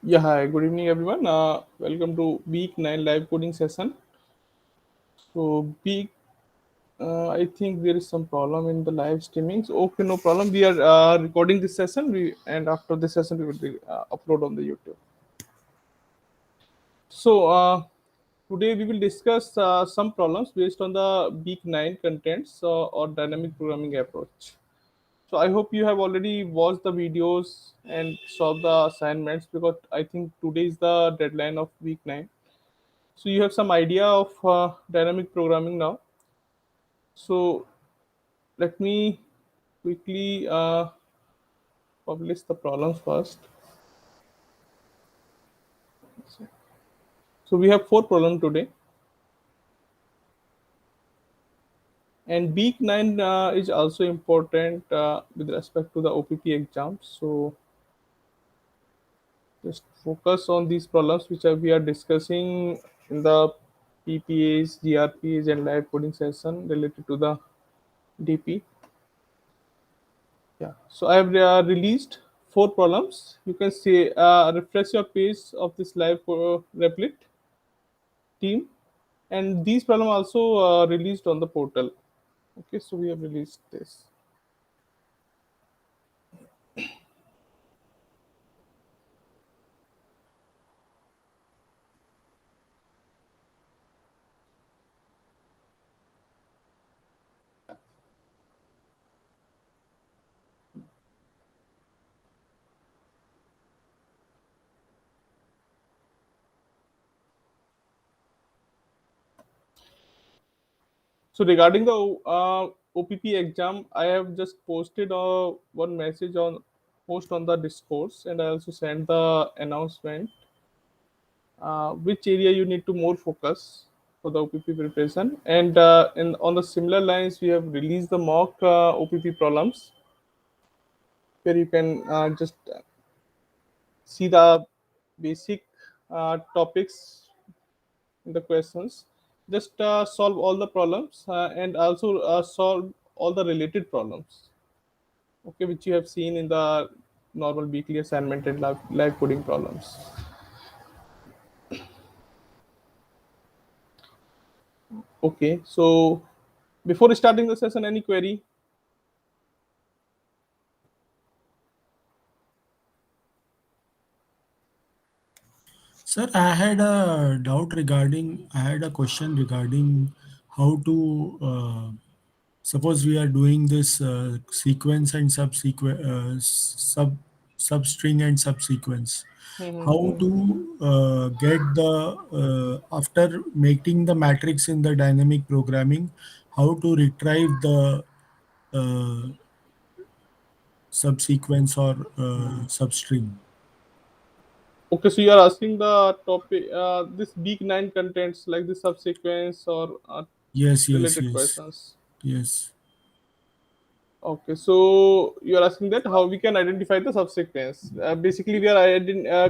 Yeah, hi, good evening everyone. Welcome to week 9 live coding session. So, I think there is some problem in the live streaming. So, okay, no problem. We are recording this session, and after this session, we will upload on the YouTube. So, today we will discuss some problems based on the week 9 contents or dynamic programming approach. So, I hope you have already watched the videos and solved the assignments because I think today is the deadline of week 9. So you have some idea of dynamic programming now. So let me quickly publish the problems first. So we have four problems today, and week 9 is also important with respect to the OPP exams. So just focus on these problems which we are discussing in the PPAs, GRPs, and live coding session related to the DP. Yeah, so I have released four problems. You can see refresh your page of this live Replit team, and these problems also released on the portal. Okay, so we have released this. So regarding the OPP exam, I have just posted one message on post on the discourse, and I also sent the announcement which area you need to more focus for the OPP preparation. And in on the similar lines, we have released the mock OPP problems where you can just see the basic topics in the questions. Just solve all the problems and also solve all the related problems. Okay, which you have seen in the normal weekly assignment and live coding problems. Okay, so before starting the session, any query? Sir, I had a doubt regarding, I had a question regarding how to, suppose we are doing this sequence and subsequence, substring and subsequence. How to get the, after making the matrix in the dynamic programming, how to retrieve the uh, subsequence or substring. Okay, so you are asking the topic, this week 9 contents like the subsequence or Yes, yes, related yes, questions. yes. Okay, so you are asking that how we can identify the subsequence. Basically, we are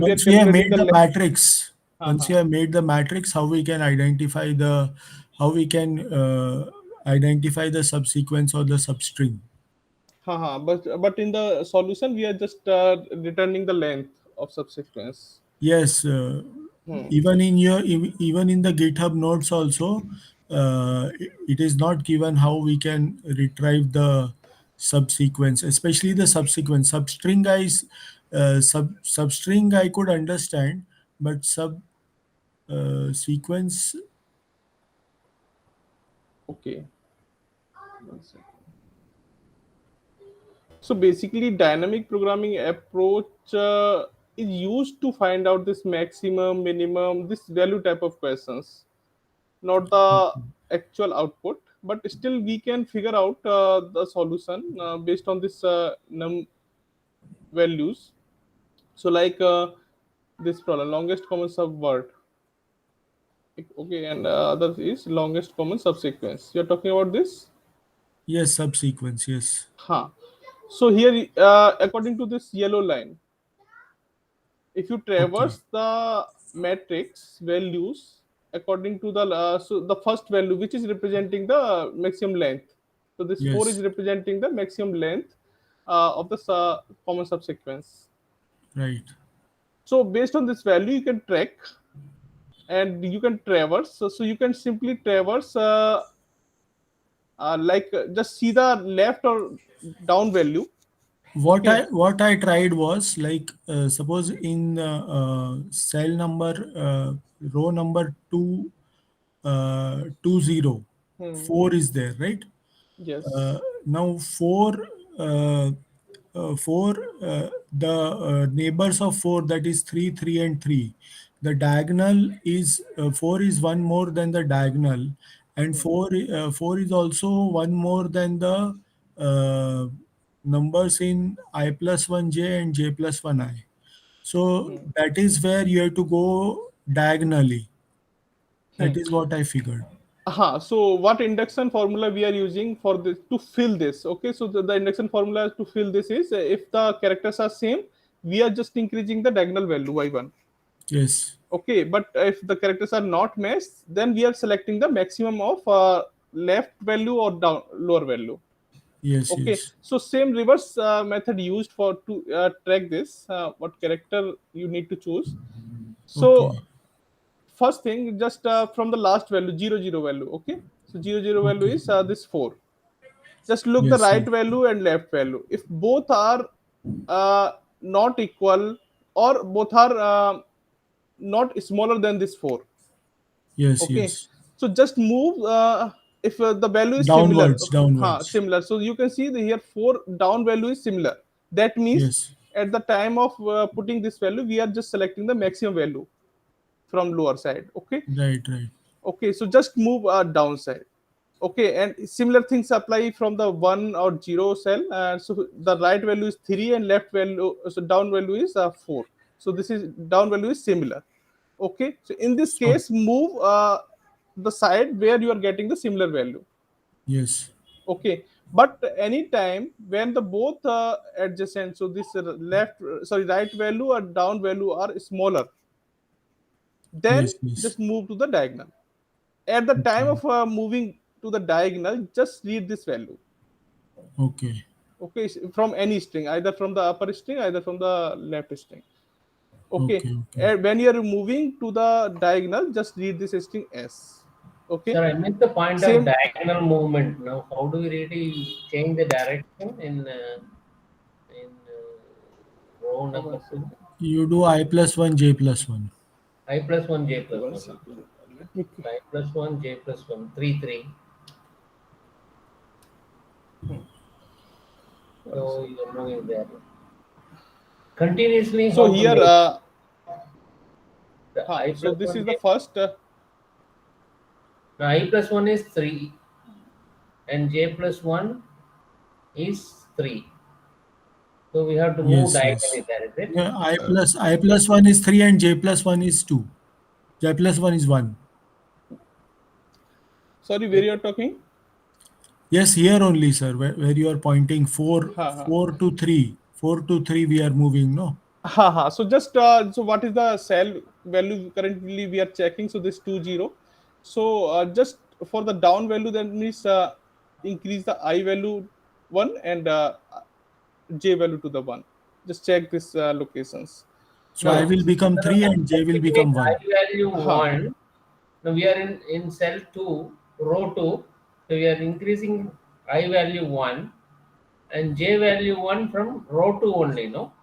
Once we have calculating made the the matrix, once we uh-huh. have made the matrix, how we can identify the, how we can identify the subsequence or the substring. But in the solution, we are just returning the length of subsequence. Yes, Hmm. even in your, even in the GitHub notes also, it is not given how we can retrieve the subsequence, especially the subsequence. Substring guys, substring I could understand, but sub sequence. Okay. One second. So basically, dynamic programming approach is used to find out this maximum, minimum, this value type of questions, not the actual output. But still, we can figure out the solution based on this values. So like this problem, longest common subword. Okay, and other is longest common subsequence. You're talking about this? Yes, subsequence. Yes. Huh. So here, according to this yellow line, if you Okay. traverse the matrix values according to the so the first value which is representing the maximum length, so this 4 is Yes. representing the maximum length of the common subsequence. Right. So based on this value you can track and you can traverse. So you can simply traverse just see the left or down value. what i Okay. what i tried was like, suppose in cell number, row number 2, 20, Hmm. 4 is there, right? Yes. Now 4, uh, 4, the neighbors of 4, that is 3, 3 and 3, the diagonal is, 4 is one more than the diagonal, and Hmm. 4 is also one more than the uh, numbers in I plus 1j and j plus 1i. So Hmm. that is where you have to go diagonally. Hmm. That is what I figured. So what induction formula we are using for this to fill this? Okay, so the induction formula to fill this is if the characters are same, we are just increasing the diagonal value by one. Yes, Okay, but if the characters are not matched, then we are selecting the maximum of left value or down lower value. yes, Okay, yes. so same reverse method used for to track this. What character you need to choose? So Okay, first thing, just from the last value, 0 0 value. Okay, so 0 0 value okay. is this 4. Just look the Yes, right yes, value and left value. If both are uh, not equal or both are not smaller than this 4. yes, Okay, yes. so just move if the value is similar. Downwards, downwards. Similar, so you can see the here 4 down value is similar. That means Yes, at the time of putting this value we are just selecting the maximum value from lower side. Okay. right, right. Okay, so just move downside. Okay, and similar things apply from the 1 or 0 cell. So the right value is 3 and left value, so down value is 4. So this is down value is similar. Okay, so in this So, case move the side where you are getting the similar value. yes, Okay, but anytime when the both adjacent, so this left sorry right value or down value are smaller, then yes, yes. just move to the diagonal. At the time Okay, of moving to the diagonal, just read this value. okay, Okay, from any string, either from the upper string, either from the left string. Okay, okay, okay. and when you are moving to the diagonal, just read this string s. Okay, Sir, I missed the point of same. diagonal movement. Now, how do we really change the direction in row One number two? second. You do I plus 1, j plus 1. I plus one, j Okay, plus one one. Now. second. Let me. I plus one, j plus one. 3, 3. One So second. you're moving there. Continuously, So how to here, make the I so plus this one, is the j. first. Now, I plus one is 3, and j plus one is 3. So we have to move Yes, diagonally yes. there, is it? Yeah, I plus 1 is 3 and j plus 1 is 2. J plus 1 is 1. Sorry, where Is you are it? talking? Yes, here only, sir, where you are pointing 4, Ha ha. 4 to 3. 4 to 3 we are moving, no? So just so what is the cell value currently we are checking? So this 20. So just for the down value, that means increase the I value one and j value to the one. Just check this locations. So I Now, will become No, no, 3 no. and j will Checking become is I 1. value ha. 1. Now we are in cell 2, row 2. So we are increasing I value 1 and j value 1 from row 2 only, no?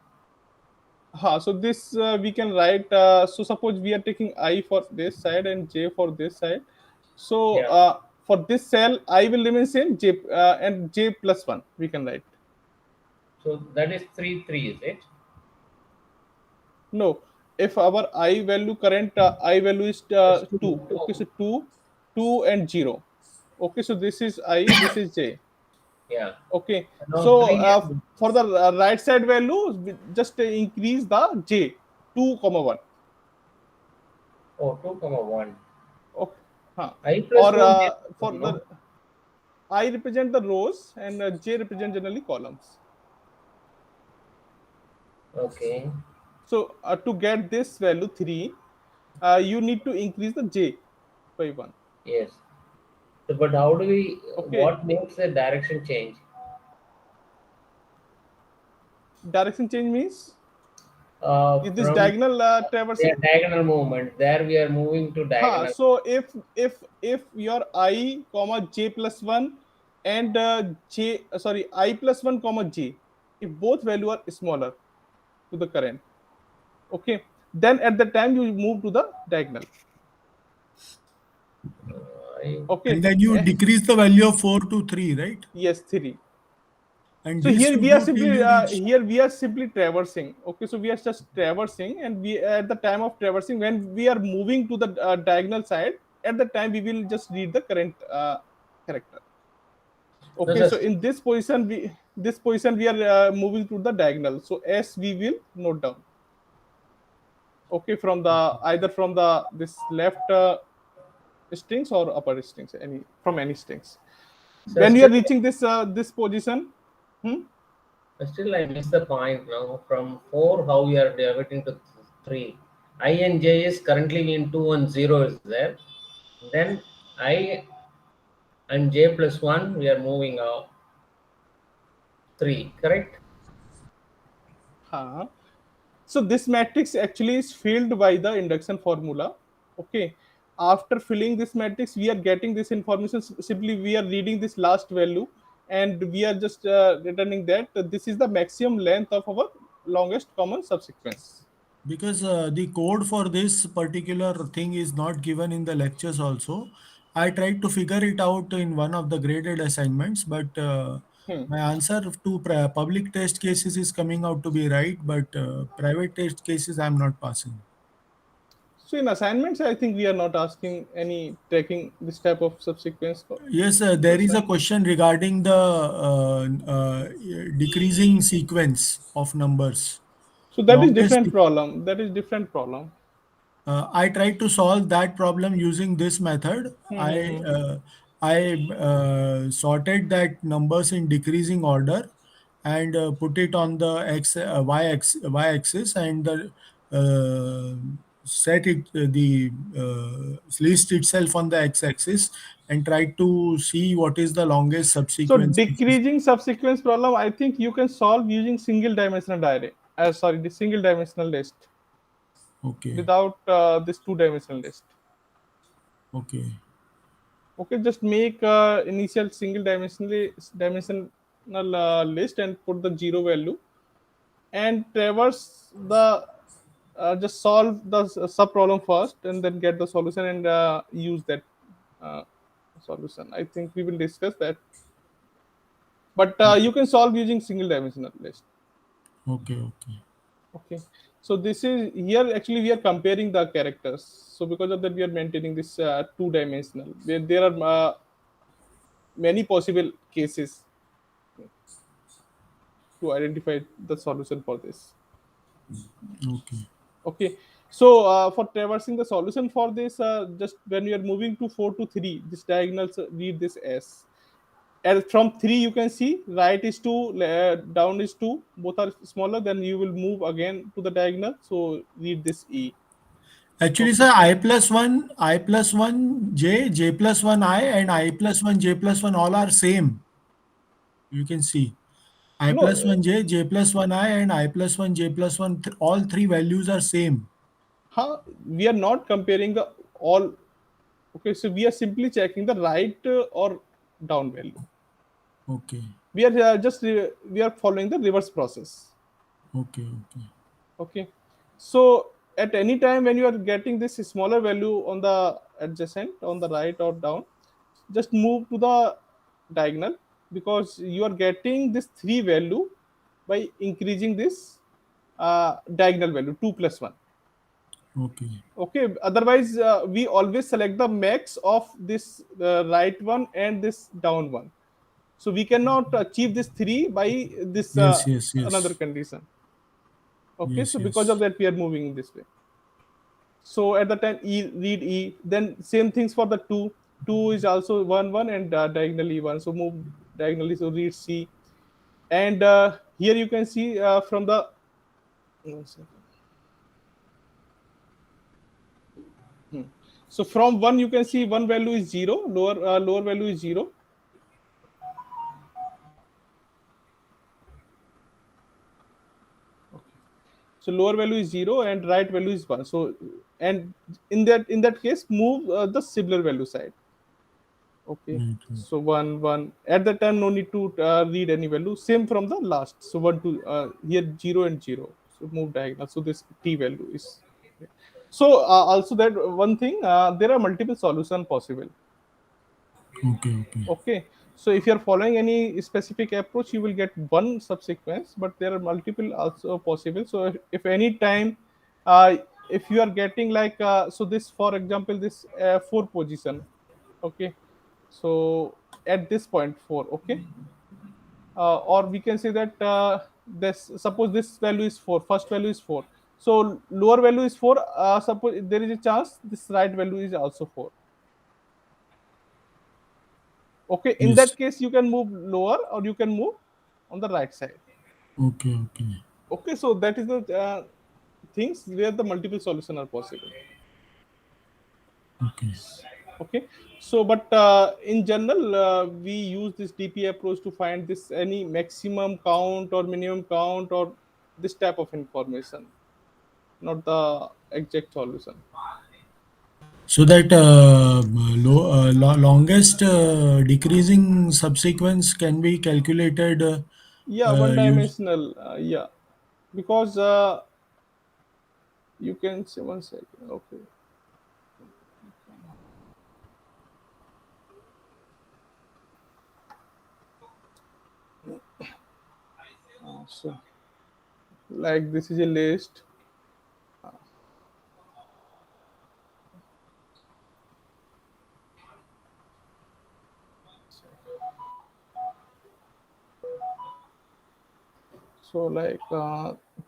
So this we can write. So suppose we are taking I for this side and j for this side. So Yeah. for this cell, I will remain same j and j plus one. We can write. So that is 3, 3, is it? No, if our I value current I value is It's 2, 2. Okay, 2. so 2, 2 and 0. Okay, so this is I, this is j. Yeah. Okay, Now so 3 and for the right side value, just increase the j 2 comma 1. oh, 2 comma 1. Okay, huh. I plus Or 1, j plus for 1, no? the I represent the rows and j represent generally columns. Okay. So to get this value 3, you need to increase the j by 1. Yes. So, but how do we, Okay, what makes the direction change? direction change means. Is this From diagonal yeah, traversing? diagonal movement. There we are moving to Ha. diagonal. So if your I comma j plus one and j sorry I plus one comma j, if both value are smaller to the current, okay, then at the time you move to the diagonal. I, Okay. And then you decrease the value of 4 to 3, right? Yes, three. And So this here you we are do till simply you reach. traversing. Okay, so we are just traversing, and we at the time of traversing, when we are moving to the diagonal side, at the time we will just read the current character. no, Okay, so sir. in this position we are moving to the diagonal. So S we will note down. Okay, from the either from the this left strings or upper strings, any from any strings. So When you are still, reaching this position, hmm, still I miss the point now. From 4, how we are diverting to 3. I and J is currently in 2 and 0 is there. Then I and J plus 1, we are moving out 3, correct? huh. So this matrix actually is filled by the induction formula. Okay. After filling this matrix, we are getting this information. Simply, we are reading this last value, and we are just returning that this is the maximum length of our longest common subsequence. Because the code for this particular thing is not given in the lectures also. I tried to figure it out in one of the graded assignments, but Hmm. my answer to public test cases is coming out to be right, but private test cases I'm not passing. So in assignments, I think we are not asking any tracking this type of subsequence. Yes, there That's is a right. question regarding the decreasing sequence of numbers. So that is Longest. different problem. That is different problem. I tried to solve that problem using this method. Hmm, hmm, I hmm. uh, sorted that numbers in decreasing order and put it on the y axis and uh, set it the list itself on the x axis and tried to see what is the longest So subsequence. decreasing subsequence problem, I think you can solve using single dimensional array. Sorry, the single dimensional list Okay, without this two dimensional list. okay, Okay, just make initial single dimensional list and put the zero value and traverse the just solve the sub problem first and then get the solution and use that uh, solution. I think we will discuss that, but you can solve using single dimensional list. okay, okay. Okay, so this is here actually we are comparing the characters. So because of that, we are maintaining this two dimensional. There are many possible cases to identify the solution for this. Okay. Okay, so for traversing the solution for this, just when you are moving to 4 to 3, this diagonals read this S. And from 3, you can see right is 2, down is 2, both are smaller. Then you will move again to the diagonal. So read this E. Actually, Okay. sir, I plus one j, j plus one and I plus one j plus one all are same. You can see I No, plus one j, j plus one and I plus one j plus one. All three values are same. we are not comparing the all. Okay, so we are simply checking the right or down value. Okay, We are we are following the reverse process. okay, okay, Okay, so at any time when you are getting this smaller value on the adjacent on the right or down, just move to the diagonal because you are getting this 3 value by increasing this diagonal value 2 plus 1. okay. Okay, otherwise we always select the max of this right one and this down one, so we cannot achieve this 3 by this Yes, yes, another yes, condition. Okay, so yes, because of yes. that we are moving in this way. So at the time e read E, then same things for the 2. 2 is also 1 1 and diagonally 1, so move diagonally, so read C. And here you can see from the 1 second. Hmm. So from 1 you can see one value is 0, lower value is 0. Okay, So lower value is 0 and right value is 1. So and in that case, move the similar value side. Okay. Right, right. So 1 1 at that time, no need to read any value. Same from the last. So 1 2 here 0 and 0. So move diagonal. So this t value is. So also that one thing, there are multiple solution possible. Okay, okay, Okay, so if you are following any specific approach, you will get one subsequence, but there are multiple also possible. So if any time, uh, if you are getting like so this, for example, this four position, okay, so at this point four, okay, or we can say that this, suppose this value is four, first value is four, so lower value is four. Suppose there is a chance this right value is also four. Okay, in yes. that case, you can move lower or you can move on the right side. Okay, okay, Okay, so that is the things where the multiple solution are possible. okay. Okay, so but in general, we use this DP approach to find this any maximum count or minimum count or this type of information, not the exact solution. So that longest decreasing subsequence can be calculated Yeah, one use. dimensional. Yeah, because you can say one second. Okay, so like this is a list. So like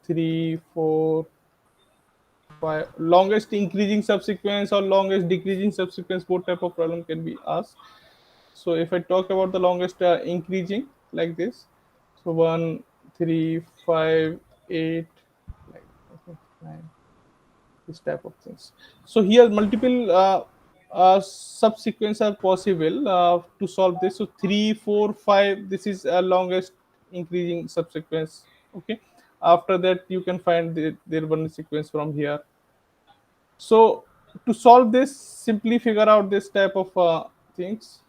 3 4 5 longest increasing subsequence or longest decreasing subsequence, both type of problem can be asked. So if I talk about the longest increasing like this, so 1 3 5 8, like okay, 9, this type of things. So here multiple subsequence are possible to solve this. So 3 4 5, this is longest increasing subsequence. Okay, after that you can find there one sequence from here. So to solve this, simply figure out this type of things.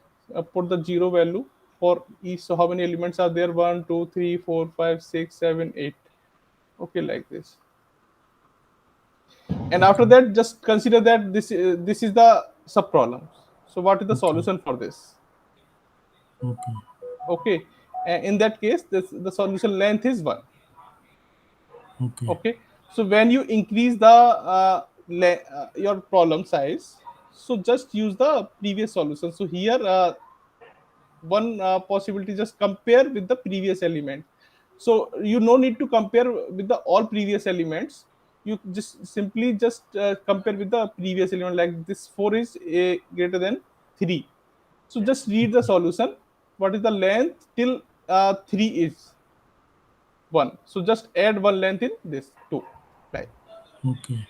Put the zero value for each. So how many elements are there? 1 2 3 4 5 6 7 8. Okay, like this. And after Okay, that, just consider that this is the sub problem. So what is the okay, solution for this? okay, Okay, in that case, the solution length is 1. okay, Okay, so when you increase the your problem size, so just use the previous solution. So here one possibility, just compare with the previous element. So you no need to compare with the all previous elements. You just simply just compare with the previous element, like this 4 is a greater than 3. So just read the solution. What is the length till 3 is 1? So just add one length in this 2, right? okay,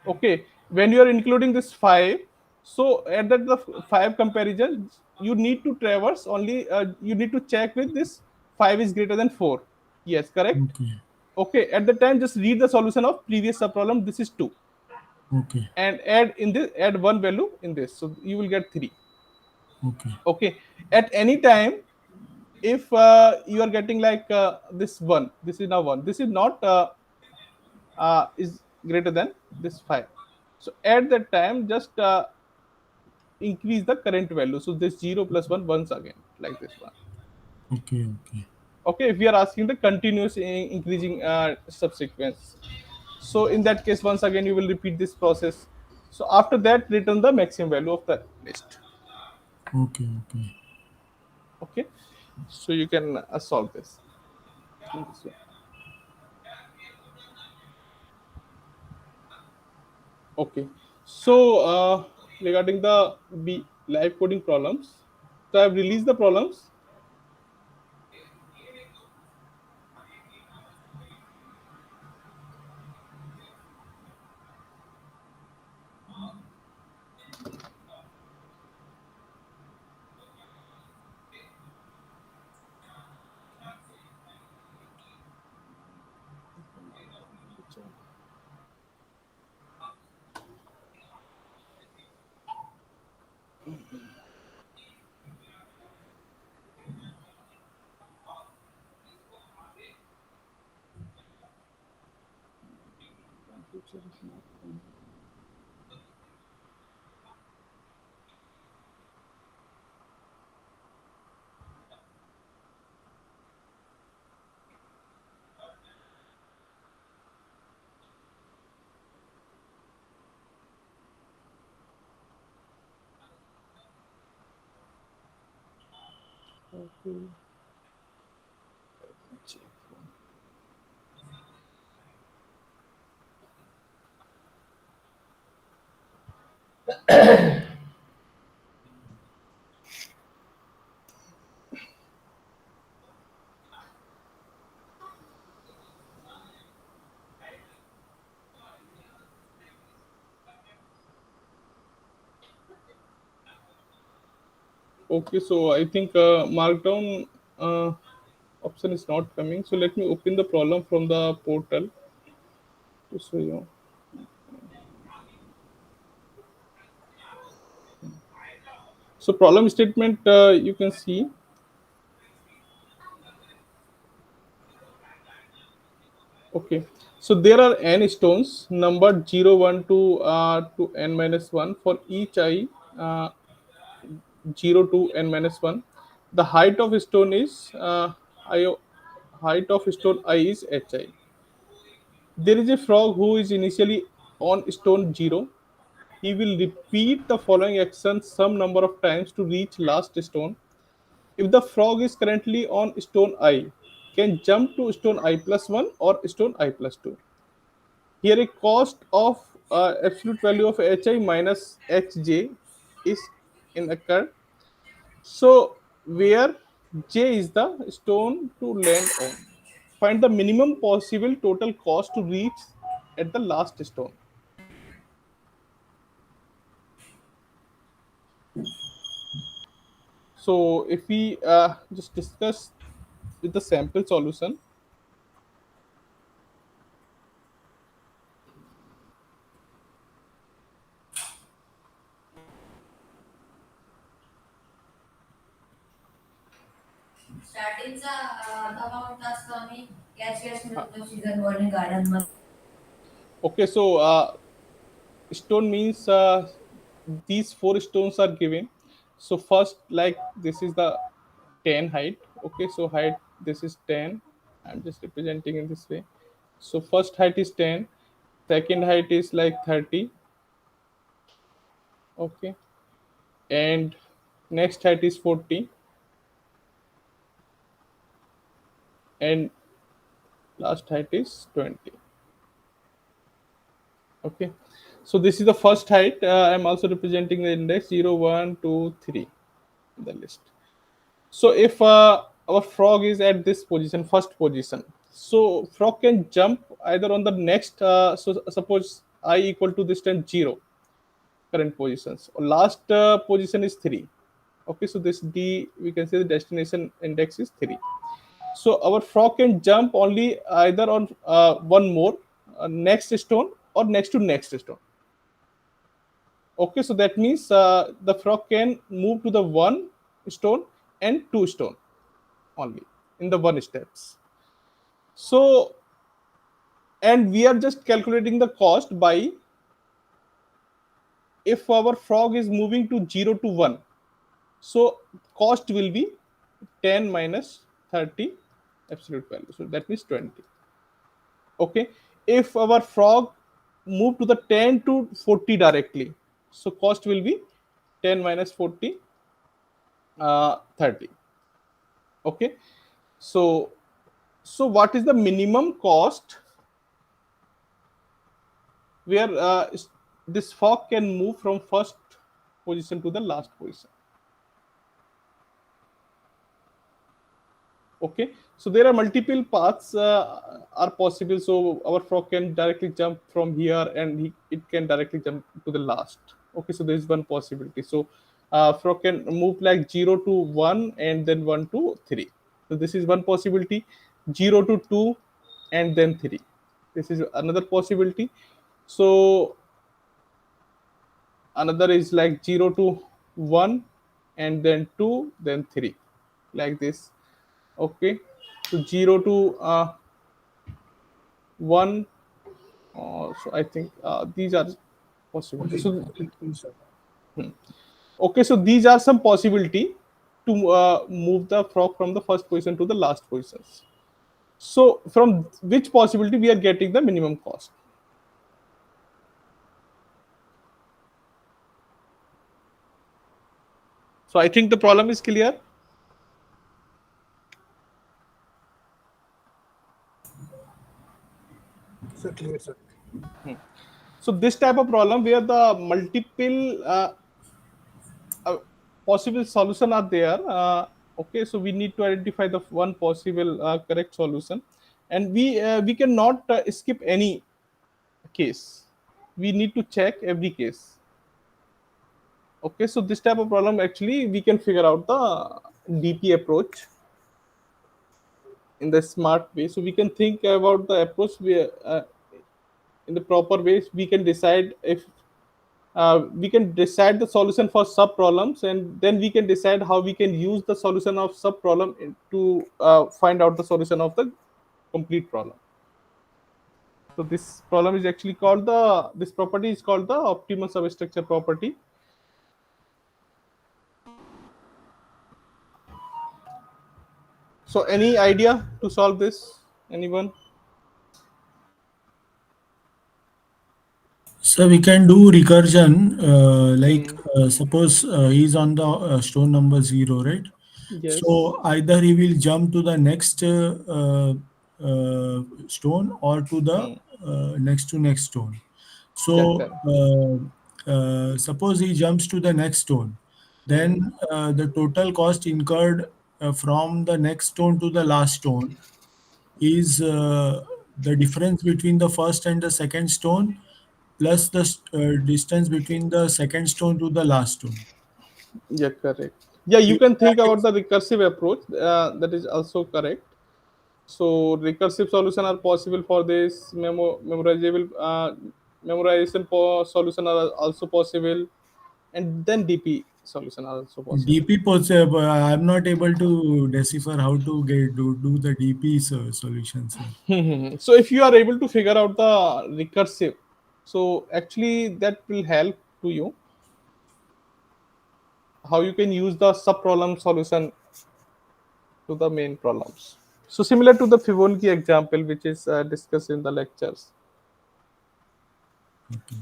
Okay, when you are including this 5, so at that the 5 comparison, you need to traverse only, you need to check with this 5 is greater than 4. Yes, correct. okay, Okay, at the time, just read the solution of previous subproblem. This is 2, okay, and add in this, add one value in this, so you will get 3. okay, Okay, at any time, if you are getting like this 1, this is now 1, this is not is greater than this 5. So at that time, just increase the current value. So this 0 plus 1 once again, like this one. okay, okay, Okay, if we are asking the continuous increasing subsequence. So in that case, once again, you will repeat this process. So after that, return the maximum value of the list. okay, okay. Okay, so you can solve this in this way. Okay, so regarding the live coding problems, so I've released the problems. Future is not coming. Okay. Check. Okay, so I think markdown uh, option is not coming. So let me open the problem from the portal to show you. So problem statement you can see. Okay, so there are n stones numbered 0, 1 to n minus 1 for each I, uh, 0 to n minus 1. The height of stone is I, height of stone I is hi. There is a frog who is initially on stone 0. He will repeat the following action some number of times to reach last stone. If the frog is currently on stone I, can jump to stone I plus 1 or stone I plus 2. Here a cost of absolute value of hi minus hj is in occur. So where j is the stone to land on. Find the minimum possible total cost to reach at the last stone. So if we just discuss with the sample solution. स्टार्टिंगचा amount असतो आम्ही cash cash मिळतो season one garden मध्ये. Okay, so stone means these four stones are given. So first, like this is the 10 height. Okay, so height this is 10. I'm just representing in this way. So first height is 10, second height is like 30. Okay, and next height is 40, and last height is 20. Okay, so this is the first height. I'm also representing the index 0, 1, 2, 3 in the list. So if our frog is at this position, first position, so frog can jump either on the next. So suppose I equal to this time 0 current positions. Last position is 3. Okay, so this D we can say the destination index is 3. So our frog can jump only either on one more next stone or next to next stone. Okay, so that means the frog can move to the one stone and two stone only in the one steps. So and we are just calculating the cost by if our frog is moving to 0 to 1, so cost will be 10 minus 30 absolute value, so that means 20. Okay, if our frog move to the 10 to 40 directly, so cost will be 10 minus 40, 30. Okay, so what is the minimum cost where this frog can move from first position to the last position? Okay, so there are multiple paths are possible. So our frog can directly jump from here and it can directly jump to the last. Okay, so there is one possibility. So frog can move like 0 to 1 and then 1 to 3. So this is one possibility. 0 to 2 and then 3, this is another possibility. So another is like 0 to 1 and then 2 then 3, like this. Okay, so 0 to 1 So I think these are possibilities. So Please, sir. okay, so these are some possibility to move the frog from the first position to the last positions. So from which possibility we are getting the minimum cost? So I think the problem is clear. Sir, clear, sir. So this type of problem where the multiple uh, possible solution are there. Okay, so we need to identify the one possible correct solution, and we cannot skip any case. We need to check every case. Okay, so this type of problem actually we can figure out the DP approach in the smart way. So we can think about the approach in the proper ways. We can decide if we can decide the solution for sub problems, and then we can decide how we can use the solution of sub problem to find out the solution of the complete problem. So this problem is actually called the this property is called the optimal substructure property. So any idea to solve this? Anyone? So we can do recursion, like Hmm. suppose he's on the stone number 0, right? Yes. So either he will jump to the next stone or to the Hmm. next to next stone. Yeah, So correct. suppose he jumps to the next stone, Hmm. then the total cost incurred from the next stone to the last stone is the difference between the first and the second stone plus the distance between the second stone to the last stone. Yeah, correct. Yeah, you If can think that about is the recursive approach. That is also correct. So recursive solution are possible for this. Memorizable memorization solution are also possible, and then DP solution are also possible. DP I'm not able to decipher how to do the DP solution, sir. So if you are able to figure out the recursive, so actually that will help to you how you can use the sub problem solution to the main problems. So similar to the Fibonacci example, which is discussed in the lectures. Okay.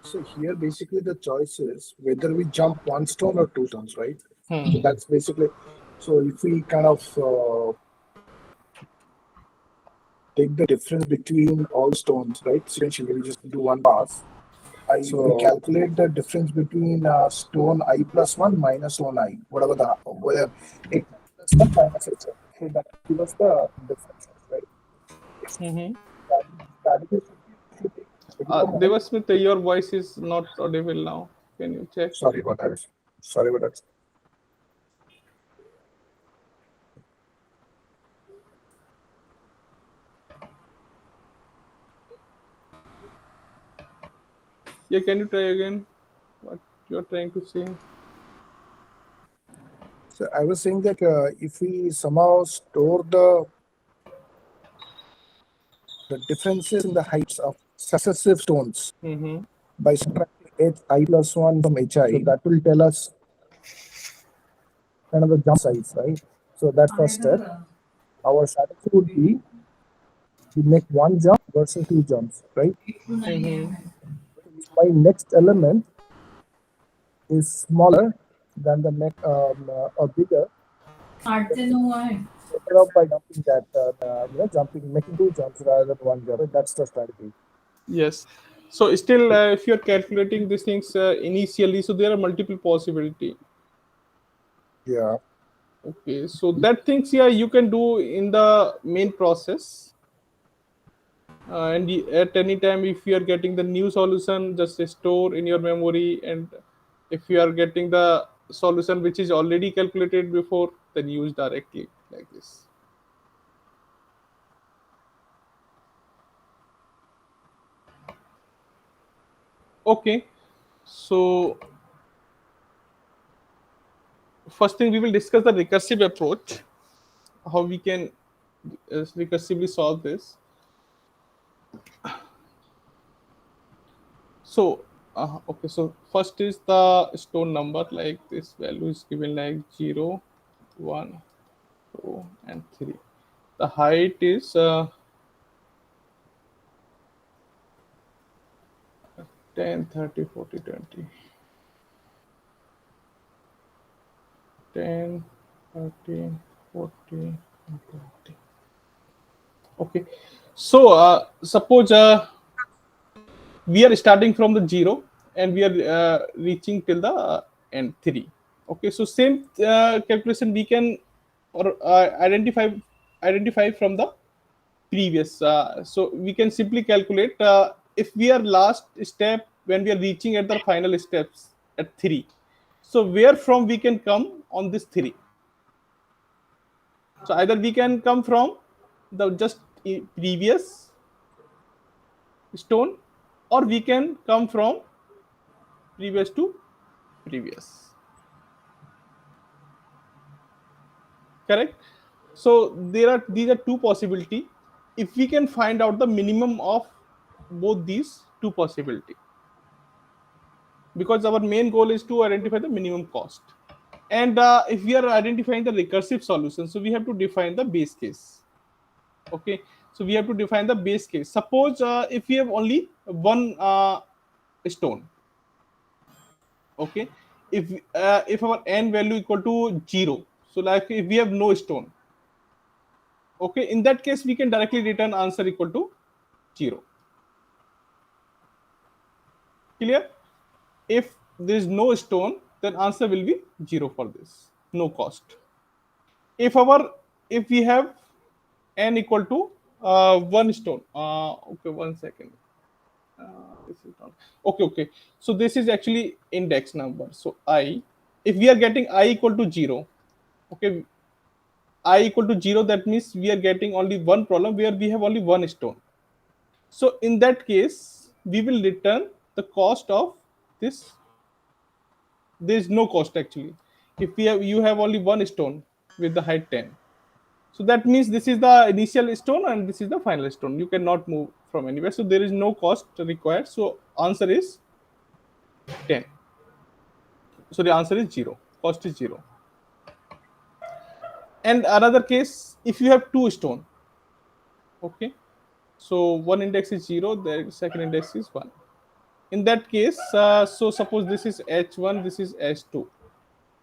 So here, basically, the choice is whether we jump one stone or two stones, right? So Hmm. that's basically. So if we kind of take the difference between all stones, right? Sequentially, we just do one pass. So we calculate the difference between stone I plus one minus stone I, whether it plus one minus it. So that gives us the difference, right? Hmm. That, that is should take particular moment. Devasmith, your voice is not audible now. Can you check? Sorry about that. Sorry about that. Yeah, can you try again? What you're trying to say? So I was saying that if we somehow store the differences in the heights of successive stones Mm-hmm. by subtracting hi plus one from hi, so that will tell us kind of the jump size, right? So that's first step. Our strategy would be to make one jump versus two jumps, right? Mm-hmm. If my next element is smaller than the next or bigger, better off by jumping that, jumping, making two jumps rather than one jump. Right? That's the strategy. Yes. So still, if you're calculating these things initially, so there are multiple possibility. Yeah. Okay. So that things, yeah, you can do in the main process. And at any time, if you are getting the new solution, just store in your memory. And if you are getting the solution which is already calculated before, then use directly like this. Okay. So first thing we will discuss the recursive approach, how we can recursively solve this. So okay, so first is the stone number, like this value is given like 0, 1, 2 and 3. The height is 10, 30, 40, 20. 10, 30, 40 and 20. Okay, so suppose we are starting from the 0 and we are reaching till the end 3. Okay, so same calculation we can or identify from the previous. So we can simply calculate if we are last step when we are reaching at the final steps at 3. So where from we can come on this 3? So either we can come from the just previous stone, or we can come from previous to previous. Correct? So there are these are two possibility. If we can find out the minimum of both these two possibility, because our main goal is to identify the minimum cost. And if we are identifying the recursive solution, so we have to define the base case. Okay, so we have to define the base case. Suppose if we have only one stone. Okay, if our n value equal to 0, so like if we have no stone, okay, in that case we can directly return answer equal to 0. Clear? If there is no stone, then answer will be 0 for this, no cost. If we have n equal to one stone, okay, 1 second. This is not okay. Okay, so this is actually index number. So I, if we are getting I equal to 0, okay, I equal to 0, that means we are getting only one problem where we have only one stone. So in that case, we will return the cost of this. There is no cost actually. If we have you have only one stone with the height 10, so that means this is the initial stone and this is the final stone. You cannot move from anywhere. So there is no cost required. So answer is 10. So the answer is 0. Cost is 0. And another case, if you have two stone, okay, so one index is 0, the second index is 1. In that case, so suppose this is h1, this is h2.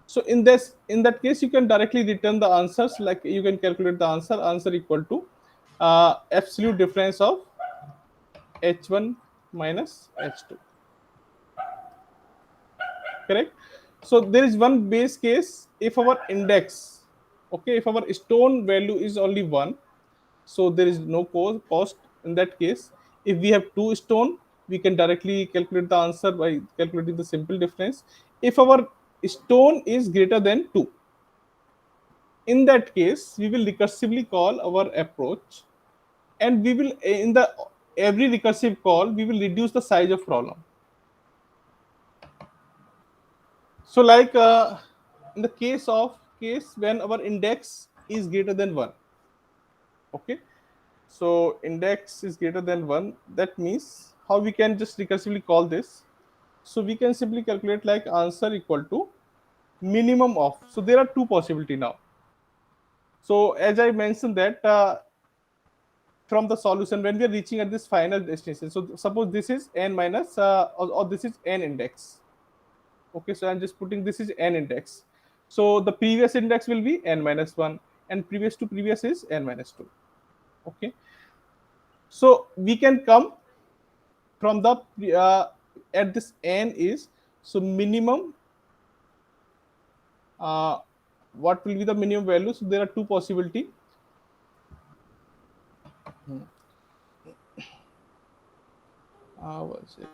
So in that case, you can directly return the answers, like you can calculate the answer equal to absolute difference of h1 minus h2. Correct? So there is one base case. If our index, okay, if our stone value is only 1, so there is no cost in that case. If we have two stone, we can directly calculate the answer by calculating the simple difference. If our stone is greater than 2, in that case we will recursively call our approach, and we will in the every recursive call we will reduce the size of problem. So like in the case when our index is greater than 1, okay, so index is greater than 1, that means how we can just recursively call this. So we can simply calculate like answer equal to minimum of. So there are two possibility now. So as I mentioned that from the solution when we are reaching at this final destination, so suppose this is n minus or this is n index. Okay, so I'm just putting this is n index. So the previous index will be n minus 1 and previous to previous is n minus 2. Okay, so we can come from the at this n is, so minimum what will be the minimum value. So there are two possibility. One second.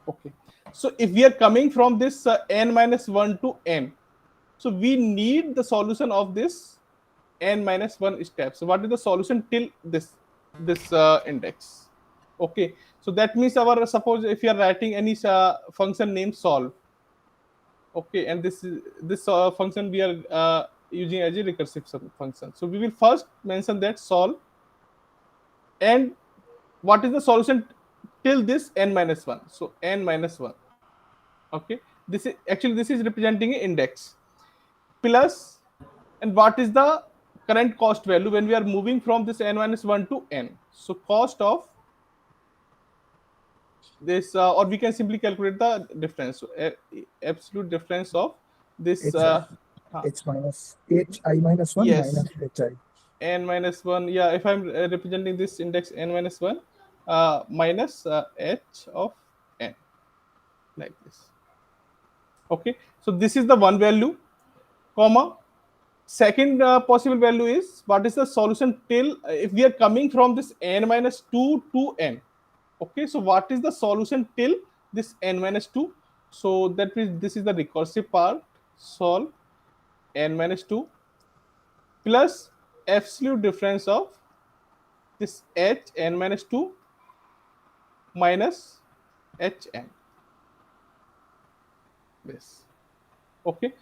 Okay, so if we are coming from this n minus 1 to n, so we need the solution of this n minus 1 step. So what is the solution till this index? Okay, so that means our, suppose if you are writing any function named solve, okay, and this function we are using as a recursive function. So we will first mention that solve, and what is the solution till this n minus 1. So n minus 1. Okay, this is actually this is representing an index plus, and what is the current cost value when we are moving from this n minus 1 to n? So cost of this, or we can simply calculate the difference. So absolute difference of this. H, H minus H I minus 1 Yes, minus HI. n minus 1. Yeah, if I'm representing this index n minus 1 minus h of n, like this. Okay, so this is the one value, comma. Second possible value is what is the solution till if we are coming from this n minus 2 to n. Okay, so what is the solution till this n minus 2? So that means this is the recursive part. Solve n minus 2 plus absolute difference of this h n minus 2 minus h n. This. Okay,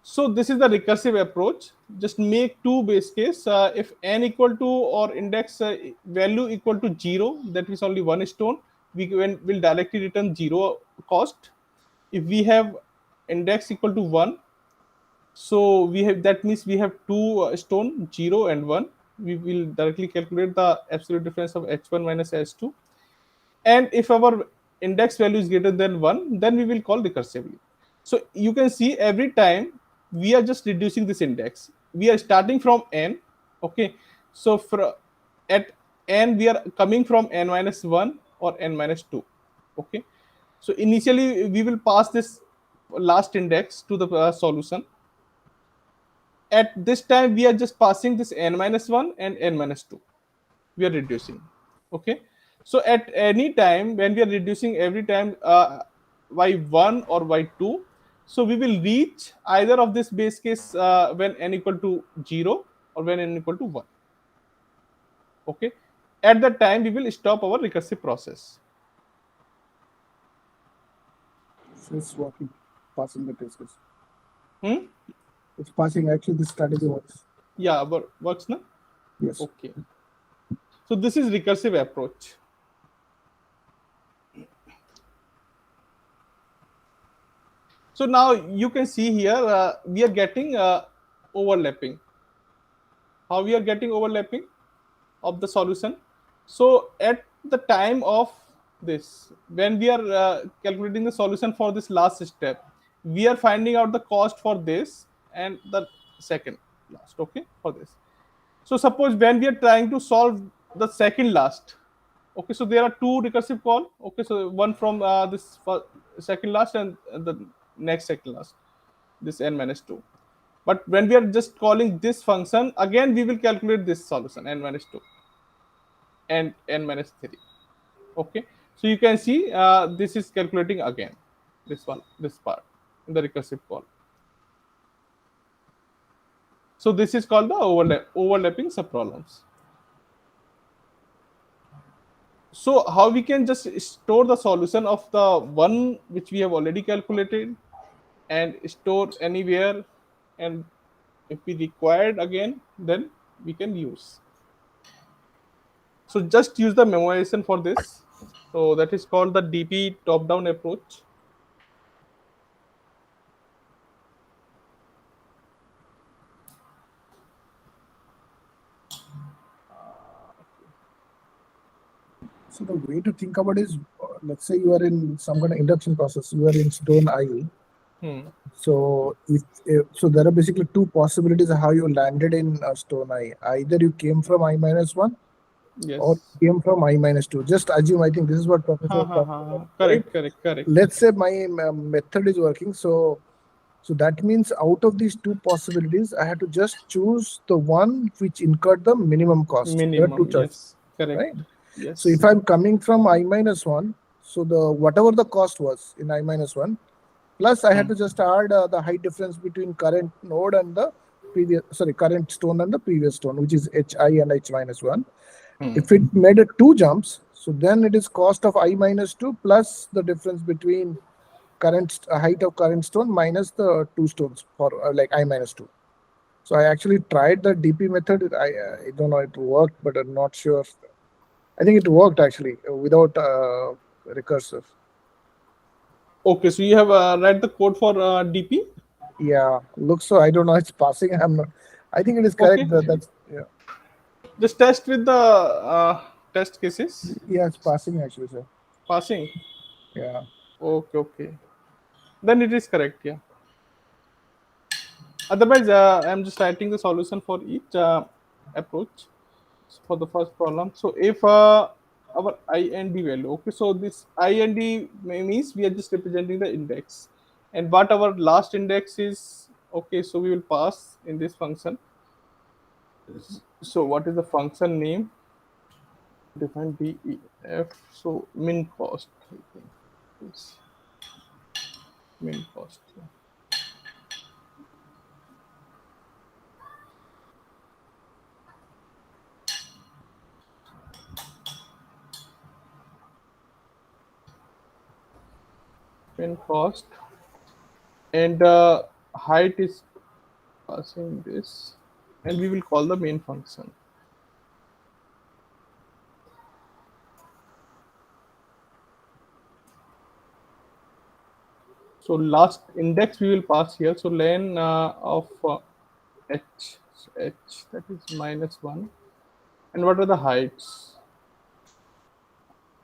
so this is the recursive approach. Just make two base case. If n equal to or index value equal to 0, that is only one stone, we will directly return 0 cost. If we have index equal to 1, so we have, that means we have two stone, 0 and 1. We will directly calculate the absolute difference of h1 minus h2. And if our index value is greater than 1, then we will call recursively. So you can see every time we are just reducing this index. We are starting from n. Okay, so at n we are coming from n minus 1 or n minus 2. Okay, so initially we will pass this last index to the solution. At this time we are just passing this n minus 1 and n minus 2. We are reducing. Okay, so at any time when we are reducing every time by 1 or by 2, so we will reach either of this base case when n equal to 0 or when n equal to 1. Okay, at that time we will stop our recursive process. So it's working, passing the test case. Hmm? It's passing. Actually, this strategy works. Yeah, but works now. Yes. Okay, so this is recursive approach. So now you can see here we are getting overlapping. How we are getting overlapping of the solution? So at the time of this, when we are calculating the solution for this last step, we are finding out the cost for this and the second last. Okay, for this. So suppose when we are trying to solve the second last, okay, so there are two recursive call. Okay, so one from this second last and the next second last, this n minus 2. But when we are just calling this function, again we will calculate this solution n minus 2 and n minus 3. Okay, so you can see this is calculating again this one, this part in the recursive call. So this is called the overlapping subproblems. So how we can just store the solution of the one which we have already calculated and store anywhere, and if we required again, then we can use. So just use the memorization for this. So that is called the DP top-down approach. So the way to think about it is, let's say you are in some kind of induction process. You are in stone I. So so there are basically two possibilities of how you landed in stone I. Either you came from I minus 1 Yes. or came from I minus 2. Just assume, I think this is what Professor was talking about, right? Correct. Let's say my method is working. So that means out of these two possibilities, I had to just choose the one which incurred the minimum cost. There are two Minimum, choices, yes, correct. right? Yes. So if I'm coming from I minus 1, so the whatever the cost was in I minus 1, plus I had to just add the height difference between current node and the current stone and the previous stone, which is Hi and H minus 1. If it made it two jumps, so then it is cost of I minus 2 plus the difference between current height of current stone minus the two stones for like I minus 2. So I actually tried the DP method. I don't know it worked, but I'm not sure. I think it worked actually without recursive. Okay, so you have write the code for DP. Yeah, looks so. I don't know. It's passing. I'm not. I think it is correct. Okay, That's yeah. just test with the test cases. Yeah, it's passing actually, sir. Passing. Yeah. Okay, okay. Then it is correct. Yeah. Otherwise, I'm just writing the solution for each approach. So for the first problem. So if our I and D value, okay, so this I and D means we are just representing the index, and what our last index is, okay, so we will pass in this function. So what is the function name? Define DEF. So min cost, I think is min cost. Yeah. Min cost, and height is passing this, and we will call the main function. So last index we will pass here. So len of h, so h, that is -1. And what are the heights?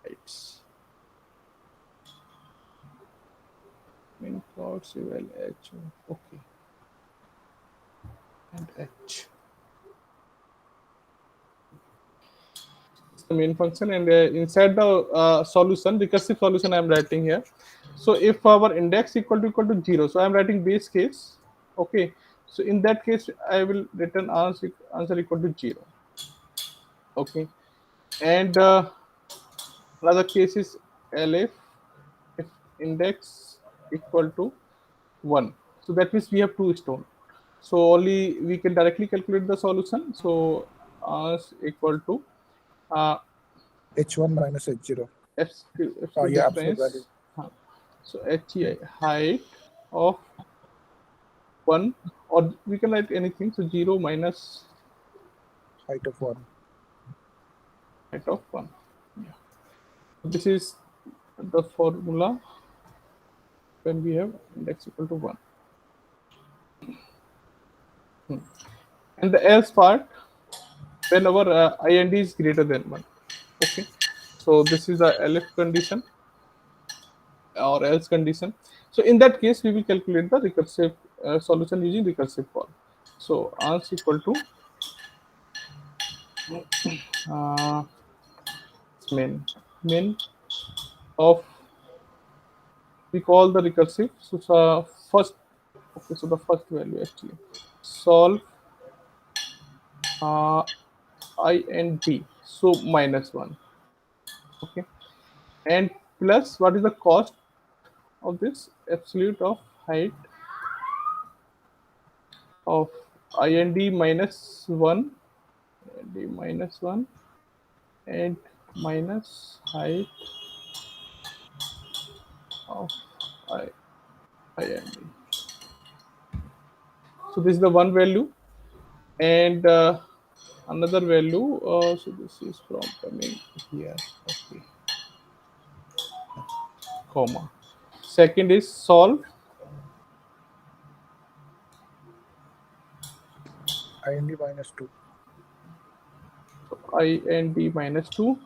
Heights. Min plots eval h. Okay. And h. It's the main function, and inside the solution, recursive solution, I am writing here. So if our index equal to 0, so I am writing base case. Okay. So in that case, I will return answer equal to 0. Okay. And another case is elif if index equal to 1. So that means we have two stone. So only we can directly calculate the solution. So as equal to uh, H1 minus H0. Oh, absolute yeah, absolute value. difference. So HE height of 1, or we can write anything. So 0 minus Height of 1. height of 1. Yeah. This is the formula when we have index equal to 1. And the else part, when our IND is greater than 1. Okay. So this is the LF condition or else condition. So in that case, we will calculate the recursive solution using recursive call. So ans equal to uh, min of, we call the recursive. So first, okay, so the first value actually solve uh, I and D. So -1. Okay. And plus what is the cost of this? Absolute of height of IND -1, IND -1, and minus height of I, IND. So this is the one value, and another value. So this is from coming here. Okay, comma. Second is solve IND minus 2. IND -2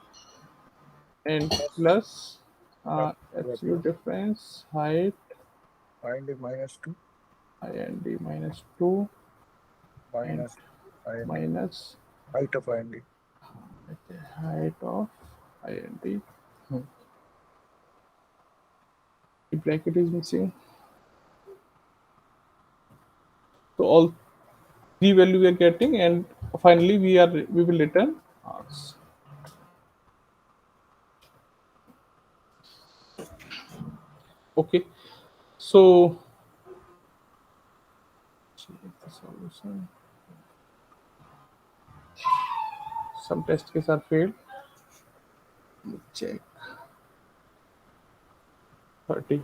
and Plus plus value absolute difference height of IND minus 2 IND -2 and minus IND. minus Height of IND. height of IND. The bracket is missing. So all three value we are getting, and finally we will return ours. Okay, so check the solution. Some test cases are failed. Check 30.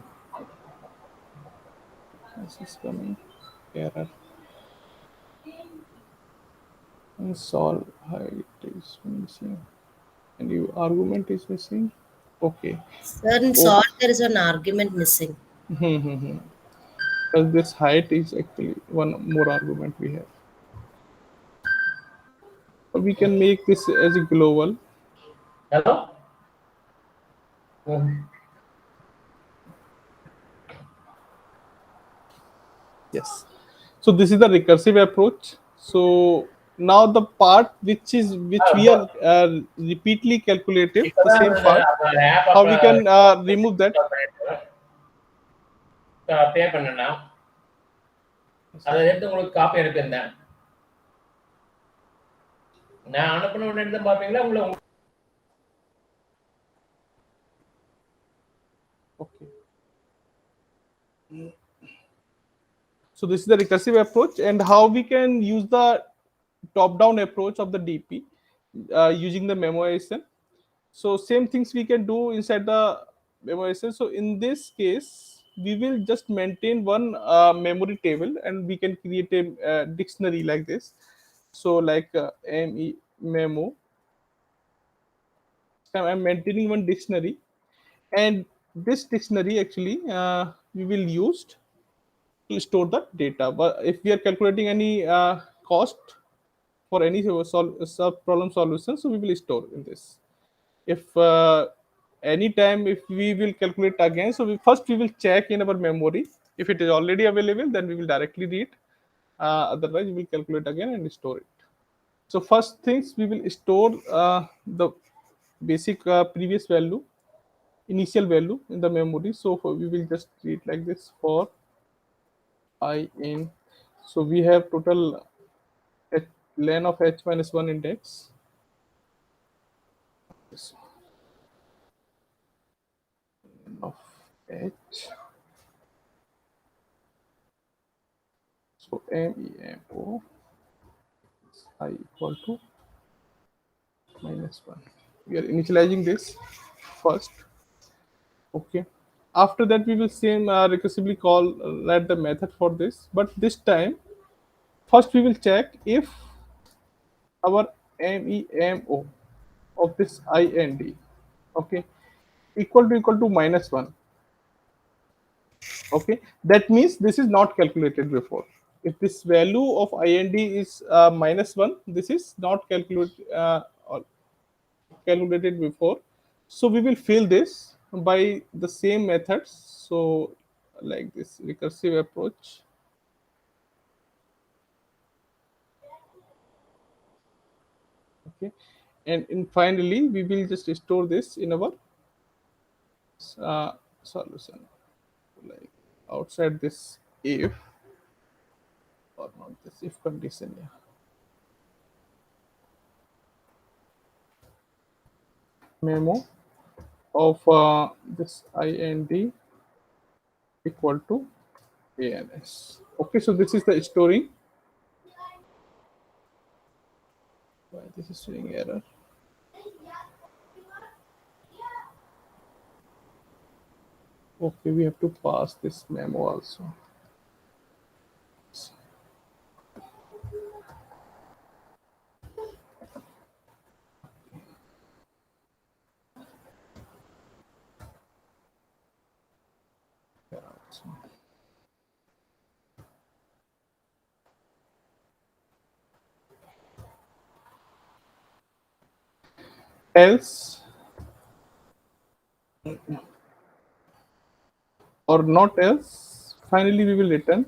This is coming error. And solve height is missing, and your argument is missing. Okay. Sir, in Oh, salt there is an argument missing. because this height is actually one more argument we have. Or we can make this as a global. Hello? Mhm. Yes. So this is the recursive approach. So now the part which we are repeatedly calculated, the இப்பதான் same part, app how we can remove that. Pay பண்ணேன்னா அதை எடுத்து உங்களுக்கு copy அனுப்பியிருந்தேன். நான் அனுப்பின உடனே எடுத்து பார்ப்பீங்களா உங்களை Okay. So this is the recursive approach, and how we can use the top-down approach of the DP using the memoization. So same things we can do inside the memoization. So in this case, we will just maintain one memory table, and we can create a dictionary like this. So like memo. So I'm maintaining one dictionary, and this dictionary actually we will use to store the data. But if we are calculating any cost for any sub problem solution, so we will store in this. If anytime if we will calculate again, so we will check in our memory. If it is already available, then we will directly read. Otherwise, we will calculate again and store it. So first things we will store the basic previous value, initial value in the memory. So we will just read like this for I in. So we have total len of h minus 1 index. This len of h. So memo I equal to minus 1. We are initializing this first. Okay. After that, we will same recursively call let the method for this. But this time, first we will check if our memo of this ind, okay, equal to minus 1. Okay, that means this is not calculated before. If this value of ind is minus 1, this is not calculated before. So we will fill this by the same methods. So like this recursive approach. Okay, and finally we will just store this in our solution, like outside this if, or not this if condition. Yeah, memo of this ind equal to ans. Okay, so this is the storing. Why this is showing error? Okay, we have to pass this memo also. Else or not else, finally we will return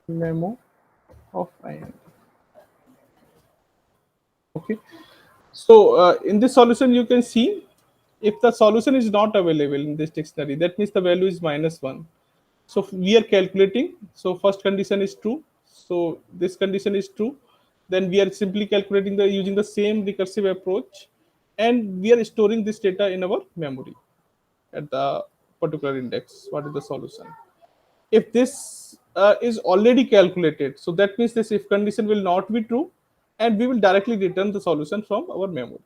memo of ind. Okay, so in this solution you can see if the solution is not available in this dictionary, that means the value is minus 1. So we are calculating, so first condition is true, so this condition is true, then we are simply calculating the using the same recursive approach, and we are storing this data in our memory at the particular index. What is the solution? If this is already calculated, so that means this if condition will not be true, and we will directly return the solution from our memory.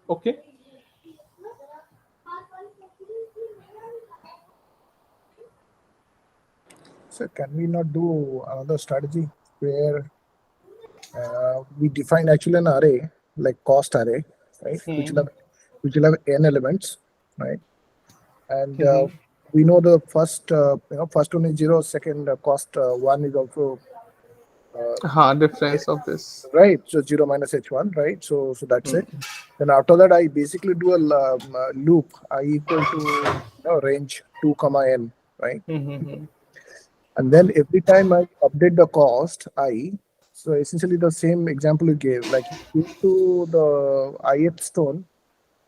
Okay. So can we not do another strategy where we define actually an array like cost array, right? Hmm. Which will have n elements, right? And Hmm. we know the first first one is 0, second cost 1 is also uh, Difference of this. right. So 0 minus h1, right? So that's Hmm. it. Then after that, I basically do a loop I equal to range 2 comma n, right? Hmm. And then every time I update the cost I, so essentially the same example you gave, like you go to the ith stone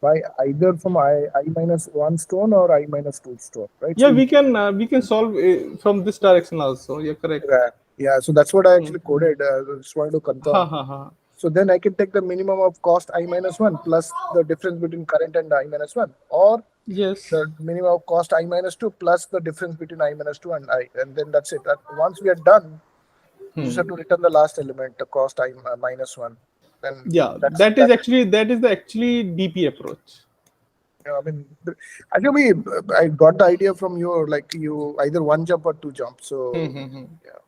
by either from I minus 1 stone or I minus 2 stone, right? So Yeah, you, we can solve from this direction also. You're correct. yeah, so that's what I Hmm. actually coded. Just wanted to Ha confirm. ha ha. So then I can take the minimum of cost I minus 1 plus the difference between current and I minus 1, or Yes. the minimum of cost I minus 2 plus the difference between I minus 2 and I. And then that's it. Once we are done, you just have Hmm. to return the last element, the cost I minus 1. Then Yeah, that's that. that is the actually DP approach. I mean, actually, I got the idea from your, like, you either one jump or two jump. So, Hmm. yeah.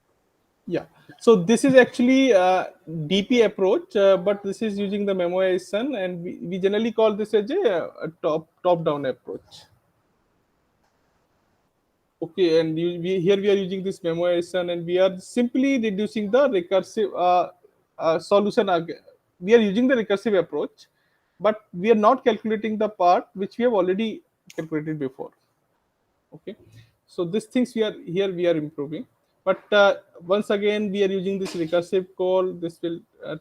Yeah. So this is actually DP approach, but this is using the memoization, and we generally call this as a top down approach. Okay, and here we are using this memoization, and we are simply reducing the recursive solution. We are using the recursive approach, but we are not calculating the part which we have already calculated before. Okay, so these things we are improving, but once again we are using this recursive call. This will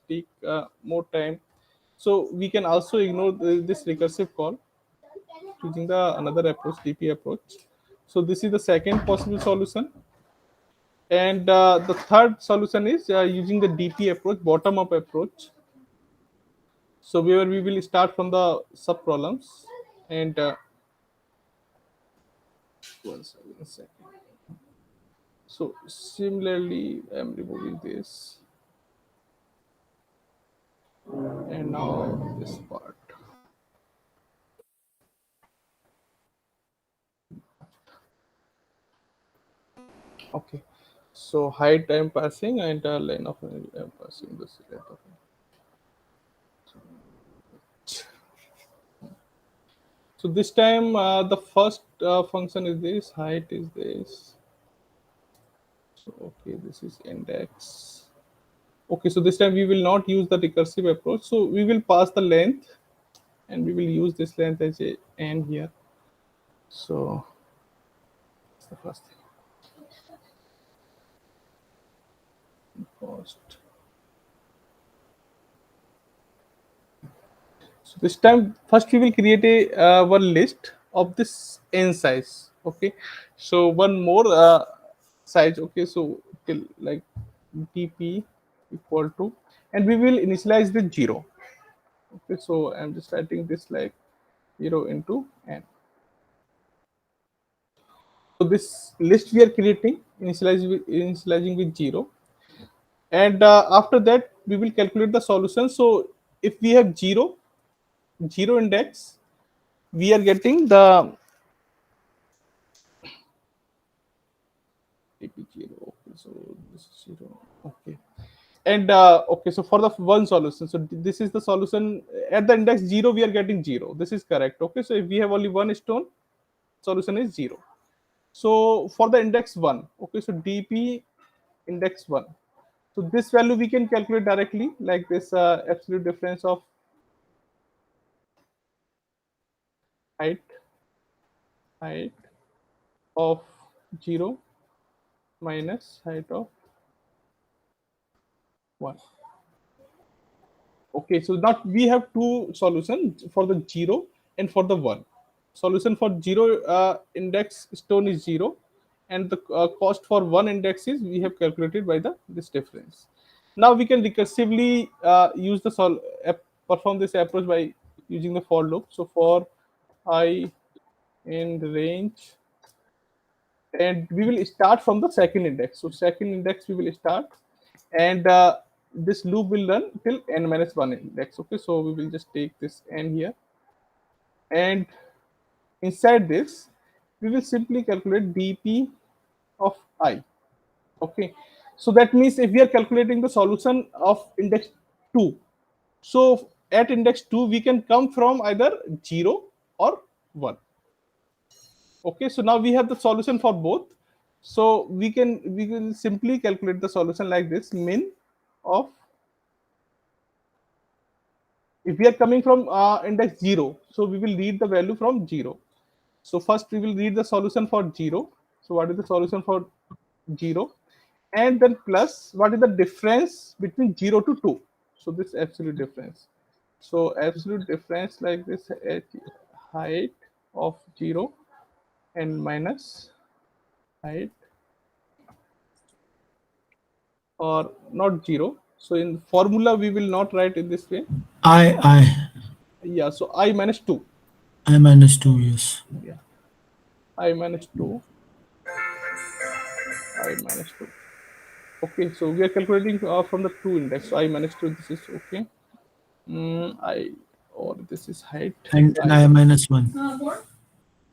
take more time, so we can also ignore this recursive call using the another approach, DP approach. So this is the second possible solution, and the third solution is using the DP approach, bottom up approach. So where we will start from the sub problems, and one second. So similarly, I'm removing this, and now I'm this part. Okay. So height I'm passing, and line of I'm passing this length of. So this time the first function is this, height is this. So okay, this is index. Okay, so this time we will not use the recursive approach. So we will pass the length, and we will use this length as a n here. So that's the first thing. Cost. So this time, first we will create a one list of this n size. Okay, so one more size. Okay, so till like dp equal to, and we will initialize the 0. Okay, so I'm just writing this like 0 into n. So this list we are creating initializing with 0, and after that we will calculate the solution. So if we have 0 index, we are getting the AP0. Okay, so this is 0. Okay, and okay, so for the one solution, so this is the solution at the index 0. We are getting 0. This is correct. Okay, so if we have only one stone, solution is 0. So for the index 1, okay, so DP index 1. So this value we can calculate directly, like this absolute difference of height height of 0 minus height of 1. Okay, so now we have two solutions for the 0 and for the 1. Solution for 0 index stone is 0, and the cost for 1 index is we have calculated by the this difference. Now we can recursively use the perform this approach by using the for loop. So for I in range, and we will start from the second index. So second index we will start, and this loop will run till n minus 1 index. Okay, so we will just take this n here, and inside this we will simply calculate dp of I. Okay, So that means if we are calculating the solution of index 2, so at index 2 we can come from either 0 or 1. Okay, so now we have the solution for both. So we will simply calculate the solution like this: min of, if we are coming from index 0, so we will read the value from 0. So first we will read the solution for 0. So what is the solution for 0? And then plus what is the difference between 0 to 2? So this absolute difference. So absolute difference like this at height of 0 and minus height, or not 0. So in formula we will not write in this way. I Yeah, so I minus 2. I minus 2, yes. Yeah, I minus 2, I minus 2. Okay, so we are calculating from the 2 index. So I minus 2, this is okay. I, or this is height. And So then I I minus, minus 1.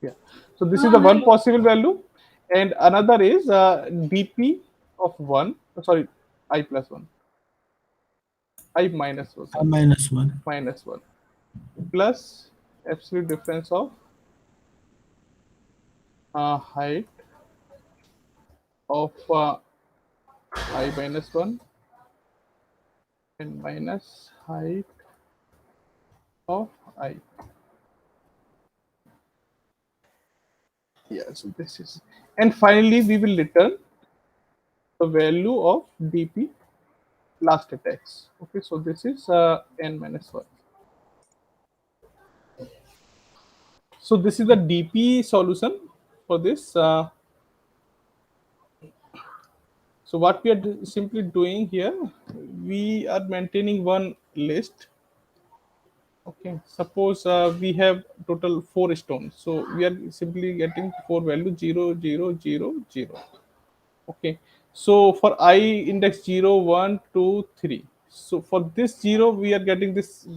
yeah. So this is the one possible value, and another is dp of 1. Sorry, I plus 1. I minus 1. I Sorry, minus 1. minus 1 plus absolute difference of height of I minus 1 and minus height of I. Yeah, so this is, and finally we will return the value of dp last attacks. Okay, so this is n minus 1. So this is the dp solution for this. So what we are simply doing here, we are maintaining one list. Okay, suppose we have total 4 stones, so we are simply getting 4 value 0 0 0 0. Okay, so for I index 0 1 2 3, so for this 0 we are getting this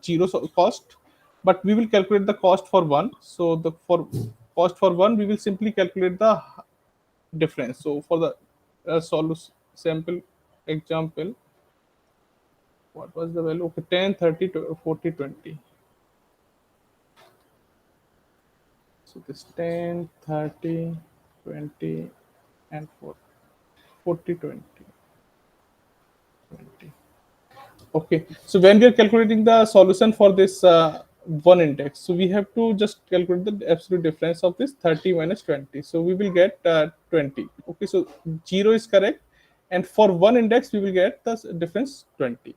0 cost, but we will calculate the cost for 1. So the for cost for 1 we will simply calculate the difference. So for the sample example, what was the value? Okay, 10 30 40 20. So this 10 30 20 and 40 40 20 20. Okay, so when we are calculating the solution for this one index, so we have to just calculate the absolute difference of this 30 minus 20. So we will get 20. Okay, so 0 is correct, and for one index we will get the difference 20.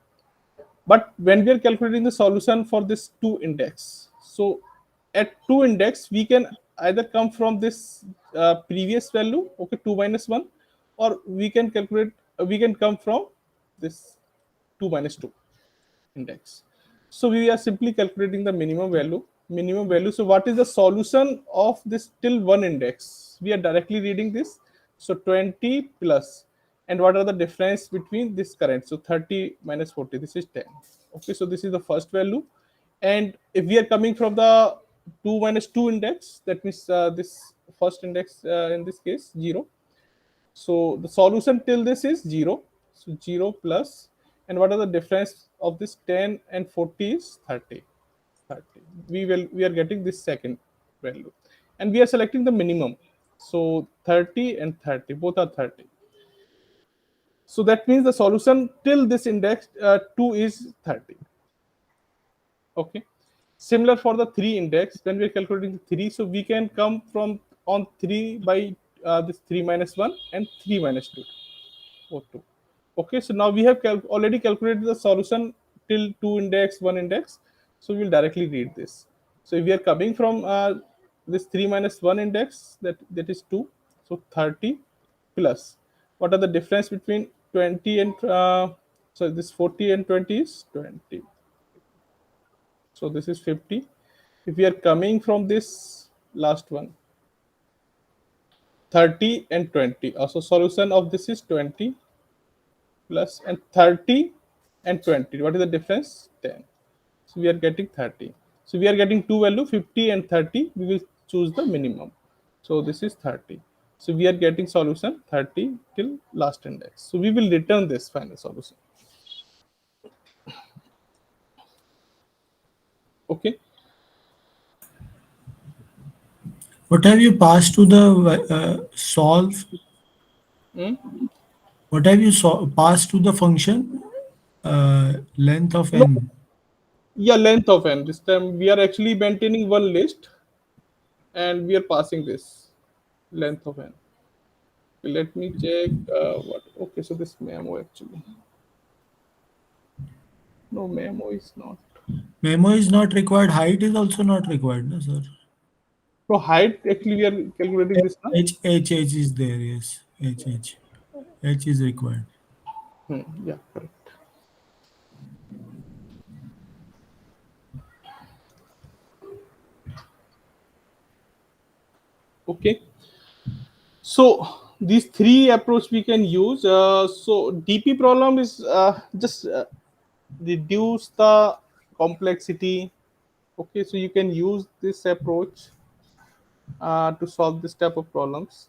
But when we are calculating the solution for this 2 index, so at 2 index we can either come from this previous value, okay, 2 minus 1, or we can calculate, we can come from this 2 minus 2 index. So we are simply calculating the minimum value. Minimum value. So what is the solution of this till 1 index? We are directly reading this. So 20 plus, and what are the difference between this current? So 30 minus 40. This is 10. Okay, so this is the first value. And if we are coming from the 2 minus 2 index, that means this first index in this case 0. So the solution till this is 0. So 0 plus, and what are the difference of this 10 and 40 is 30. 30. We are getting this second value, and we are selecting the minimum. So 30 and 30, both are 30. So that means the solution till this index 2 is 30. Okay. Similar for the 3 index, when we are calculating the 3, so we can come from on 3 by this 3 minus 1 and 3 minus 2. Or 2. Okay, so now we have already calculated the solution till 2 index, 1 index. So we will directly read this. So if we are coming from this 3 minus 1 index, that is 2. So 30 plus. What are the difference between 20 and so this 40 and 20 is 20. So this is 50. If we are coming from this last one, 30 and 20. Also solution of this is 20 plus, and 30 and 20. What is the difference? 10. So we are getting 30. So we are getting two value, 50 and 30. We will choose the minimum. So this is 30. So we are getting solution 30 till last index. So we will return this final solution. Okay. What have you passed to the solve? Hmm? What have you passed to the function? Length of No, n. yeah, length of n. This time we are actually maintaining one list and we are passing this length of n. Let me check what. Okay, so this memo actually. No, memo is not. Memo is not required. Height is also not required, no, sir. So height actually we are calculating this now. H is there. Yes, H is required. Yeah, correct. Okay. So these three approach we can use. So DP problem is just reduce the complexity. Okay, so you can use this approach to solve this type of problems.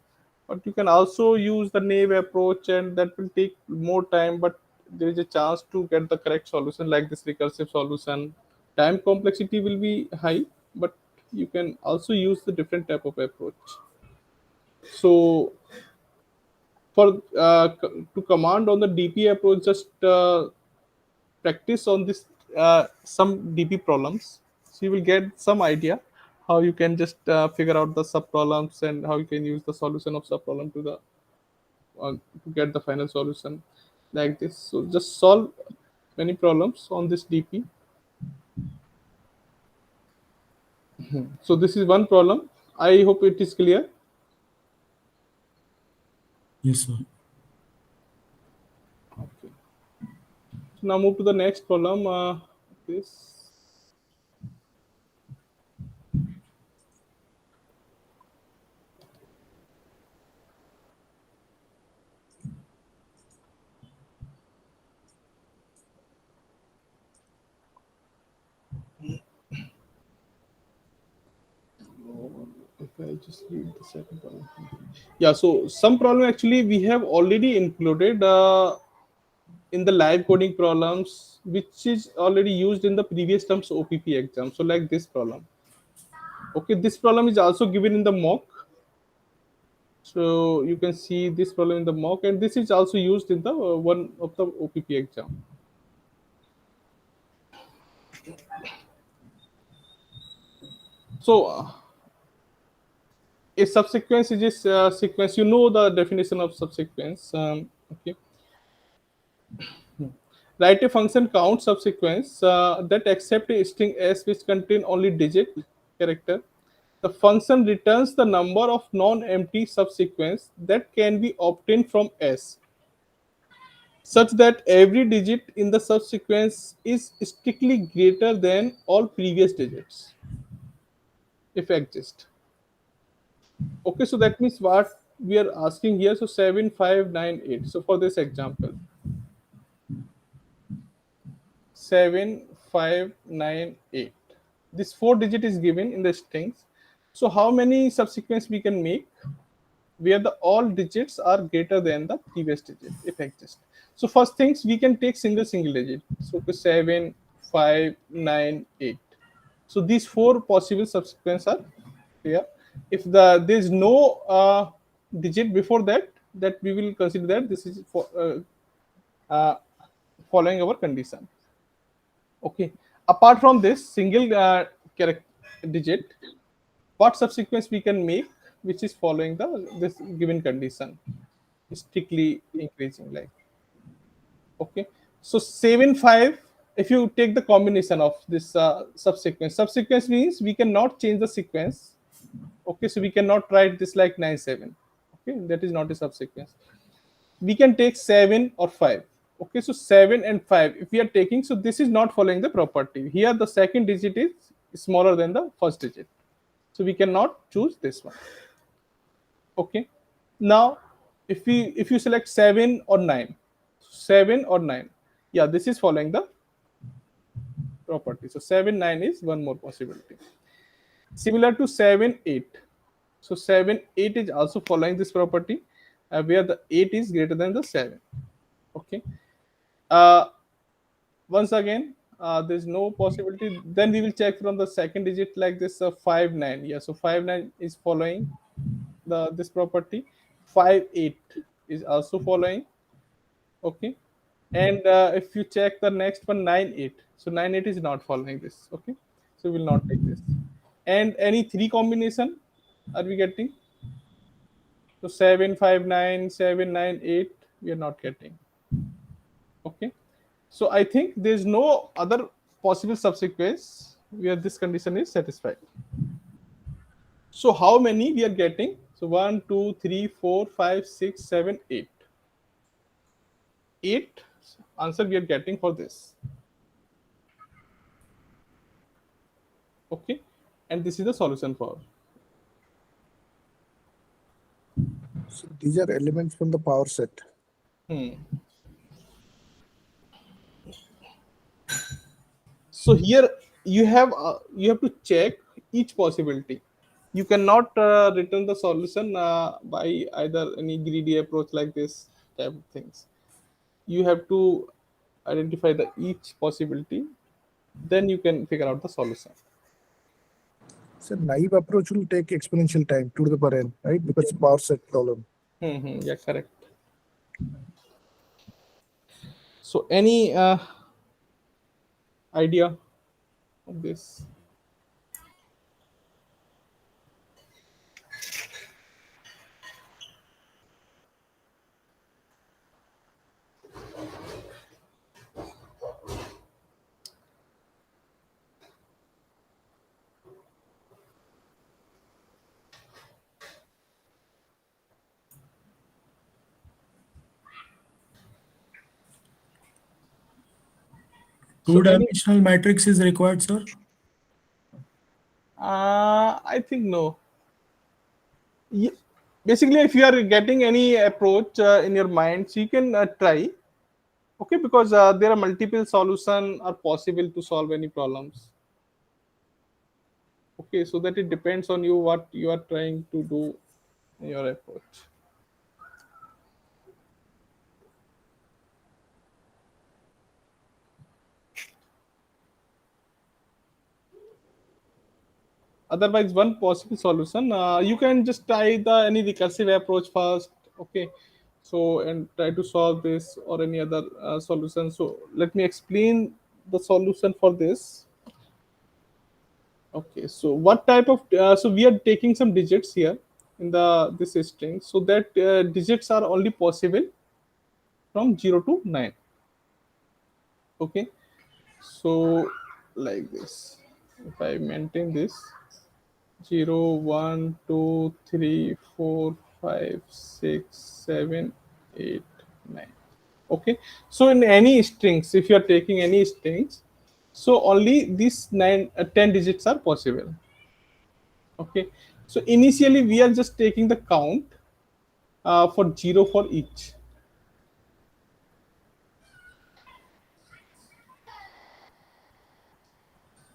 But you can also use the naive approach, and that will take more time. But there is a chance to get the correct solution, like this recursive solution. Time complexity will be high, but you can also use the different type of approach. So for to command on the DP approach, just practice on this some DP problems. So you will get some idea how you can just figure out the sub problems and how you can use the solution of sub problem to the to get the final solution like this. So just solve many problems on this DP. So this is one problem. I hope it is clear. Yes, sir. Okay. So now move to the next problem. This. If I just read the second problem. Yeah, so some problem actually we have already included in the live coding problems, which is already used in the previous terms OPP exam. So like this problem. Okay, this problem is also given in the mock. So you can see this problem in the mock, and this is also used in the one of the OPP exam. So a subsequence is a sequence. You know the definition of subsequence. Okay. Write a function count subsequence that accept a string s which contain only digit character. The function returns the number of non-empty subsequence that can be obtained from s, such that every digit in the subsequence is strictly greater than all previous digits, if exist. Okay, so that means what we are asking here. So 7598. So for this example, 7598. This four digit is given in the strings. So how many subsequence we can make where the all digits are greater than the previous digit, if exist? So first things we can take single digit. So 7598. So these four possible subsequence are here. If there is no digit before that, that we will consider that this is for uh, following our condition. Okay. Apart from this single character digit, what subsequence we can make which is following the this given condition, strictly increasing like. Okay. So 7 5. If you take the combination of this subsequence means we cannot change the sequence. Okay, so we cannot write this like 9 7. Okay, that is not a subsequence. We can take 7 or 5. Okay, so 7 and 5 if we are taking, so this is not following the property. Here the second digit is smaller than the first digit, so we cannot choose this one. Okay, now if you select 7 or 9, 7 or 9, yeah, this is following the property. So 7 9 is one more possibility, similar to 7 8. So 7, 8 is also following this property, where the 8 is greater than the 7. Okay. Uh, Once again, there's no possibility. Then we will check from the second digit like this, 5, 9. Yeah, so 5, 9 is following this property. 5, 8 is also following. Okay. And if you check the next one, 9, 8. So 9, 8 is not following this. Okay. So we will not take this. And any three combination are we getting? So 7, 5, 9, 7, 9, 8, we are not getting. Okay. So I think there's no other possible subsequence where this condition is satisfied. So how many we are getting? So 1, 2, 3, 4, 5, 6, 7, 8. 8 answer we are getting for this. Okay. And this is the solution for. So these are elements from the power set. So here you have to check each possibility. You cannot return the solution by either any greedy approach like this type of things. You have to identify the each possibility, then you can figure out the solution. So naive approach will take exponential time, 2 to the power n, right? Because it's a power set problem. Yeah, correct. So any idea of this? So any, Two-dimensional matrix is required, sir? I think no. Basically, if you are getting any approach in your mind, so you can try. Okay, because there are multiple solutions are possible to solve any problems. Okay, so that it depends on you what you are trying to do in your approach. Otherwise, one possible solution, you can just try the any recursive approach first. Okay, so and try to solve this or any other solution. So let me explain the solution for this. Okay, so what type of so we are taking some digits here in the this string, so that digits are only possible from 0 to 9. Okay, so like this, if I maintain this 0, 1, 2, 3, 4, 5, 6, 7, 8, 9. Okay, so in any strings, if you are taking any strings, so only these 10 digits are possible. Okay, so initially we are just taking the count for 0 for each.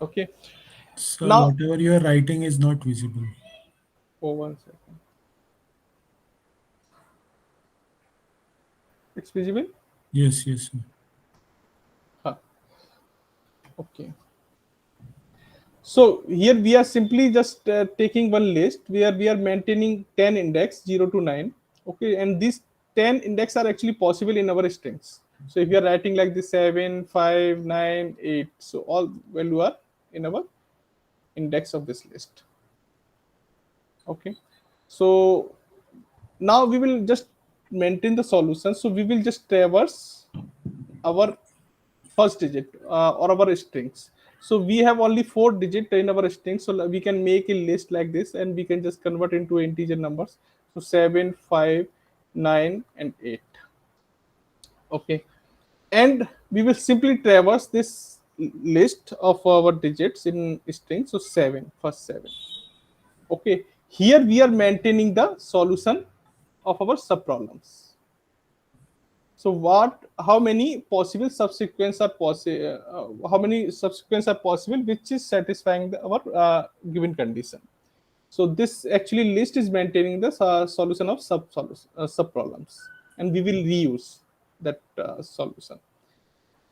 Okay, Sir, now, whatever you are writing is not visible. oh, 1 second, it's visible. Yes, yes, sir. Huh. Okay, so here we are simply just taking one list where we are maintaining 10 index 0 to 9. Okay, and these 10 index are actually possible in our strings. So if you are writing like this 7, 5, 9, 8, so all value are in our index of this list. Okay, so now we will just maintain the solution. So we will just traverse our first digit or our strings. So we have only 4 digit in our string, so we can make a list like this and we can just convert into integer numbers. So 7, 5, 9, and 8. Okay, and we will simply traverse this list of our digits in string. So 7, first 7. Okay, here we are maintaining the solution of our subproblems. So what? How many possible subsequence are possible? How many subsequence are possible, which is satisfying our given condition? So this actually list is maintaining the solution of sub problems, and we will reuse that solution.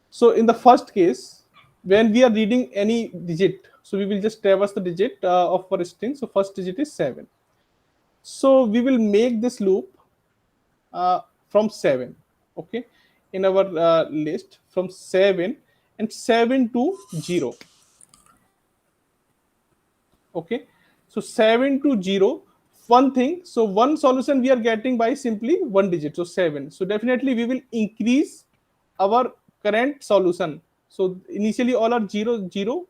So in the first case, when we are reading any digit, so we will just traverse the digit of our string. So first digit is 7. So we will make this loop from 7, okay, in our list from 7 and 7 to 0. Okay, so 7 to 0, one thing. So one solution we are getting by simply one digit, so 7. So definitely we will increase our current solution. So initially all are 0 0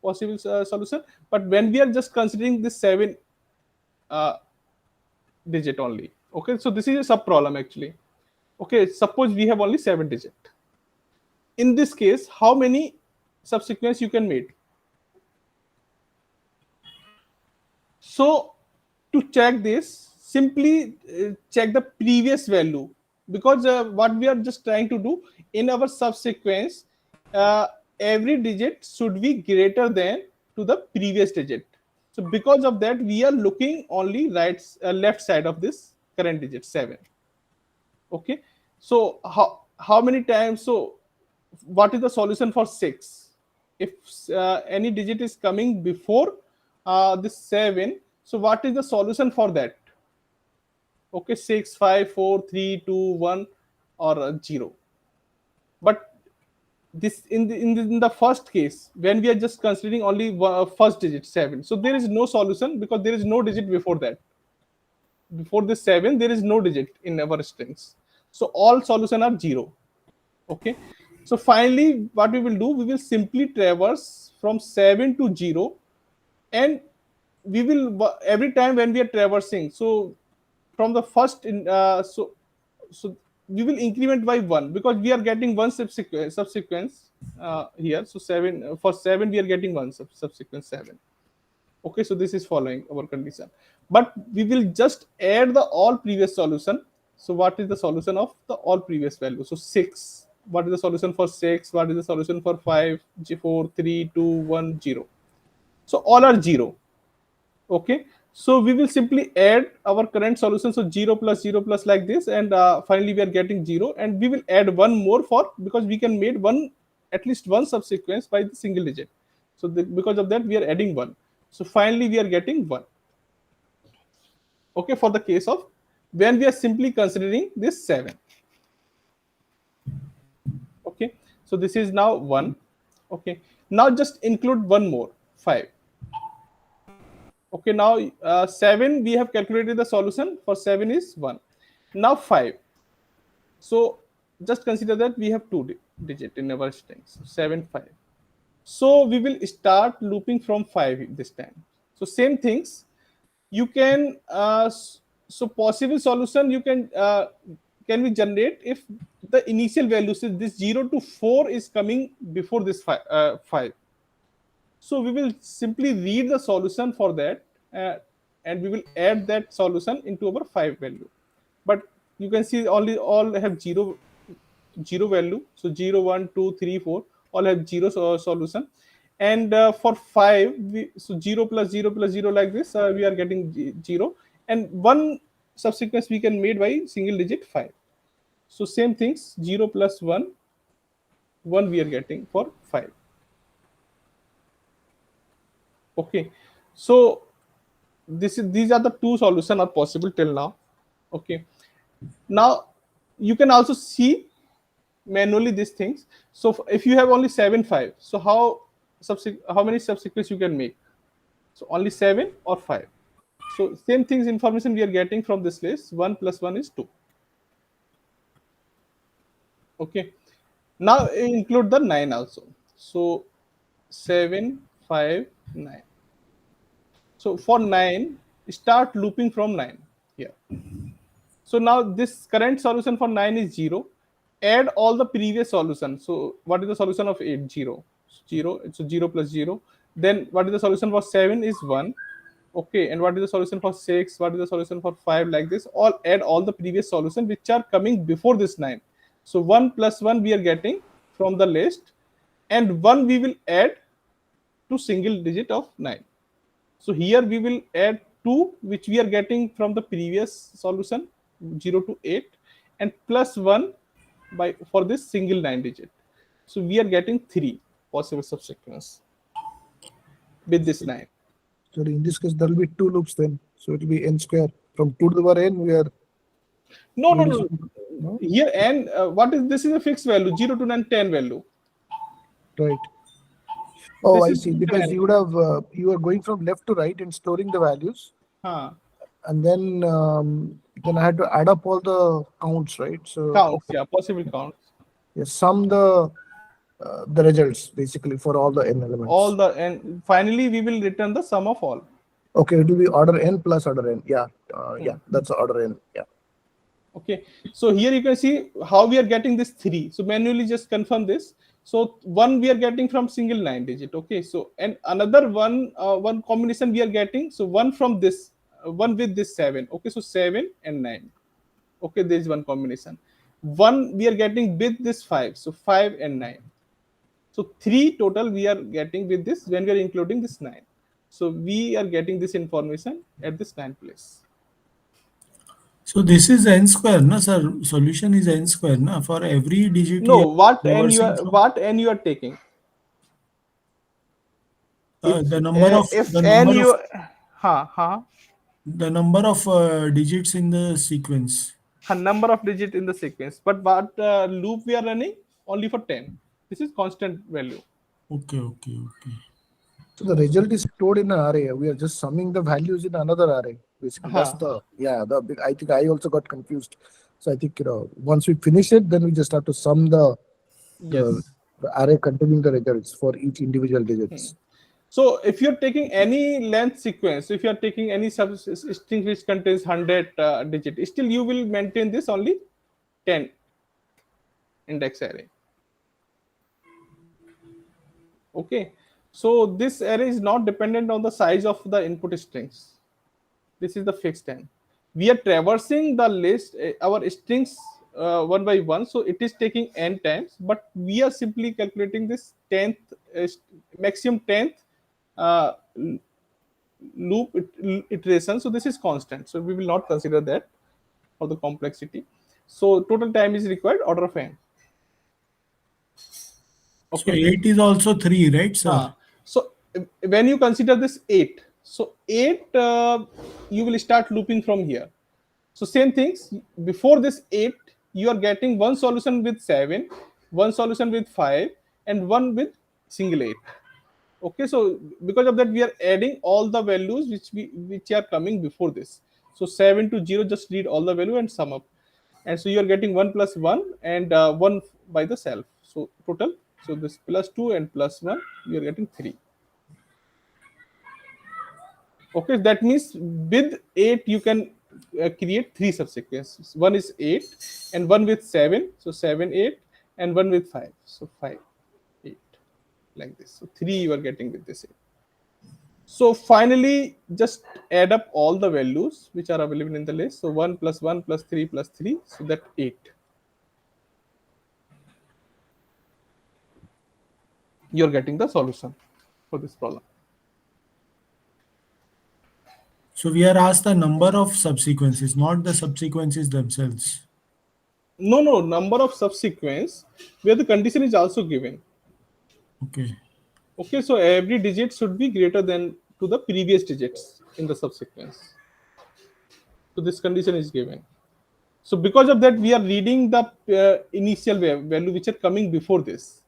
possible solution, but when we are just considering this 7 uh, digit only. Okay, so this is a sub problem actually. Okay, suppose we have only 7 digit. In this case, how many subsequence you can make? So to check this, simply check the previous value, because what we are just trying to do in our subsequence, uh, every digit should be greater than to the previous digit. So because of that, we are looking only left side of this current digit 7. Okay, so how many times? So what is the solution for 6? If any digit is coming before this 7, so what is the solution for that? Okay, 6 5 4 3 2 1 or 0. But this in the first case, when we are just considering only first digit 7, so there is no solution because there is no digit before that. Before this 7, there is no digit in our strings, so all solution are 0. Okay, so finally what we will do, we will simply traverse from 7 to 0, and we will every time when we are traversing, so from the first in so we will increment by 1, because we are getting one subsequence here. So 7, for 7 we are getting one subsequence 7. Okay, so this is following our condition, but we will just add the all previous solution. So what is the solution of the all previous value? So 6, what is the solution for 6? What is the solution for 5? 4 3 2 1 0. So all are 0. Okay, so we will simply add our current solution, so 0 plus 0 plus like this, and finally we are getting 0, and we will add one more, for because we can make one, at least one subsequence by the single digit. So because of that we are adding 1. So finally we are getting 1. Okay, for the case of when we are simply considering this 7. Okay, so this is now 1. Okay, now just include one more, 5. Okay, now 7 we have calculated the solution for 7 is 1. Now 5. So just consider that we have two digit in our strings, 7 5. So we will start looping from 5 this time. So same things you can so possible solution you can we generate if the initial value, so this 0 to 4 is coming before this 5. So we will simply read the solution for that, and we will add that solution into our 5 value. But you can see only all have 0 value. So 0 1 2 3 4 all have 0 solution. And for 5, so 0 plus 0 plus 0 like this, we are getting 0, and one subsequence we can made by single digit 5. So same things, 0 plus 1 1 we are getting for 5. Okay, so these are the two solutions are possible till now. Okay, now you can also see manually these things. So if you have only 7 5, so how many subsequence you can make? So only 7 or 5. So same things information we are getting from this list, 1 plus 1 is 2. Okay, now include the 9 also. So 7 5 9. So for 9, start looping from 9 here. So now this current solution for 9 is 0. Add all the previous solution. So what is the solution of 8? 0. 0. So 0 plus 0. Then what is the solution for 7 is 1. Okay, and what is the solution for 6? What is the solution for 5? Like this, all add all the previous solution which are coming before this 9. So 1 plus 1 we are getting from the list, and 1 we will add to single digit of 9. So here we will add 2, which we are getting from the previous solution, 0 to 8, and plus 1 by for this single 9 digit. So we are getting 3 possible subsequence with this 9. So in this case, there will be two loops then. So it will be n square. From 2 to the power n, we are No, no, n is no. equal to, no? Here n, what is this? Is a fixed value, 0 to 9, 10 value. Right. Oh, This I is see. total Because n. you would have you are going from left to right and storing the values, Huh. and then I had to add up all the counts, right? So Counts, yeah, possible counts. yeah, sum the results basically for all the n All elements. the and finally we will return the sum of all. Okay, it will be order n plus order n. Yeah, yeah, Hmm. that's order n. Yeah. Okay, so here you can see how we are getting this 3. So manually just confirm this. So 1 we are getting from single 9 digit. Okay, so and another one combination we are getting. So one from this, one with this 7. Okay, so 7 and 9. Okay, there is one combination. One we are getting with this 5. So 5 and 9. So 3 total we are getting with this when we are including this 9. So we are getting this information at this 9 place. So this is n square, na sir? Solution is n square, na? For every digit we No, are reversing from what n you are taking. If the n number of you, huh, digits in the sequence. a number of digit in the sequence, but what loop we are running only for 10. This is constant value. Okay, okay, okay. So the result is stored in an array. We are just summing the values in another array. Basically, that's Huh. the I think I also got confused. So I think once we finish it, then we just have to sum the, Yes. the array containing the results for each individual digits. So if you're taking any length sequence, if you're taking any string which contains 100 digit, still you will maintain this only 10 index array. Okay, so this array is not dependent on the size of the input strings. This is the fixed n. We are traversing the list, our strings one by one, so it is taking n times, but we are simply calculating this 10th, maximum 10th uh, loop iteration. So this is constant, so we will not consider that for the complexity. So total time is required order of n. So Okay. 8 is also 3, right, sir? So when you consider this 8, so 8 you will start looping from here. So same things, before this 8 you are getting one solution with 7, one solution with 5, and one with single 8. Okay, so because of that we are adding all the values which are coming before this. So 7 to 0, just read all the value and sum up, and so you are getting 1 plus 1 and 1 by the self. So total, so this plus 2 and plus 1, you are getting 3. Okay, that means with 8 you can create 3 subsequences. One is 8 and one with 7, so 7 8, and one with 5, so 5 8, like this. So 3 you are getting with this 8. So finally just add up all the values which are available in the list. So 1 plus 1 plus 3 plus 3, so that 8. You're getting the solution for this problem. So we are asked the number of subsequences, not the subsequences themselves. No, number of subsequence where the condition is also given. Okay. Okay, so every digit should be greater than to the previous digits in the subsequence. So this condition is given. So because of that, we are reading the initial value which are coming before this,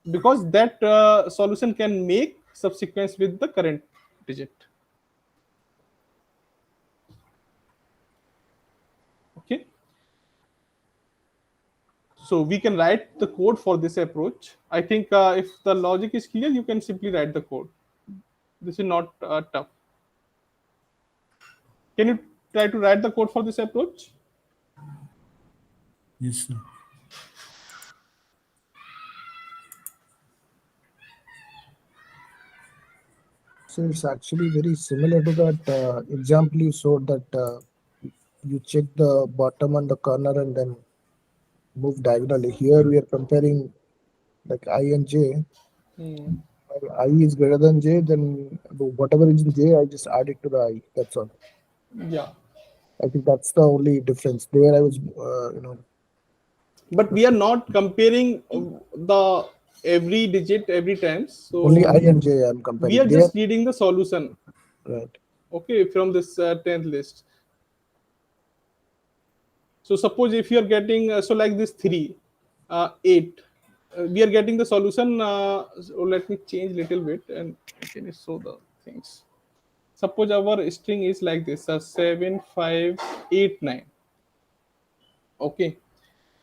because that solution can make subsequence with the current digit. Okay, so we can write the code for this approach. I think if the logic is clear, you can simply write the code. This is not tough. Can you try to write the code for this approach? Yes, sir. So it's actually very similar to that example you showed that you check the bottom and the corner and then move diagonally. Here we are comparing like I and J. Hmm. I is greater than j, then whatever is in j, I just add it to the I. That's all. Yeah, I think that's the only difference. There I was, but we are not comparing the every digit every time. only I So and j I'm we comparing. are There, just reading the solution, right. okay, from this 10th list. So suppose if you are getting so like this 3, 8, we are getting the solution. So let me change little bit and can you show the things. Suppose our string is like this: 7, 5, 8, 9. Okay.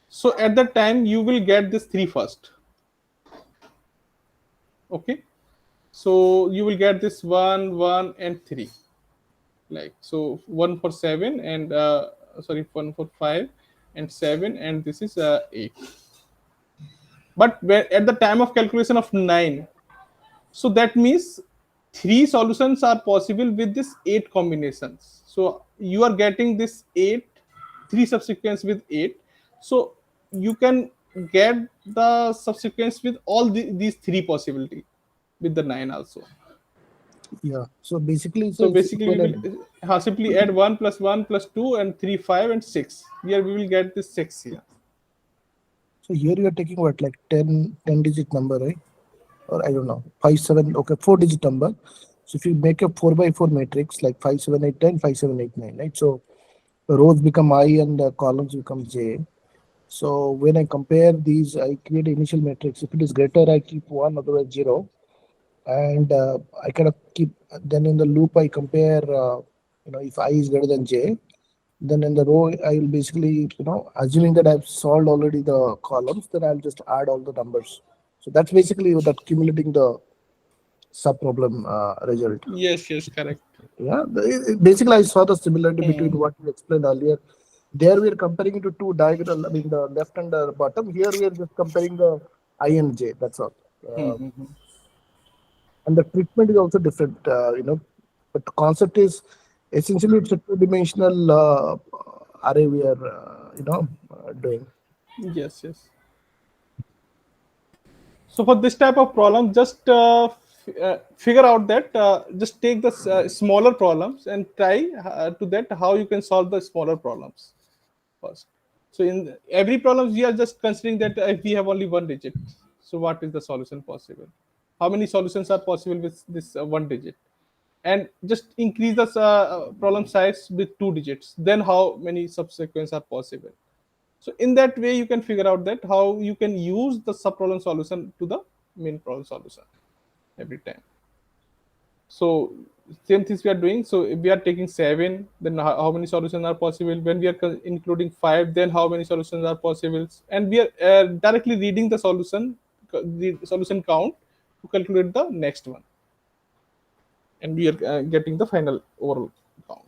So at that time you will get this 3 first. Okay. So you will get this 1, 1, and 3. Like so, 1 for 7 and sorry, 1 for 5 and 7, and this is 8. But at the time of calculation of 9, so that means 3 solutions are possible with this 8 combinations. So you are getting this 8, 3 subsequence with 8. So you can get the subsequence with all these 3 possibility with the 9 also. Yeah. So basically, So it's basically we equivalent. will simply add 1 plus 1 plus 2 and 3, 5 and 6. Here we will get this 6 here. So here you are taking what, like 10 digit number, right? Or I don't know, 5, 7, okay, 4 digit number. So if you make a 4 by 4 matrix, like 5, 7, 8, 10, 5, 7, 8, 9, right? So the rows become I and the columns become j. So when I compare these, I create an initial matrix. If it is greater, I keep 1, otherwise 0. And I kind of keep, then in the loop, I compare, if I is greater than j, then in the row, I will basically, assuming that I've solved already the columns, then I'll just add all the numbers. So that's basically what accumulating the sub problem result. Yes, yes, correct. Yeah, basically, I saw the similarity between Hmm. what you explained earlier. There, we are comparing it to two diagonal, I mean, the left and the bottom. Here, we are just comparing the I and J. That's all. Hmm, Uh, hmm, hmm. and the treatment is also different, but the concept is essentially it's a two-dimensional array we are, doing. Yes, yes. So for this type of problem, just figure out that just take the smaller problems and try to that how you can solve the smaller problems first. So in every problem, we are just considering that if we have only one digit, so what is the solution possible? How many solutions are possible with this one digit? And just increase the problem size with 2 digits. Then how many subsequents are possible? So in that way, you can figure out that how you can use the sub-problem solution to the main problem solution every time. So same things we are doing. So if we are taking 7, then how many solutions are possible? When we are including 5, then how many solutions are possible? And we are directly reading the solution count to calculate the next one, and we are getting the final overall count.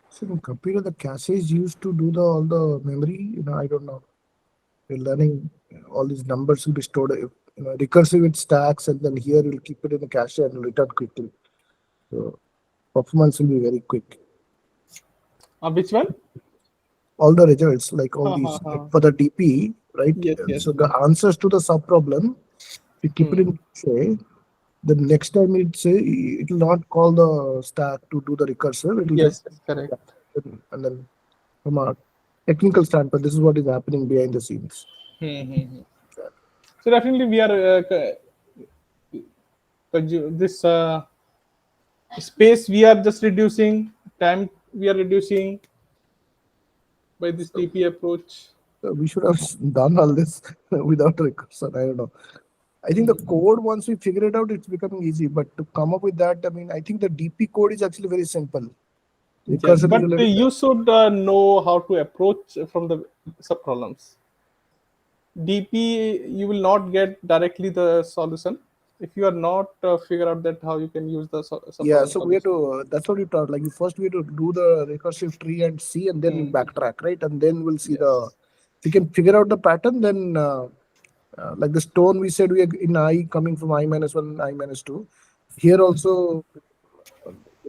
So in computer, the caches used to do all the memory. I don't know. We're learning all these numbers will be stored, recursive with stacks, and then here you'll keep it in the cache and return quickly. So performance will be very quick. Which one? All the results, like all Ha, these, ha, like ha. for the DP, right? Yes, yes. So the answers to the sub problem, if you keep it Hmm. in cache, the next time it will not call the stack to do the recursive. It will just, Yes, correct. and then from a technical standpoint, this is what is happening behind the scenes. Hmm, hmm, hmm. So definitely we are this space we are just reducing, time we are reducing by this So DP approach. we should have done all this without recursion. I don't know. I think the code, once we figure it out, it's becoming easy. But to come up with that, I mean, I think the DP code is actually very simple. Yes, Recursion is but a little. you should know how to approach from the sub problems. DP you will not get directly the solution if you are not figure out that how you can use the sub Yeah, problem so we have solution. to, that's what we taught. Like, first we have to do the recursive tree and see, and then we Hmm. backtrack, right? And then we'll see Yes. if we can figure out the pattern, then like the stone we said, we are in I coming from I minus 1, I minus 2. Here also,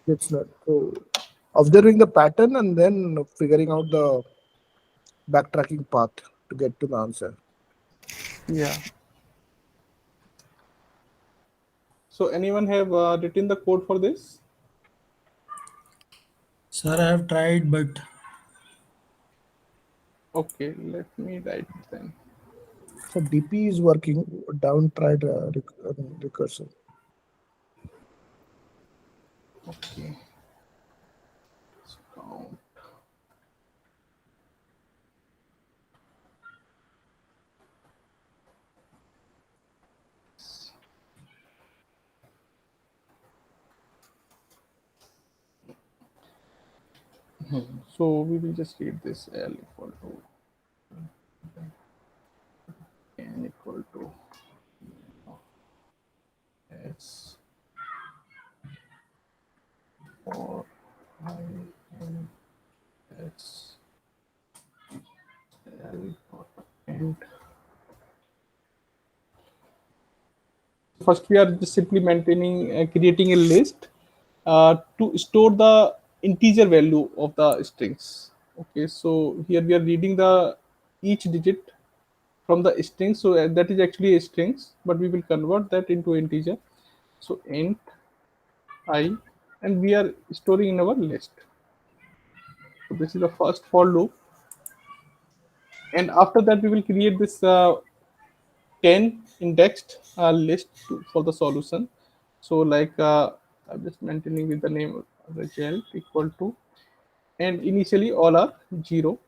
it's not. So observing the pattern and then figuring out the backtracking path to get to the answer. Yeah. So anyone have written the code for this? Sir, I have tried, but Okay, let me write then. So DP is working. Down tried recursive. Okay. Let's count. So we will just read this L equal to N equal to S for I N S L and first we are just simply maintaining creating a list to store the integer value of the strings. Okay, so here we are reading the each digit from the string, so that is actually a strings, but we will convert that into integer. So int I, and we are storing in our list. So this is the first for loop, and after that we will create this 10 indexed list for the solution. So like I'm just maintaining with the name result equal to, and initially all are 0.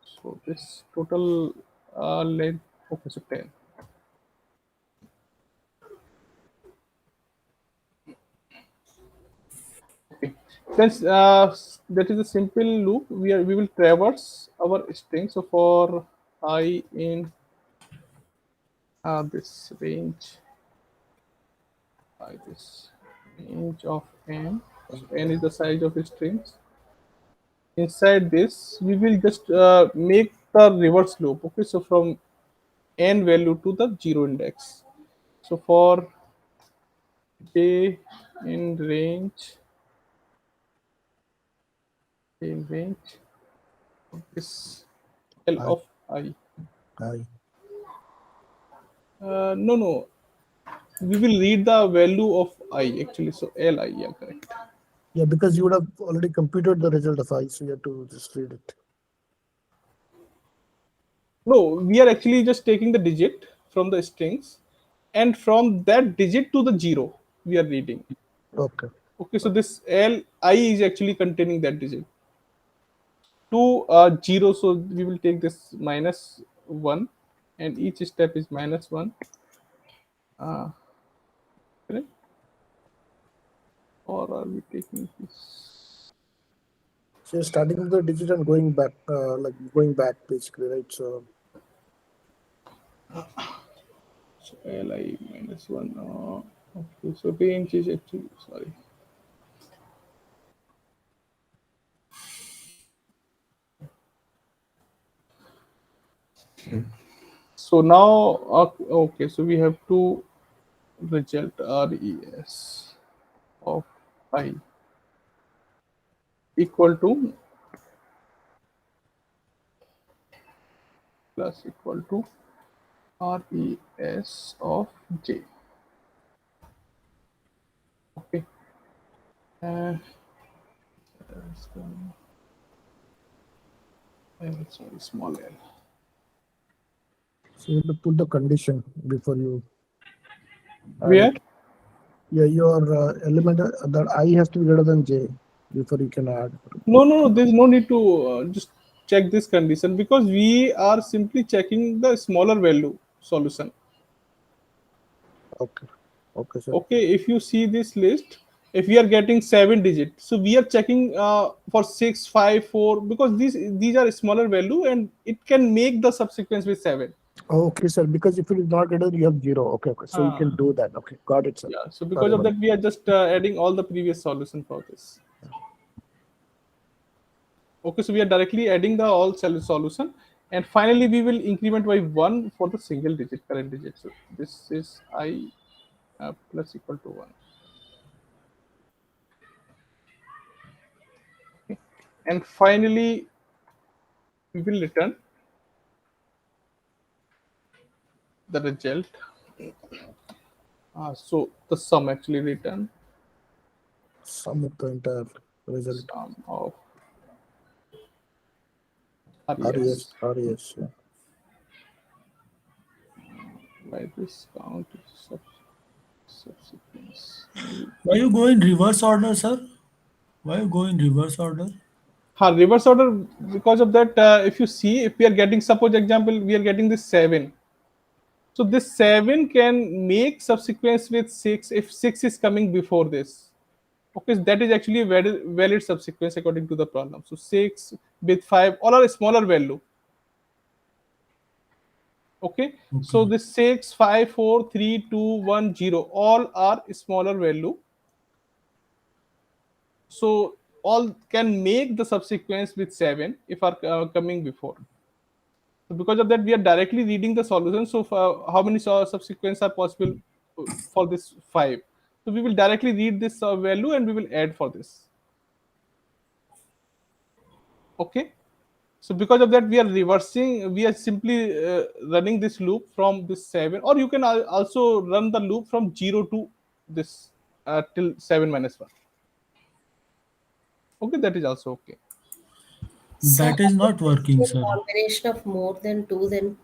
So this total length, okay, so 10. Okay, since that is a simple loop, we will traverse our string. So for I in this range, this range of n. So n is the size of strings. Inside this, we will just make the reverse loop. Okay, so from n value to the 0 index. So for j in range of this L I, of I. I. No, no, we will read the value of I actually. So Li, yeah, correct. Yeah, because you would have already computed the result of I, so you have to just read it. No, we are actually just taking the digit from the strings, and from that digit to the 0, we are reading. Okay. Okay, so this Li is actually containing that digit. To 0, so we will take this minus 1, and each step is minus 1. Correct? Or are we taking this? So you're starting with the digit and going back, like going back basically, right? So So Li minus 1. Okay, so range is actually, sorry. So now, okay, so we have to result res of I equal to plus equal to res of j. Okay. Uh, sorry, small l. so you have to put the condition before you add Where? it. Yeah, your element that I has to be greater than J before you can add. No, no, no. There's no need to just check this condition because we are simply checking the smaller value solution. Okay. Okay, sir. Okay, if you see this list, if we are getting 7 digit, so we are checking for 6, 5, 4 because these are smaller value and it can make the subsequence with 7. Okay, sir. Because if it is not greater, you have 0. Okay, okay. So you can do that. Okay, got it, sir. Yeah, so Sorry because of about that, we are just adding all the previous solution for this. Okay, so we are directly adding the all cell solution, and finally we will increment by 1 for the single digit current digit. So this is I plus equal to 1. Okay. and finally we will return the result. So the sum actually return Sum of the entire result. sum of RES, RES RES. Yeah. by this count subsequence. Why you go in reverse order, sir? Why you go in reverse order? Reverse order, because of that, if you see, if we are getting, suppose example, we are getting this 7. So this 7 can make subsequence with 6 if 6 is coming before this. Okay, so that is actually a valid subsequence according to the problem. So 6 with 5, all are a smaller value. Okay, so Okay. this 6, 5, 4, 3, 2, 1, 0, all are smaller value. So all can make the subsequence with 7 if are coming before. So because of that, we are directly reading the solution. So for how many subsequence are possible for this 5? So we will directly read this value and we will add for this. Okay. So because of that, we are reversing. We are simply running this loop from this 7, or you can also run the loop from 0 to this till 7 minus 1. Okay, that is also okay. Sir, That is not if working, it's a sir. combination of more than two, then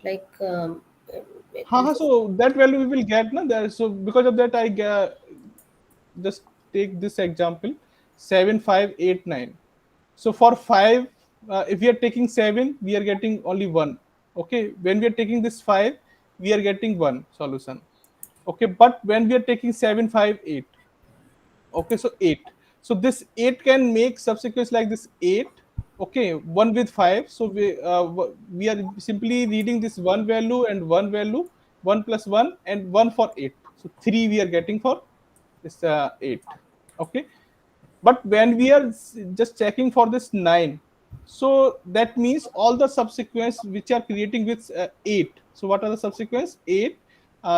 like it will just. So that value we will get na there. So because of that, just take this example 7, 5, 8, 9. So for 5, if we are taking 7, we are getting only 1. Okay, when we are taking this 5, we are getting 1 solution. Okay, but when we are taking 7, 5, 8, okay, so 8, so this 8 can make subsequence like this 8. Okay, 1 with 5, so we are simply reading this one value and one value, 1 plus 1 and 1 for 8, so 3 we are getting for this 8. Okay, but when we are just checking for this 9, so that means all the subsequence which are creating with 8. So what are the subsequence? 8,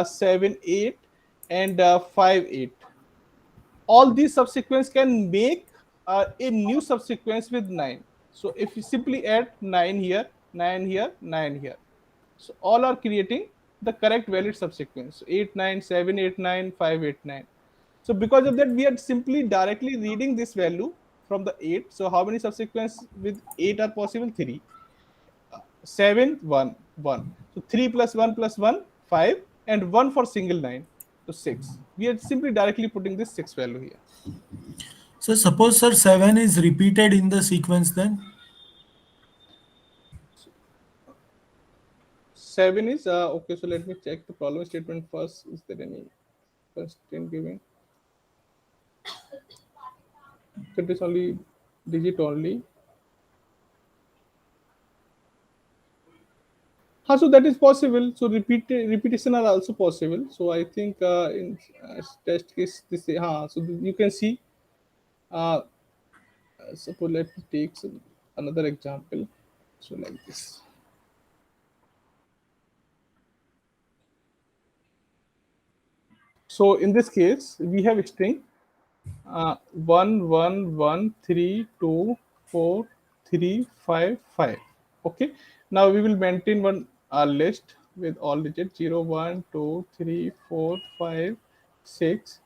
7, 8 and 5, 8. All these subsequence can make a new subsequence with 9. So if you simply add 9 here, 9 here, 9 here, so all are creating the correct valid subsequence. So 8, 9, 7, 8, 9, 5, 8, 9. So because of that, we are simply directly reading this value from the 8. So how many subsequence with 8 are possible? 3. 7, 1, 1. So 3 plus 1 plus 1, 5, and 1 for single 9. So 6. We are simply directly putting this 6 value here. So suppose, sir, 7 is repeated in the sequence then? 7 is okay. So let me check the problem statement first. Is there any constraint given? So it is only digit only. So that is possible. So repetition are also possible. So I think in test case this so you can see. Uh, Suppose let me take another example. So like this. So in this case, we have string 1 1 1 3 2 4 3 5 5. Okay, now we will maintain one list with all digits 0 1 2 3 4 5 6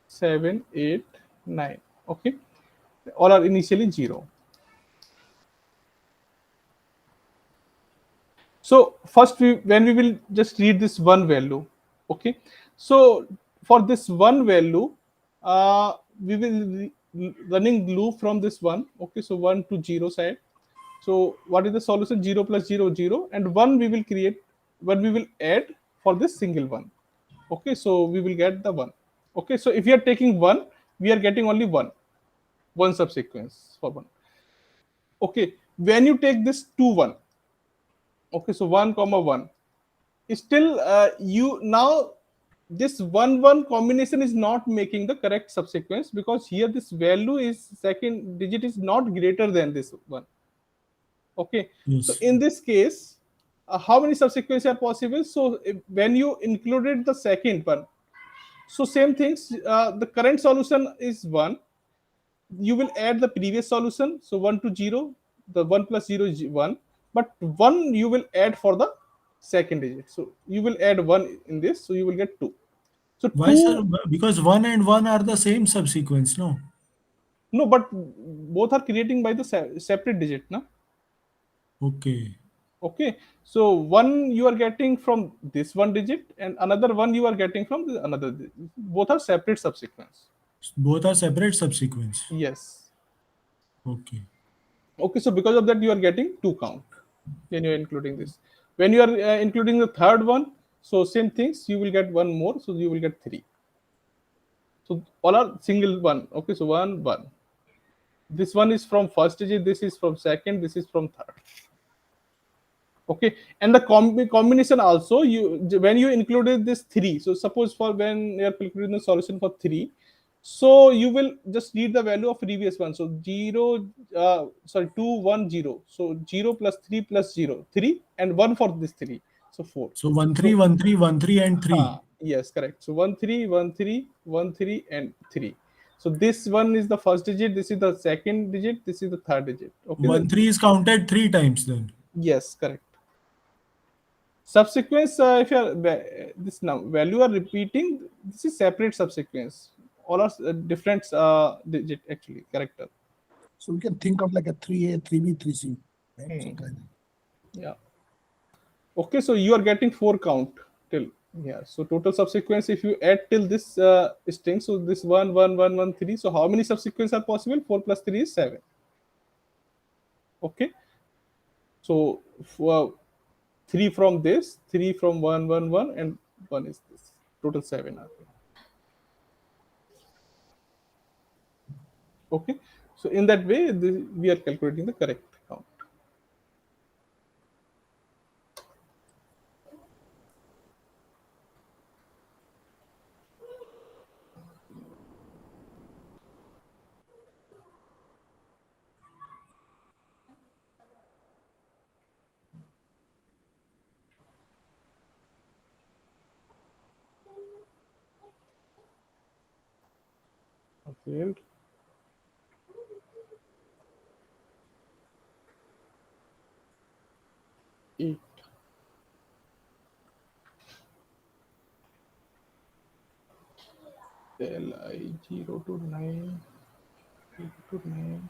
7 8 9. Okay, all are initially 0. So first when we will just read this one value. Okay, so for this one value, we will running loop from this one. Okay, so 1 to 0 side. So what is the solution? 0 plus 0 0, and 1 we will create, 1 we will add for this single one. Okay, so we will get the 1. Okay, so if we are taking 1, we are getting only one subsequence for 1. Okay, when you take this 2 1, okay, so 1 comma 1, still you now this 1 1 combination is not making the correct subsequence, because here this value is second digit is not greater than this one. Okay, so Yes. in this case, how many subsequences are possible? So when you included the second one, so same things, the current solution is 1, you will add the previous solution. So 1 to 0, the 1 plus 0 is 1, but 1 you will add for the second digit. So you will add 1 in this, so you will get 2. So Why, sir? 2, Because 1 and 1 are the same subsequence, no? no, but both are creating by the separate digit, na? Okay. Okay, so one you are getting from this one digit, and another one you are getting from the another digit. Both are separate subsequence. Both are separate subsequence. Yes. Okay. Okay, so because of that, you are getting 2 count when you are including this. When you are including the third one, so same things, you will get one more, so you will get 3. So all are single one. Okay, so 1 1. This one is from first digit, this is from second, this is from third. Okay, and the combination also, you when you included this 3, so suppose for when you are calculating the solution for 3, so you will just need the value of previous one. So 0, sorry, 2 1 0. So 0 plus 3 plus 0 3, and 1 for this 3, so 4. So 1 3 So 1 3 1 3 and 3. yes, correct. So 1 3 1 3 1 3 and 3. So this one is the first digit, this is the second digit, this is the third digit. Okay, 1 3 is counted 3 times then. yes, correct. Subsequence, if you are this now value are repeating, this is separate subsequence. All are different digit actually character. So we can think of like a 3A, 3B, 3C. Right? So kind of. Yeah. Okay, so you are getting 4 count till yeah. So total subsequence, if you add till this string, so this 1 1 1 1 3. So how many subsequence are possible? 4 plus 3 is 7. Okay. So for 3 from this, 3 from 1 1 1, and 1 is this. Total 7 are there. Okay, so in that way we are calculating the correct count. Okay, 8 li 0 to 9 to 9.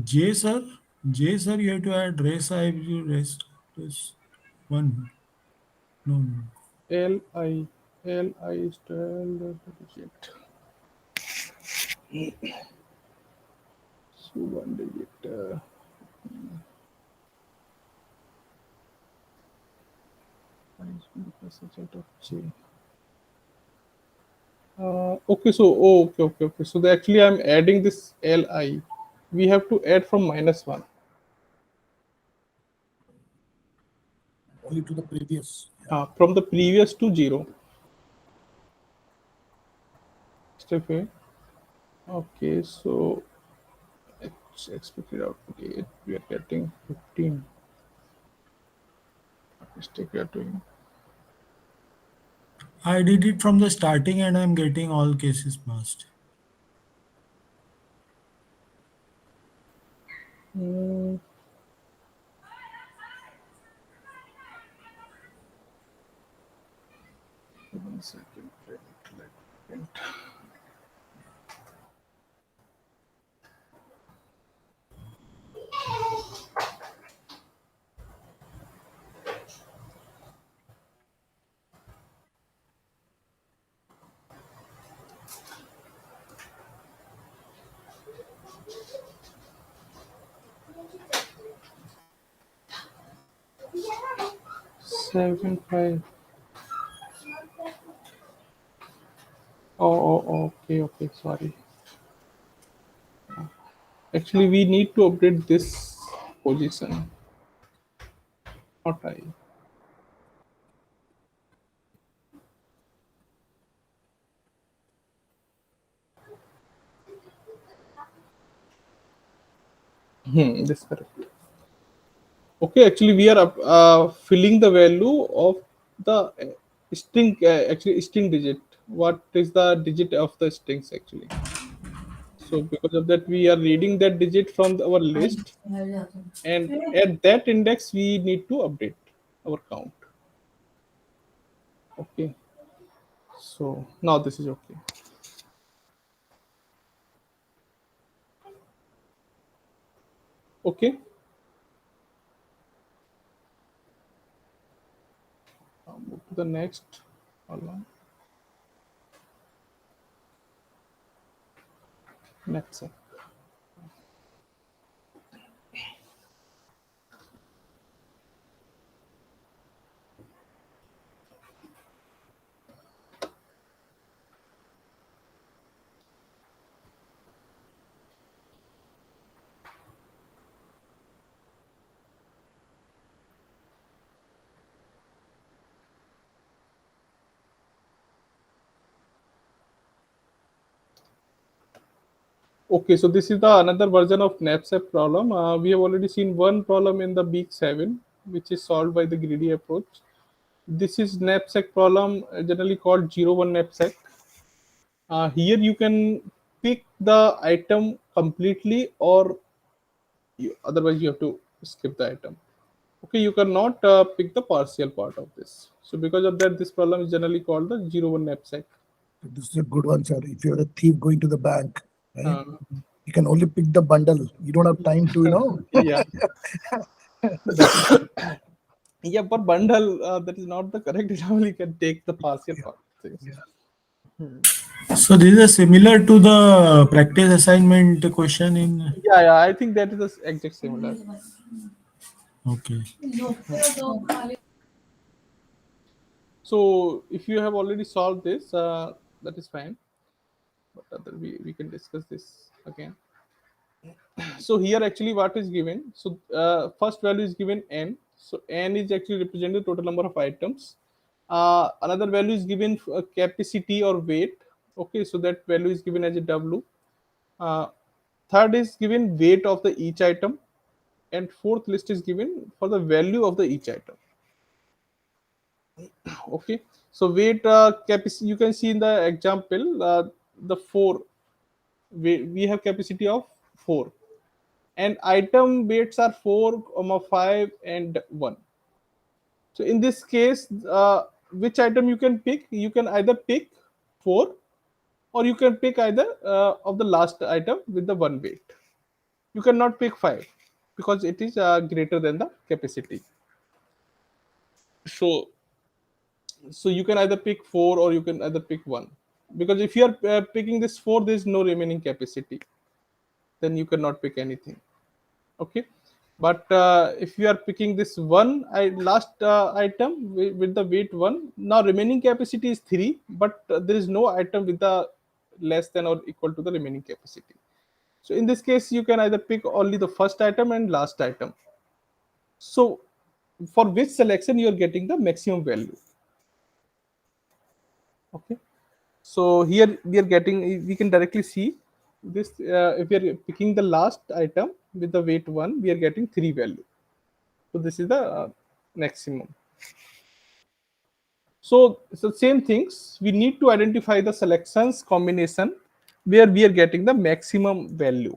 J sir, J sir, you have to add race I rest plus 1. No, no. Li is 12 digit, so one digit. Is the percentage of J. Okay, so okay. So actually, I'm adding this li. We have to add from -1. Only to the previous. From the previous to 0. Step A. Okay, so expected output 8. We are getting 15. Mistake we are doing. I did it from the starting and I'm getting all cases passed. Hmm. One second. Print. 7 5. Okay. Sorry. Actually, we need to update this position. Not I. This is correct. Okay, actually, we are filling the value of the string, actually string digit. what is the digit of the strings actually. So because of that, we are reading that digit from our list, and at that index we need to update our count. Okay. So now this is okay. Okay. Now move to the next column. Next. Okay, so this is the another version of knapsack problem. We have already seen one problem in the Beak 7, which is solved by the greedy approach. This is knapsack problem, generally called 01 knapsack. Here you can pick the item completely, or otherwise you have to skip the item. Okay, you cannot pick the partial part of this. So because of that, this problem is generally called the 01 knapsack. This is a good one, sir. If you're a thief going to the bank, right? Uh, You can only pick the bundle. You don't have time to, yeah, yeah, but bundle, that is not the correct example. You can take the partial part of things. Yeah. So this is similar to the practice assignment question in. Yeah, I think that is the exact similar. Okay. So if you have already solved this, that is fine. But other we can discuss this again. So here actually what is given? So first value is given n. So n is actually representing the total number of items. Another value is given capacity or weight. Okay, so that value is given as a w. Uh, Third is given weight of the each item, and fourth list is given for the value of the each item. Okay, so weight capacity, you can see in the example, the 4, we have capacity of 4, and item weights are 4, 5 and 1. So in this case, which item you can pick? You can either pick 4, or you can pick either of the last item with the 1 weight. You cannot pick 5 because it is greater than the capacity. So you can either pick 4 or you can either pick 1, because if you are picking this 4, there is no remaining capacity, then you cannot pick anything. Okay, but if you are picking this last item with the weight 1, now remaining capacity is 3, but there is no item with the less than or equal to the remaining capacity. So in this case, you can either pick only the first item and last item. So for which selection you are getting the maximum value. Okay, so here we are getting, we can directly see this, if we are picking the last item with the weight 1, we are getting 3 value. So this is the maximum. So same things, we need to identify the selections combination where we are getting the maximum value.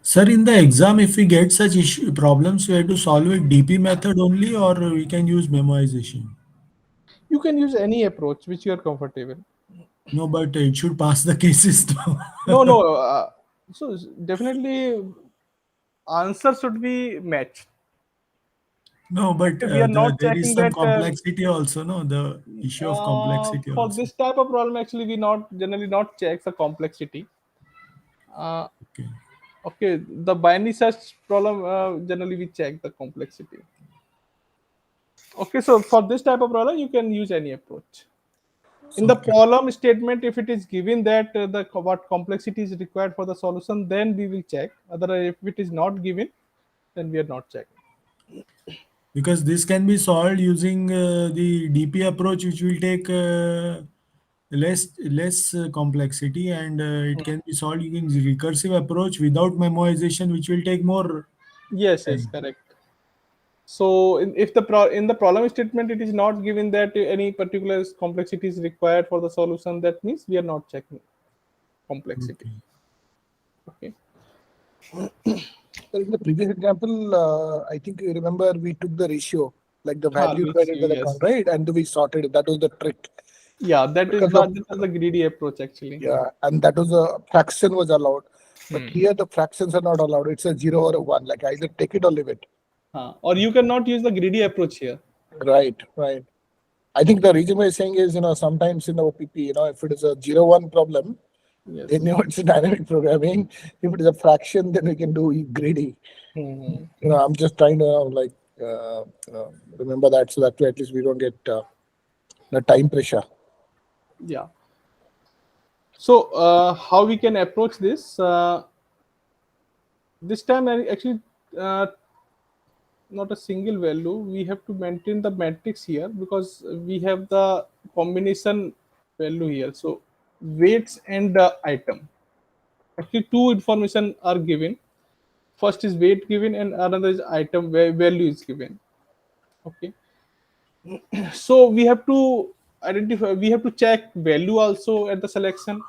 Sir, in the exam, if we get such problems, we have to solve it DP method only, or we can use memoization. You can use any approach which you are comfortable. No, but it should pass the cases though. No, so definitely answer should be matched. No, but Okay, we are not there is checking some that complexity also, no? The issue of complexity for also. this type of problem actually we not generally not check the complexity. uh, Okay. okay, the binary search problem, generally we check the complexity. Okay, so for this type of problem you can use any approach. In the Okay. problem statement, if it is given that the what complexity is required for the solution, then we will check. Otherwise, if it is not given, then we are not checking. Because this can be solved using the DP approach, which will take less complexity, and it can be solved using the recursive approach without memoization, which will take more Yes, time. correct. So if in the problem statement it is not given that any particular complexity is required for the solution, that means we are not checking complexity. Okay. Okay. So in the previous example, I think you remember we took the ratio, like the value divided Ratio, by the yes. count, right? And we sorted it. That was the trick. Yeah, that is Because of, the greedy approach actually. yeah, and that was a fraction was allowed. But Hmm. here the fractions are not allowed. It's a 0 or a 1. Like either take it or leave it. Or you cannot use the greedy approach here. Right, right. I think the reason we're saying is, sometimes in the OPP, if it is a 0-1 problem, Yes. then it's dynamic programming. If it is a fraction, then we can do greedy. Hmm. I'm just trying to remember that so that way at least we don't get the time pressure. Yeah. So how we can approach this? This time actually uh, not a single value. We have to maintain the matrix here because we have the combination value here. So weights and item. Actually, two information are given. First is weight given, and another is item where value is given. Okay. So we have to identify. We have to check value also at the selection.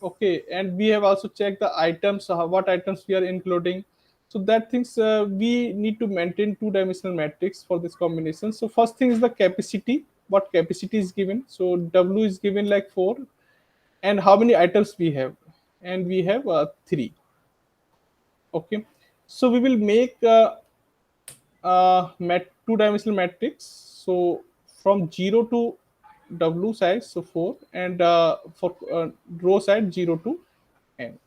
Okay, and we have also checked the items, what items we are including. So that things we need to maintain two-dimensional matrix for this combination. So first thing is the capacity. What capacity is given? So W is given like 4, and how many items we have? And we have 3. Okay, so we will make two-dimensional matrix. So from 0 to W size, so 4, and for row side 0 to n.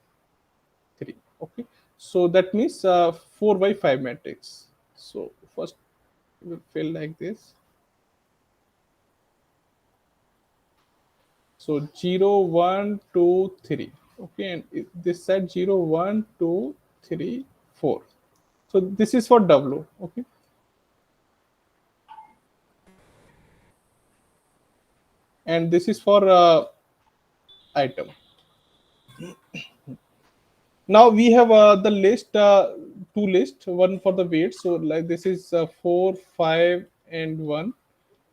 3. Okay, so that means 4 by 5 matrix. So first we will fill like this. So 0 1 2 3. Okay, and this side 0 1 2 3 4. So this is for W. Okay, and this is for item. Now we have the list, two list, one for the weight. So like this is 4 5 and 1,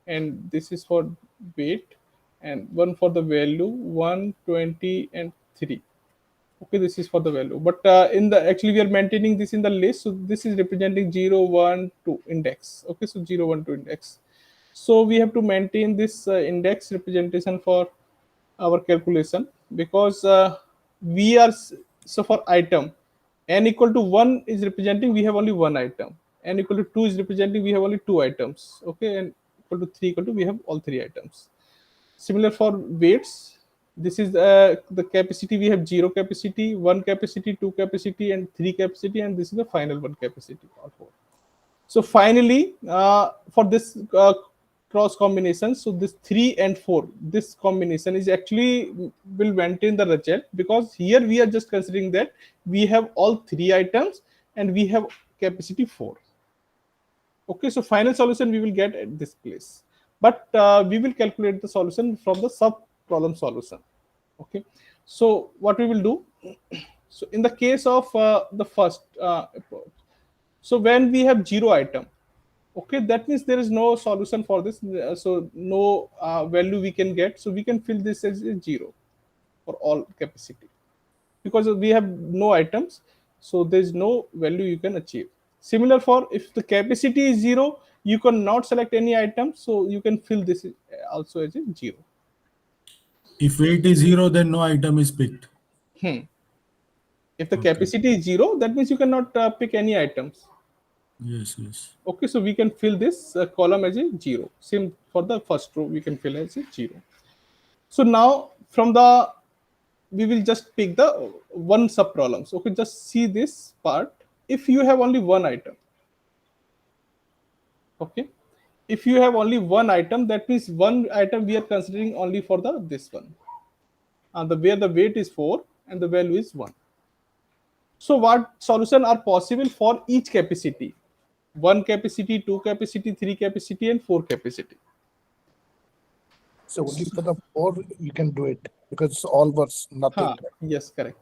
and this is for weight, and one for the value 1 20 and 3. Okay, this is for the value, but in the actually we are maintaining this in the list. So this is representing 0 1 2 index. Okay, so 0 1 2 index. So we have to maintain this index representation for our calculation, because we are so for item n equal to 1 is representing we have only one item, n equal to 2 is representing we have only two items. Okay, and equal to 3 equal to we have all three items. Similar for weights, this is the capacity. We have 0 capacity, 1 capacity, 2 capacity, and 3 capacity, and this is the final one capacity or 4. So finally, for this cross combination, so this 3 and 4, this combination is actually will maintain the result, because here we are just considering that we have all three items and we have capacity 4. Okay, so final solution we will get at this place, but we will calculate the solution from the sub problem solution. Okay, so what we will do, so in the case of the first approach, so when we have 0 item, okay, that means there is no solution for this. So no value we can get, so we can fill this as a 0 for all capacity, because we have no items, so there is no value you can achieve. Similar for if the capacity is 0, you cannot select any item, so you can fill this also as a 0. If weight is 0, then no item is picked. Hmm. If the Okay. capacity is 0, that means you cannot pick any items. Yes, yes. Okay, so we can fill this column as a 0. Same for the first row, we can fill as a 0. So now from the we will just pick the one sub problems. Okay, just see this part. If you have only one item, okay, if you have only one item, that means one item we are considering only for the this one, and the where the weight is 4 and the value is 1. So what solution are possible for each capacity? One capacity, two capacity, three capacity, and four capacity. So only for the 4 you can do it because all was nothing. Yes, correct.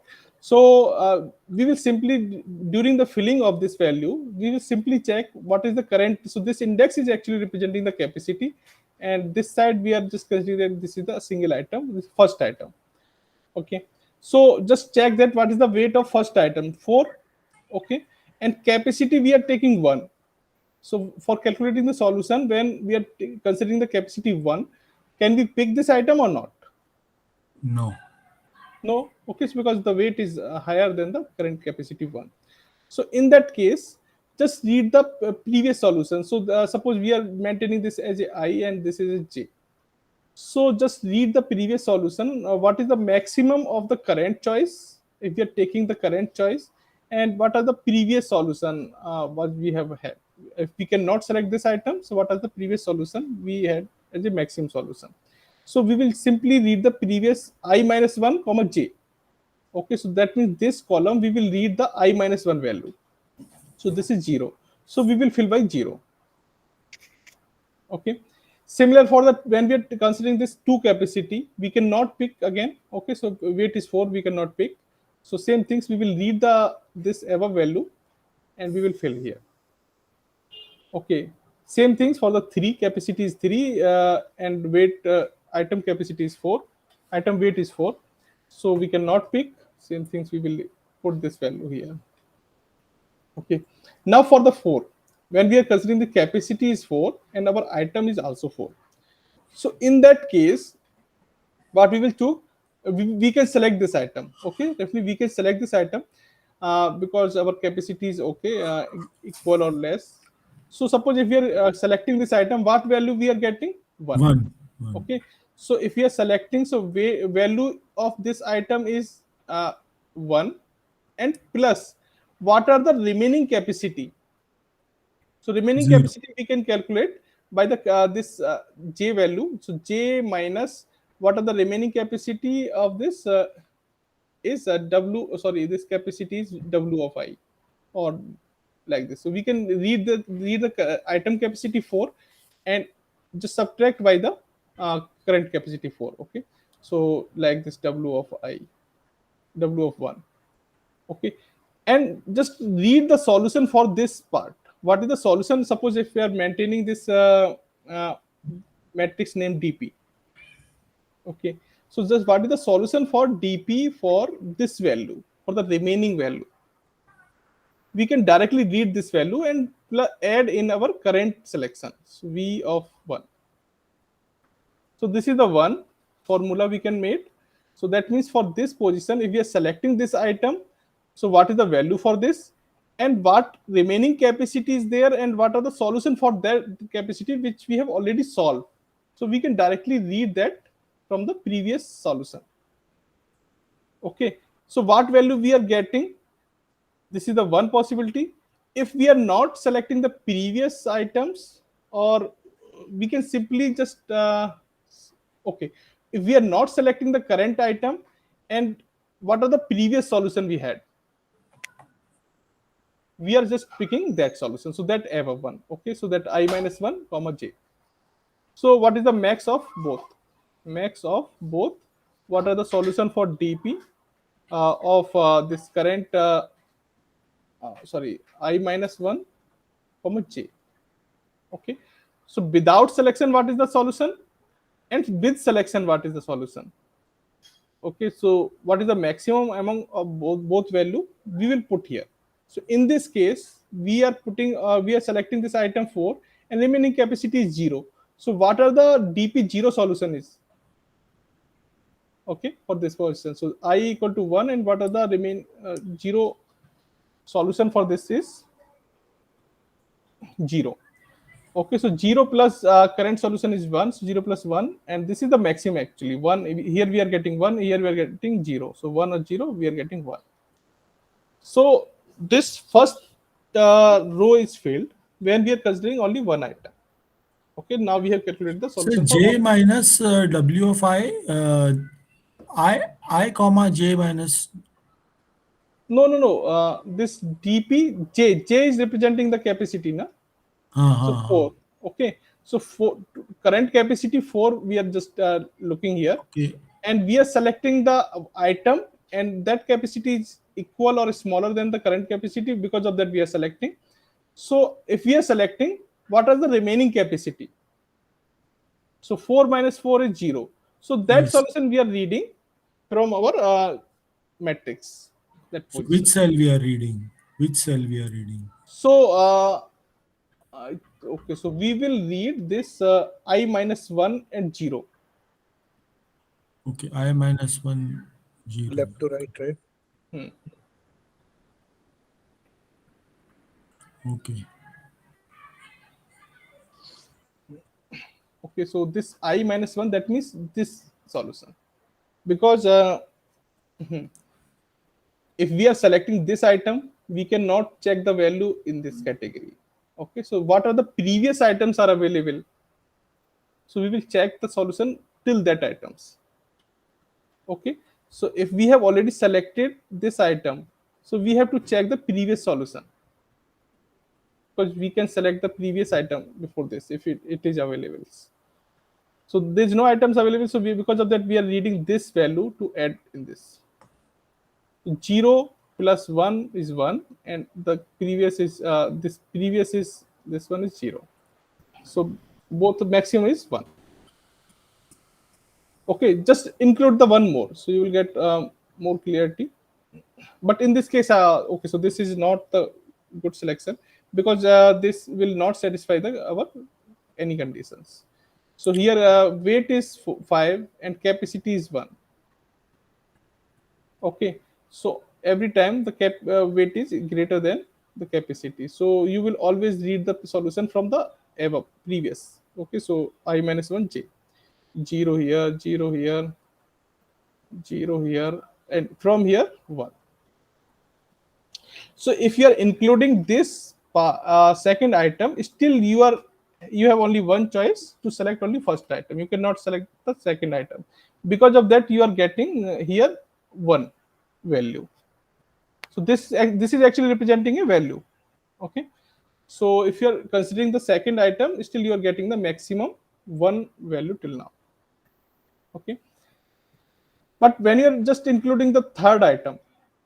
So we will simply, during the filling of this value, we will simply check what is the current. So this index is actually representing the capacity, and this side we are just considering this is the single item, this first item. Okay, so just check that what is the weight of first item, 4. Okay, and capacity we are taking 1. So for calculating the solution, when we are considering the capacity 1, can we pick this item or not? No. No. Okay, so because the weight is higher than the current capacity 1. So in that case, just read the previous solution. So suppose we are maintaining this as a I and this is a J. So just read the previous solution. What is the maximum of the current choice if we are taking the current choice, and what are the previous solution what we have had? If we cannot select this item, so what are the previous solution we had as a maximum solution? So we will simply read the previous I minus 1 comma j. Okay, so that means this column we will read the I minus 1 value. So this is 0. So we will fill by 0. Okay, similar for that, when we are considering this 2 capacity, we cannot pick again. Okay, so weight is 4, we cannot pick. So same things, we will read the this above value and we will fill here. Okay, same things for the 3 capacity is 3 and weight item capacity is 4, item weight is 4. So we cannot pick. Same things, we will put this value here. Okay, now for the 4, when we are considering the capacity is 4 and our item is also 4. So in that case, what we will do, we can select this item. Okay, definitely we can select this item because our capacity is okay, equal or less. So suppose if we are selecting this item, what value we are getting? 1. 1. Okay, so if we are selecting, so value of this item is 1, and plus what are the remaining capacity. So remaining 0. capacity we can calculate by the this j value. So j minus what are the remaining capacity of this is w. Sorry, this capacity is w of I, or like this. So we can read the item capacity 4 and just subtract by the current capacity 4. Okay, so like this w of I, w of 1. Okay, and just read the solution for this part. What is the solution? Suppose if we are maintaining this uh, matrix named dp. Okay, so just what is the solution for dp for this value, for the remaining value? We can directly read this value and add in our current selection. So v of 1. So this is the one formula we can make. So that means for this position, if we are selecting this item, so what is the value for this, and what remaining capacity is there, and what are the solution for that capacity which we have already solved. So we can directly read that from the previous solution. Okay, so what value we are getting? This is the one possibility. If we are not selecting the previous items, or we can simply just okay, if we are not selecting the current item, and what are the previous solution we had, we are just picking that solution. So that above 1. Okay, so that I minus 1 comma j. So what is the max of both? Max of both. What are the solution for dp of this current sorry, I minus 1 comma j. Okay, so without selection what is the solution, and with selection what is the solution? Okay, so what is the maximum among of both value we will put here. So in this case we are putting we are selecting this item 4 and remaining capacity is 0. So what are the dp 0 solution is? Okay, for this position, so I equal to 1, and what are the remain 0 solution for this is 0. Okay, so 0 plus current solution is 1, so 0 plus 1, and this is the maximum actually. 1, here we are getting 1, here we are getting 0. So 1 or 0, we are getting 1. So this first row is filled when we are considering only one item. Okay, now we have calculated the So solution for j all. minus w of I comma j minus. No, no, no. This dp j is representing the capacity, na? So Uh, 4. Okay, so 4 current capacity 4. We are just looking here, okay. and we are selecting the item and that capacity is equal or smaller than the current capacity. Because of that we are selecting. So if we are selecting, what are the remaining capacity? So 4 minus 4 is 0. So that Yes. solution we are reading from our matrix, that So which position. cell we are reading? Which cell we are reading? So okay, so we will read this I minus 1 and 0. Okay, I minus 1, 0. Left to right, right? Hmm. Okay. Okay, so this I minus 1, that means this solution. Because if we are selecting this item, we cannot check the value in this category. Okay, so what are the previous items are available? So we will check the solution till that items. Okay, so if we have already selected this item, so we have to check the previous solution, because we can select the previous item before this if it is available. So there's no items available, so because of that we are reading this value to add in this. 0 plus 1 is 1, and the previous is this one is 0. So both the maximum is 1. Okay, just include the one more, so you will get more clarity. But in this case, okay, so this is not the good selection, because this will not satisfy the our any conditions. So here weight is 5 and capacity is 1. Okay, so every time the weight is greater than the capacity, so you will always read the solution from the above previous. Okay, so I minus 1 j, 0 here, 0 here, 0 here, and from here 1. So if you are including this second item, still you have only one choice to select only first item. You cannot select the second item. Because of that, you are getting here one value. So this is actually representing a value. Okay. So if you are considering the second item, still you are getting the maximum one value till now. Okay. But when you're just including the third item,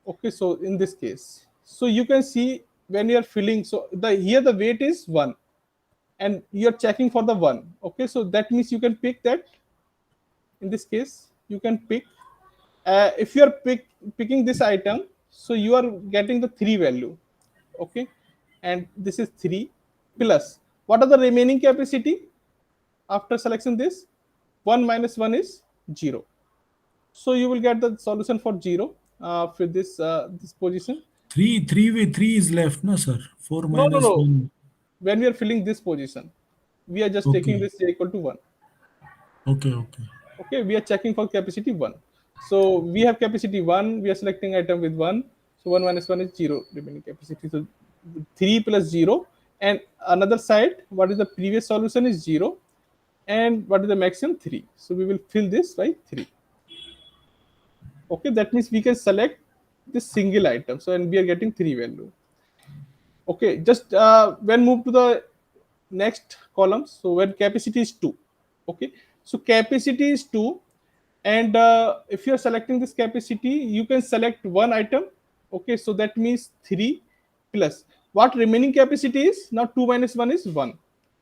okay, so in this case, so you can see when you're filling, so the here the weight is 1 and you're checking for the 1. Okay, so that means you can pick that. In this case you can pick, if you're picking this item, so you are getting the 3 value. Okay, and this is 3 plus what are the remaining capacity after selection this 1 minus 1 is 0. So you will get the solution for 0 for this position. 3 with 3 is left, no, sir? 4 No, no, minus no. 1. When we are filling this position, we are just taking Okay. this j equal to 1. Okay, okay. Okay, we are checking for capacity 1. So we have capacity 1, we are selecting item with 1. So 1 minus 1 is 0 remaining capacity. So 3 plus 0. And another side, what is the previous solution is 0. And what is the maximum? 3. So we will fill this by 3. Okay, that means we can select this single item. So and we are getting 3 value. Okay, just when move to the next column. So when capacity is 2. Okay, so capacity is 2, and if you are selecting this capacity, you can select one item. Okay, so that means 3 plus what remaining capacity is now. 2 minus 1 is 1.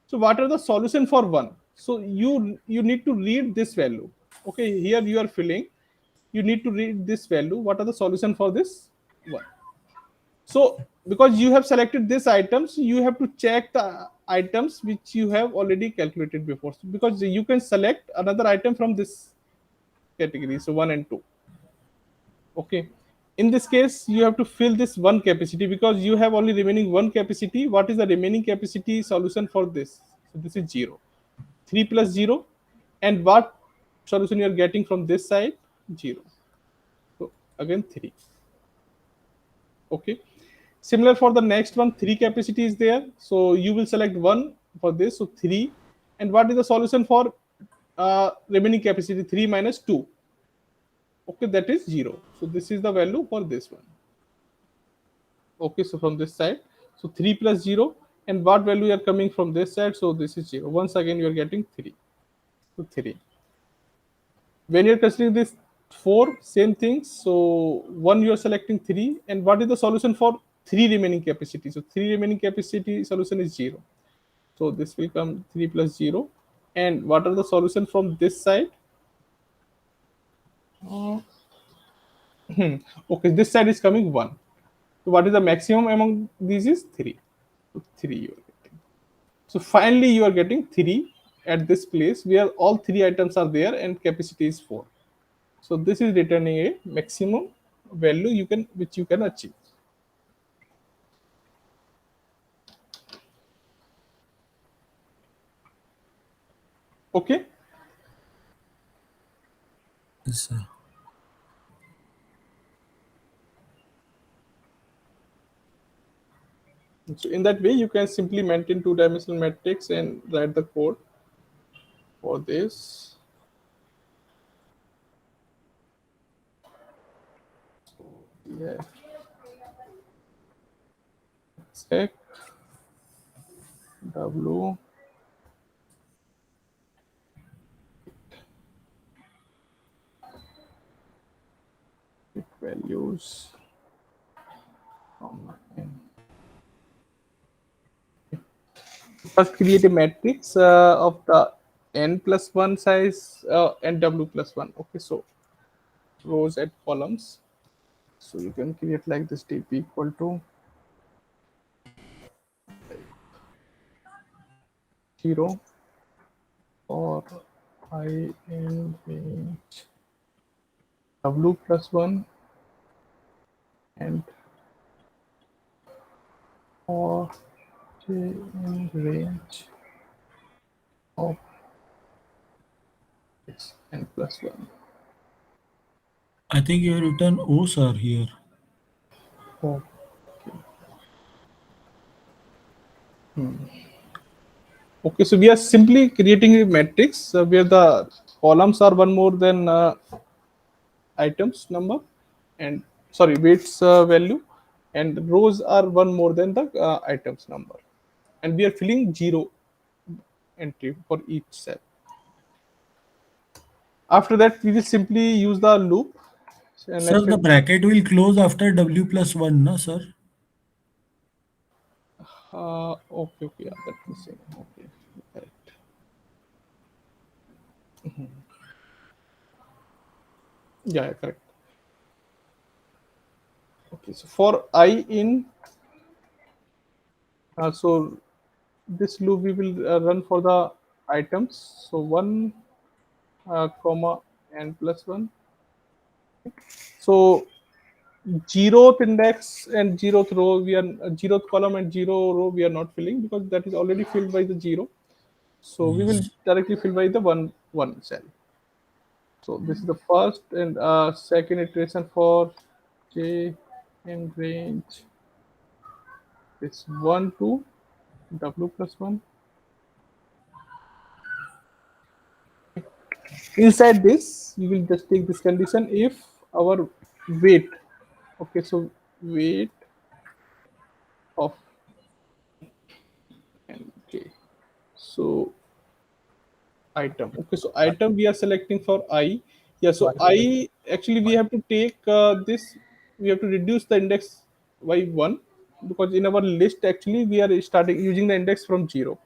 So what are the solution for 1? So you need to read this value. Okay, here you are filling, you need to read this value. What are the solution for this 1? So because you have selected this items, you have to check the items which you have already calculated before. So because you can select another item from this category, so 1 and 2. Okay, in this case you have to fill this one capacity, because you have only remaining one capacity. What is the remaining capacity solution for this? So this is 0. 3 plus 0, and what solution you are getting from this side? 0. So again 3. Okay, similar for the next one, 3 capacity is there, so you will select one for this, so 3. And what is the solution for remaining capacity? 3 minus 2. Okay, that is 0. So this is the value for this one. Okay, so from this side, so 3 plus 0, and what value are coming from this side? So this is 0. Once again you are getting 3. So 3. When you're considering this 4, same things. So 1 you are selecting 3, and what is the solution for 3 remaining capacity? So 3 remaining capacity solution is 0. So this will come 3 plus 0. And what are the solution from this side? Uh, okay, this side is coming 1. So what is the maximum among these is 3. So 3 you are getting. So finally you are getting 3 at this place where all 3 items are there and capacity is 4. So this is returning a maximum value you can which you can achieve. Okay. Yes, sir. So in that way, you can simply maintain two-dimensional matrix and write the code for this. Yeah. Check W values. First, create a matrix of the n plus 1 size and w plus 1. Okay, so rows and columns. So you can create like this dp equal to 0 for I in range w plus 1 and for j in range of x n plus 1. I think you have written O, sir, here. Oh. Okay, so we are simply creating a matrix where the columns are one more than items number, and sorry, weights value, and rows are one more than the items number, and we are filling 0 entry for each cell. After that, we will simply use the loop. And Sir, the bracket will close after W plus 1, no, sir? okay, okay, yeah, that's the same. Okay, correct. Yeah, yeah, correct. Okay, so for I in, so this loop we will run for the items. So 1, comma n plus 1. So zeroth index and zeroth row we are zeroth column and zero row we are not filling because that is already filled by the 0. So we will Yes. directly fill by the one cell. So this is the first and second iteration for j in range is 1 to w plus 1. Inside this you will just take this condition if our weight, okay, so weight of n k, so item, okay, so item we are selecting for I. Yeah, so I actually we have to take this, we have to reduce the index by 1 because in our list actually we are starting using the index from 0.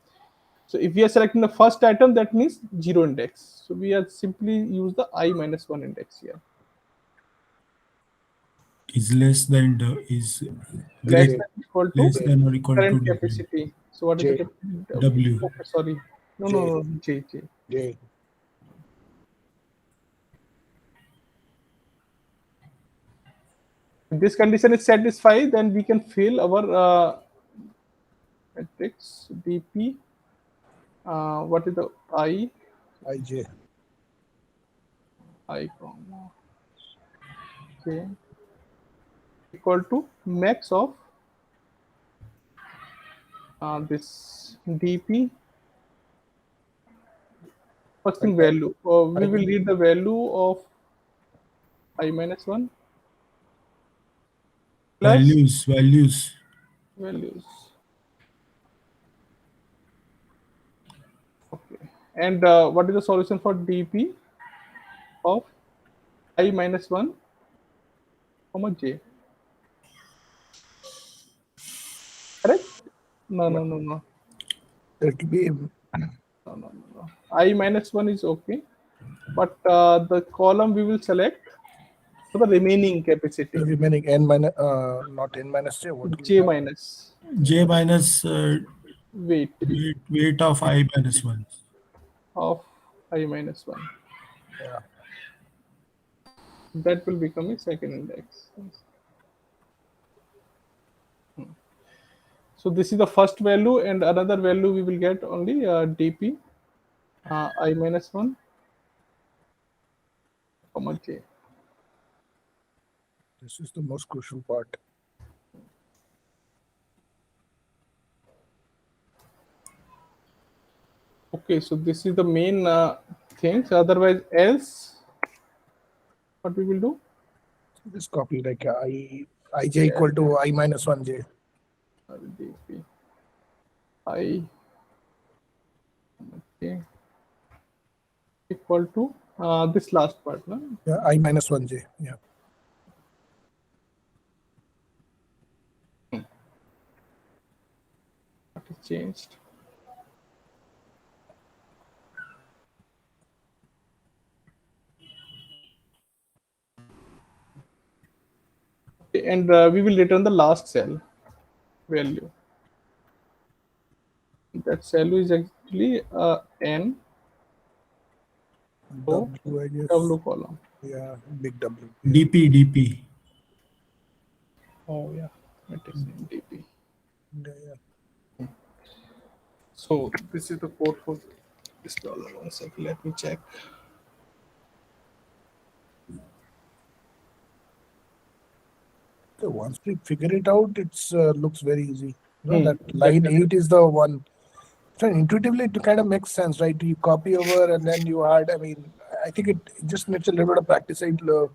So if we are selecting the first item, that means 0 index, so we are simply use the I minus 1 index here. Is less than the, is Less great, than equal to less than or equal to current W. capacity. So what is the J, capacity? W. Okay, sorry, no, no, J, no, j j. J. If this condition is satisfied, then we can fill our matrix dp. What is the IJ. I comma j equal to max of this dp. First thing value. We will read the value of I minus 1 plus Values. values. Okay. And what is the solution for dp of I minus 1, comma j. Correct? No, Yeah. no, no, no, It will be no, no, no, no. I minus 1 is okay, but the column we will select for the remaining capacity, remaining n minus, not n minus j. What will we j have? minus J minus weight weight of I minus 1. of I minus 1. Yeah. That will become a second index. So this is the first value, and another value we will get only dp I minus 1, comma j. This is the most crucial part. Okay, so this is the main things. Otherwise, else what we will do? Just copy like ij equal to I minus 1j. dp I, okay, equal to this last part, no? Yeah, I minus 1j. Yeah. What is changed? Okay, and we will return the last cell value. That cell is actually n, so W, I guess. w column. Yeah, big W. DP. Oh yeah, it is in dp. Yeah, yeah. So this is the code for this problem. One second, let me check. So once we figure it out, it's looks very easy. That Yeah, line correct. 8 is the one. So intuitively, it kind of makes sense, right? You copy over and then you add. I mean, I think it just needs a little bit of practice. It looks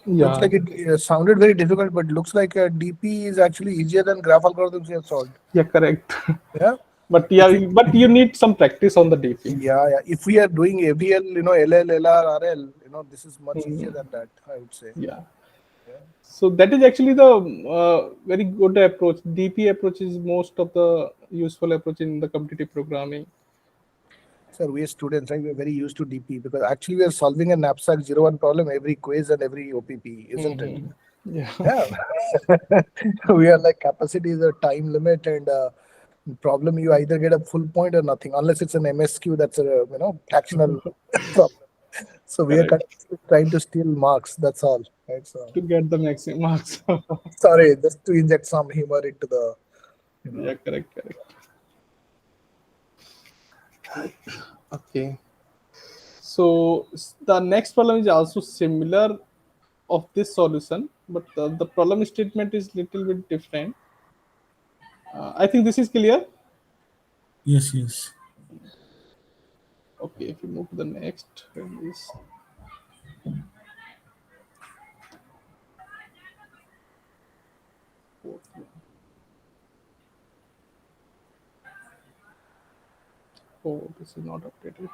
Yeah, like it sounded very difficult, but looks like DP is actually easier than graph algorithms we have solved. yeah, correct. Yeah. But If yeah, we, but you need some practice on the dp. yeah, yeah. If we are doing AVL, LL, LR, RL, this is much easier Mhm. than that, I would say. Yeah. Yeah. So that is actually the very good approach. DP approach is most of the useful approach in the competitive programming. Sir, we as students, right, we're very used to DP because actually we are solving a knapsack 01 problem every quiz and every OPP, isn't it? Yeah, Yeah. We are like capacity is a time limit and problem you either get a full point or nothing, unless it's an MSQ that's a fractional problem. So we are correct. trying to steal marks. That's all, right? So To get the maximum marks. sorry, just to inject some humor into the, Yeah, correct, correct. Okay. So the next problem is also similar of this solution, but the problem statement is little bit different. I think this is clear. Yes. Okay, if we move to the next, where is fourth one? Oh, this is not updated.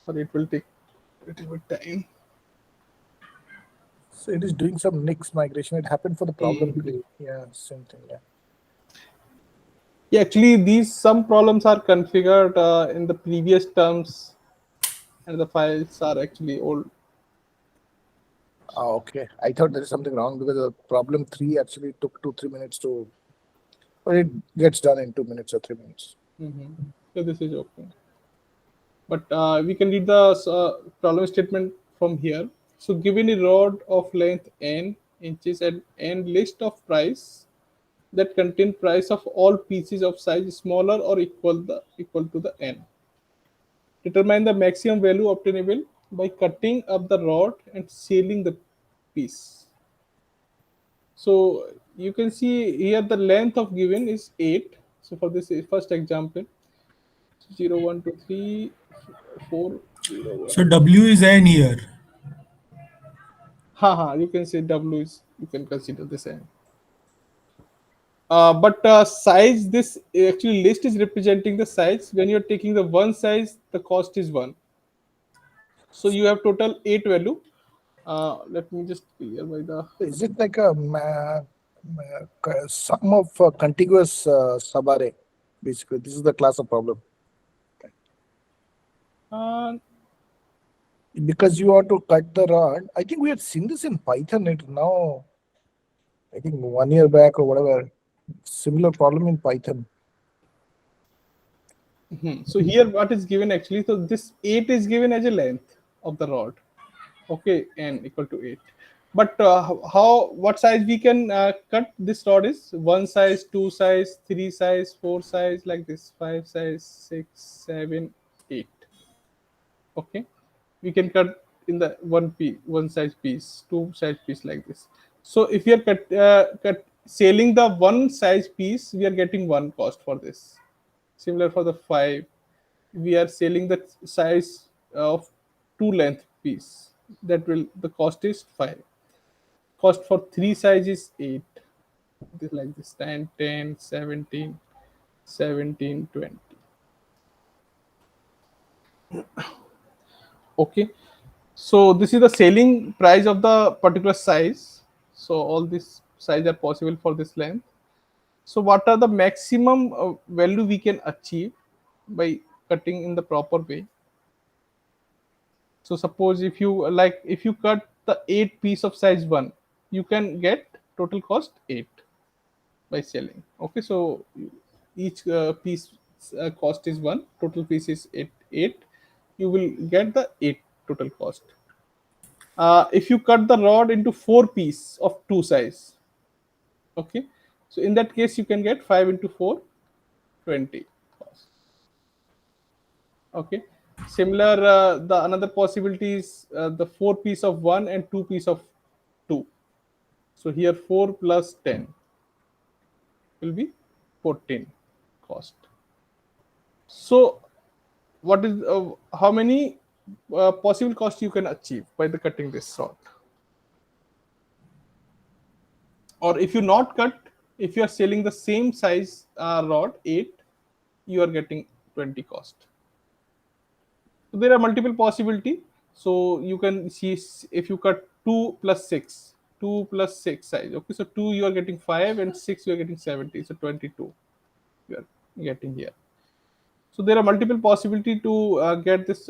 But it will take a little bit time. so it is doing some Nix migration. It happened for the problem tree. Yeah, same thing. Yeah. Yeah, actually, these some problems are configured in the previous terms, and the files are actually old. Okay. I thought there is something wrong because the problem 3 actually took 2-3 minutes to, but it gets done in 2 minutes or 3 minutes. So this is okay. But we can read the problem statement from here. So given a rod of length n inches and n list of price that contain price of all pieces of size smaller or equal to the n. Determine the maximum value obtainable by cutting up the rod and sealing the piece. So you can see here the length of given is 8. So for this first example, 0, 1, 2, 3, 4, 0, 1. So W is N here. Haha, you can say W is, you can consider the same. But size, this actually list is representing the size. When you're taking the one size, the cost is one. So you have total 8 value. Let me just clear by the. Is it like a sum of contiguous subarray? Basically, this is the class of problem. Uh, Because you want to cut the rod. I think we had seen this in Python. It now, I think 1 year back or whatever, similar problem in Python. so here what is given actually, so this 8 is given as a length of the rod. Okay, n equal to 8. But what size we can cut this rod is 1 size, 2 size, 3 size, 4 size, like this, 5 size, 6, 7, 8. Okay, we can cut in the one size piece, two size piece, like this. So if you are cut selling the one size piece, we are getting one cost for this. Similar for the 5, we are selling the size of two length piece, that will the cost is 5. Cost for 3 size is 8. This like this, 10, 10, 17, 17, 20. Okay, so this is the selling price of the particular size. So all this size are possible for this length. So what are the maximum value we can achieve by cutting in the proper way? So suppose if you if you cut the 8 piece of size 1, you can get total cost 8 by selling. Okay, so each piece cost is 1, total piece is 8. You will get the 8 total cost. If you cut the rod into 4 piece of 2 size, okay, so in that case you can get 5 into 4, 20 cost. Okay, similar the another possibility is the 4 piece of 1 and 2 piece of 2. So here 4 plus 10 will be 14 cost. So what is how many possible cost you can achieve by the cutting this rod? Or if you not cut, if you are selling the same size rod 8, you are getting 20 cost. So there are multiple possibility. So you can see if you cut 2 plus 6, 2 plus 6 size. Okay, so 2 you are getting 5 and 6 you are getting 70. So 22 you are getting here. So there are multiple possibility to get this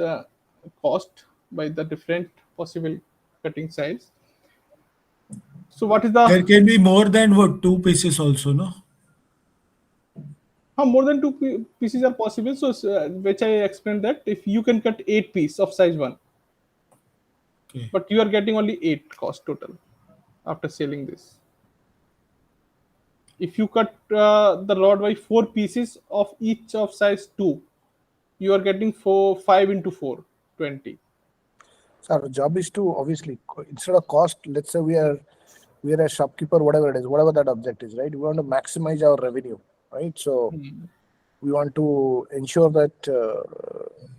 cost by the different possible cutting size. So what is the There can be more than what, two pieces also, no? more than two pieces are possible. So which I explained that if you can cut 8 piece of size 1, Okay. but you are getting only 8 cost total after selling this. If you cut the rod by 4 pieces of each of size 2, you are getting 5 into 4, 20. So our job is to obviously instead of cost, let's say we are a shopkeeper, whatever it is, whatever that object is, right? We want to maximize our revenue, right? So we want to ensure that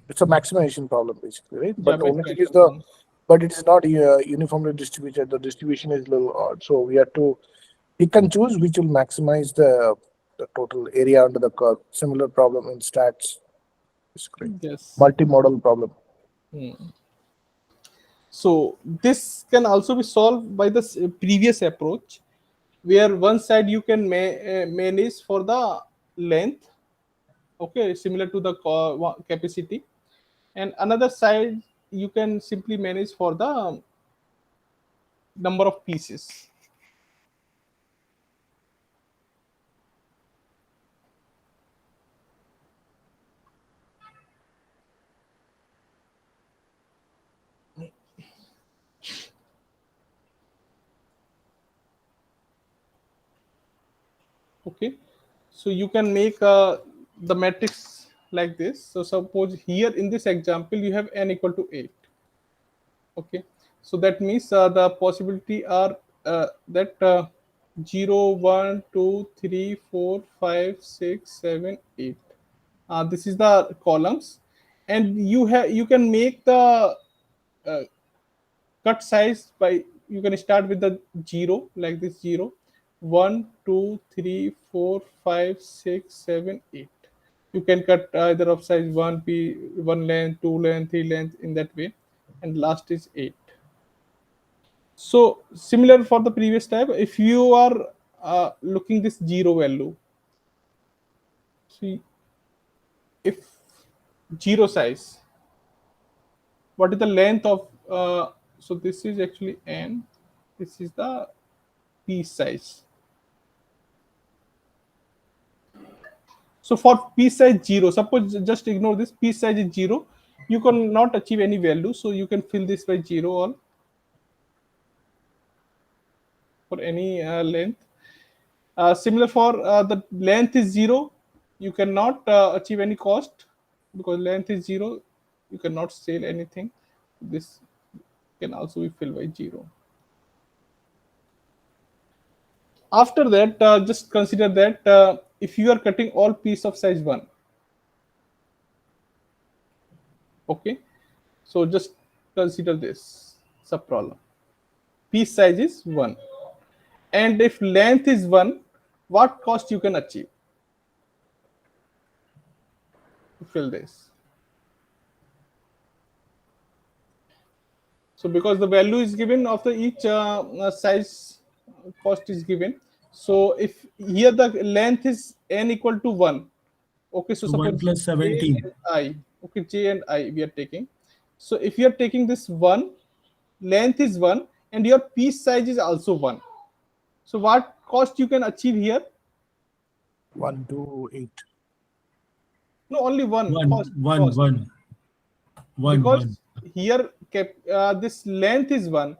it's a maximization problem basically, right? Yeah, But the only thing is maximization. but it is not uniformly distributed. The distribution is a little odd, so we have to pick and choose which will maximize the total area under the curve. Similar problem in stats, basically Yes. multimodal problem. So this can also be solved by the previous approach, where one side you can manage for the length, okay, similar to the capacity, and another side you can simply manage for the number of pieces. Okay, so you can make the matrix like this. So suppose here in this example you have n equal to 8. Okay, so that means the possibility are that 0 1 2 3 4 5 6 7 8. This is the columns, and you can make the uh, cut size by, you can start with the 0 like this, 0 1 2 3 4 5 6 7 8. You can cut either of size 1 p 1 length, 2 length, 3 length, in that way. and last is 8. So similar for the previous type, if you are looking this 0 value, see if 0 size, what is the length of so this is actually n, this is the piece size. So for piece size 0, suppose just ignore this, piece size is 0, you cannot achieve any value, so you can fill this by 0 or for any length. Similar for the length is 0, you cannot achieve any cost because length is 0, you cannot sell anything. This can also be filled by 0. After that, just consider that if you are cutting all piece of size 1, okay, so just consider this sub problem. Piece size is 1, and if length is 1, what cost you can achieve to fill this? So because the value is given of the each size, cost is given. So if here the length is n equal to 1, okay, so So 1 suppose plus j 17. and I, okay, j and I we are taking. So if you are taking this 1, length is 1, and your piece size is also 1. So what cost you can achieve here? 1 to 8. No, only one One, cost. one, Cost. one, one, one. Because here this length is 1,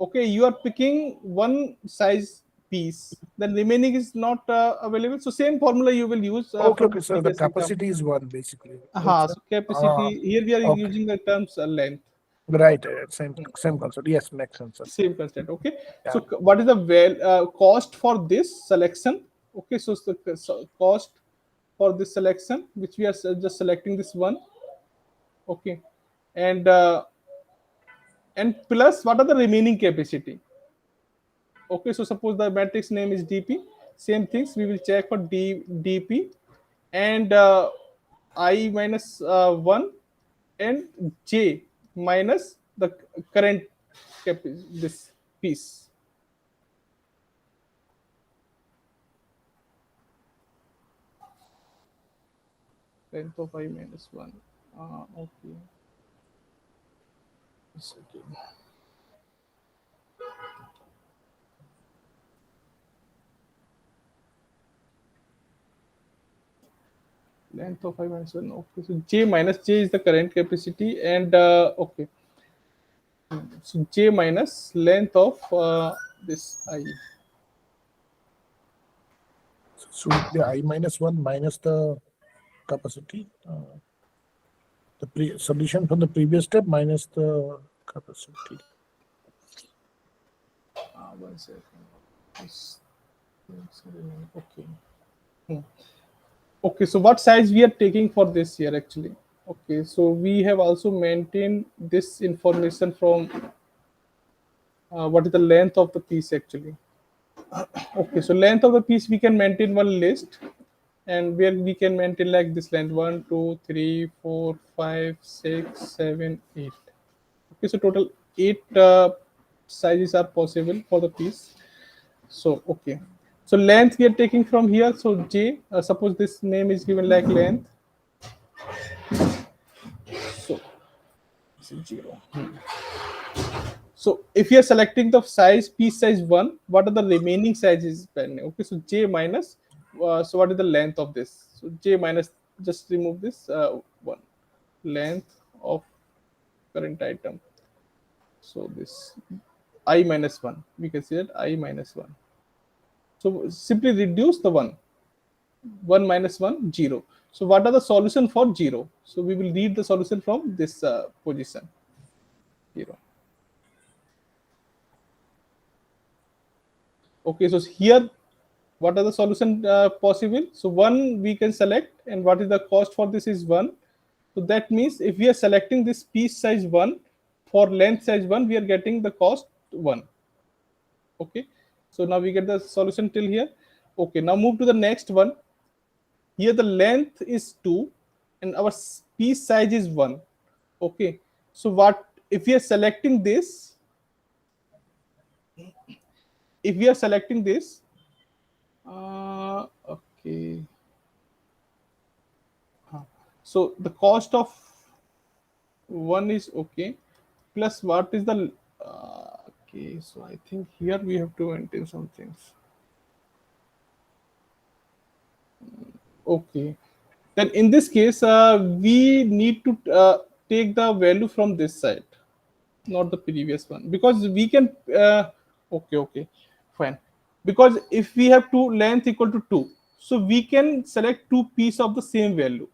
okay, you are picking one size piece, then remaining is not available, so same formula you will use Okay, for the okay. So the previous example. capacity is 1 basically. Right, sir? So capacity here we are Okay. using the terms length. Right, right. Same concept. Yes, makes sense, sir. Same constant, okay. So Yeah. what is the cost for this selection? Okay, so cost for this selection, which we are just selecting this one, okay, and plus what are the remaining capacity. Okay, so suppose the matrix name is dp, same things we will check for dp, and I minus 1 and j minus the current this piece. Length of I minus 1. Okay. Second. Length of I minus 1. Okay, so j minus j is the current capacity, and okay, so j minus length of this I. So it be I minus 1 minus the capacity. The solution from the previous step minus the capacity. 1 second. Okay. Hmm. Okay, so what size we are taking for this here actually? Okay, so we have also maintained this information from what is the length of the piece actually. Okay, so length of the piece we can maintain one list, and where we can maintain like this length 1, 2, 3, 4, 5, 6, 7, 8. Okay, so total 8 sizes are possible for the piece. So okay, so length we are taking from here. So j, suppose this name is given like length. So this is 0. So if you are selecting the size piece size 1, what are the remaining sizes pending? Okay, so j minus. So what is the length of this? So j minus. Just remove this 1, length of current item. So this I minus 1. We can see that I minus 1. So simply reduce the 1. 1 minus 1, 0. So what are the solution for 0? So we will read the solution from this position 0. Okay, so here what are the solution possible? So 1 we can select, and what is the cost for this is 1. So that means if we are selecting this piece size 1 for length size 1, we are getting the cost 1. Okay, so now we get the solution till here. Okay, now move to the next one. Here the length is 2 and our piece size is 1. Okay, so what if we are selecting this, okay. So the cost of one is okay. Plus, what is the okay? So I think here we have to maintain some things. Okay. Then in this case, we need to take the value from this side, not the previous one, because we can. Okay, fine. Because if we have two length equal to 2, so we can select two piece of the same value.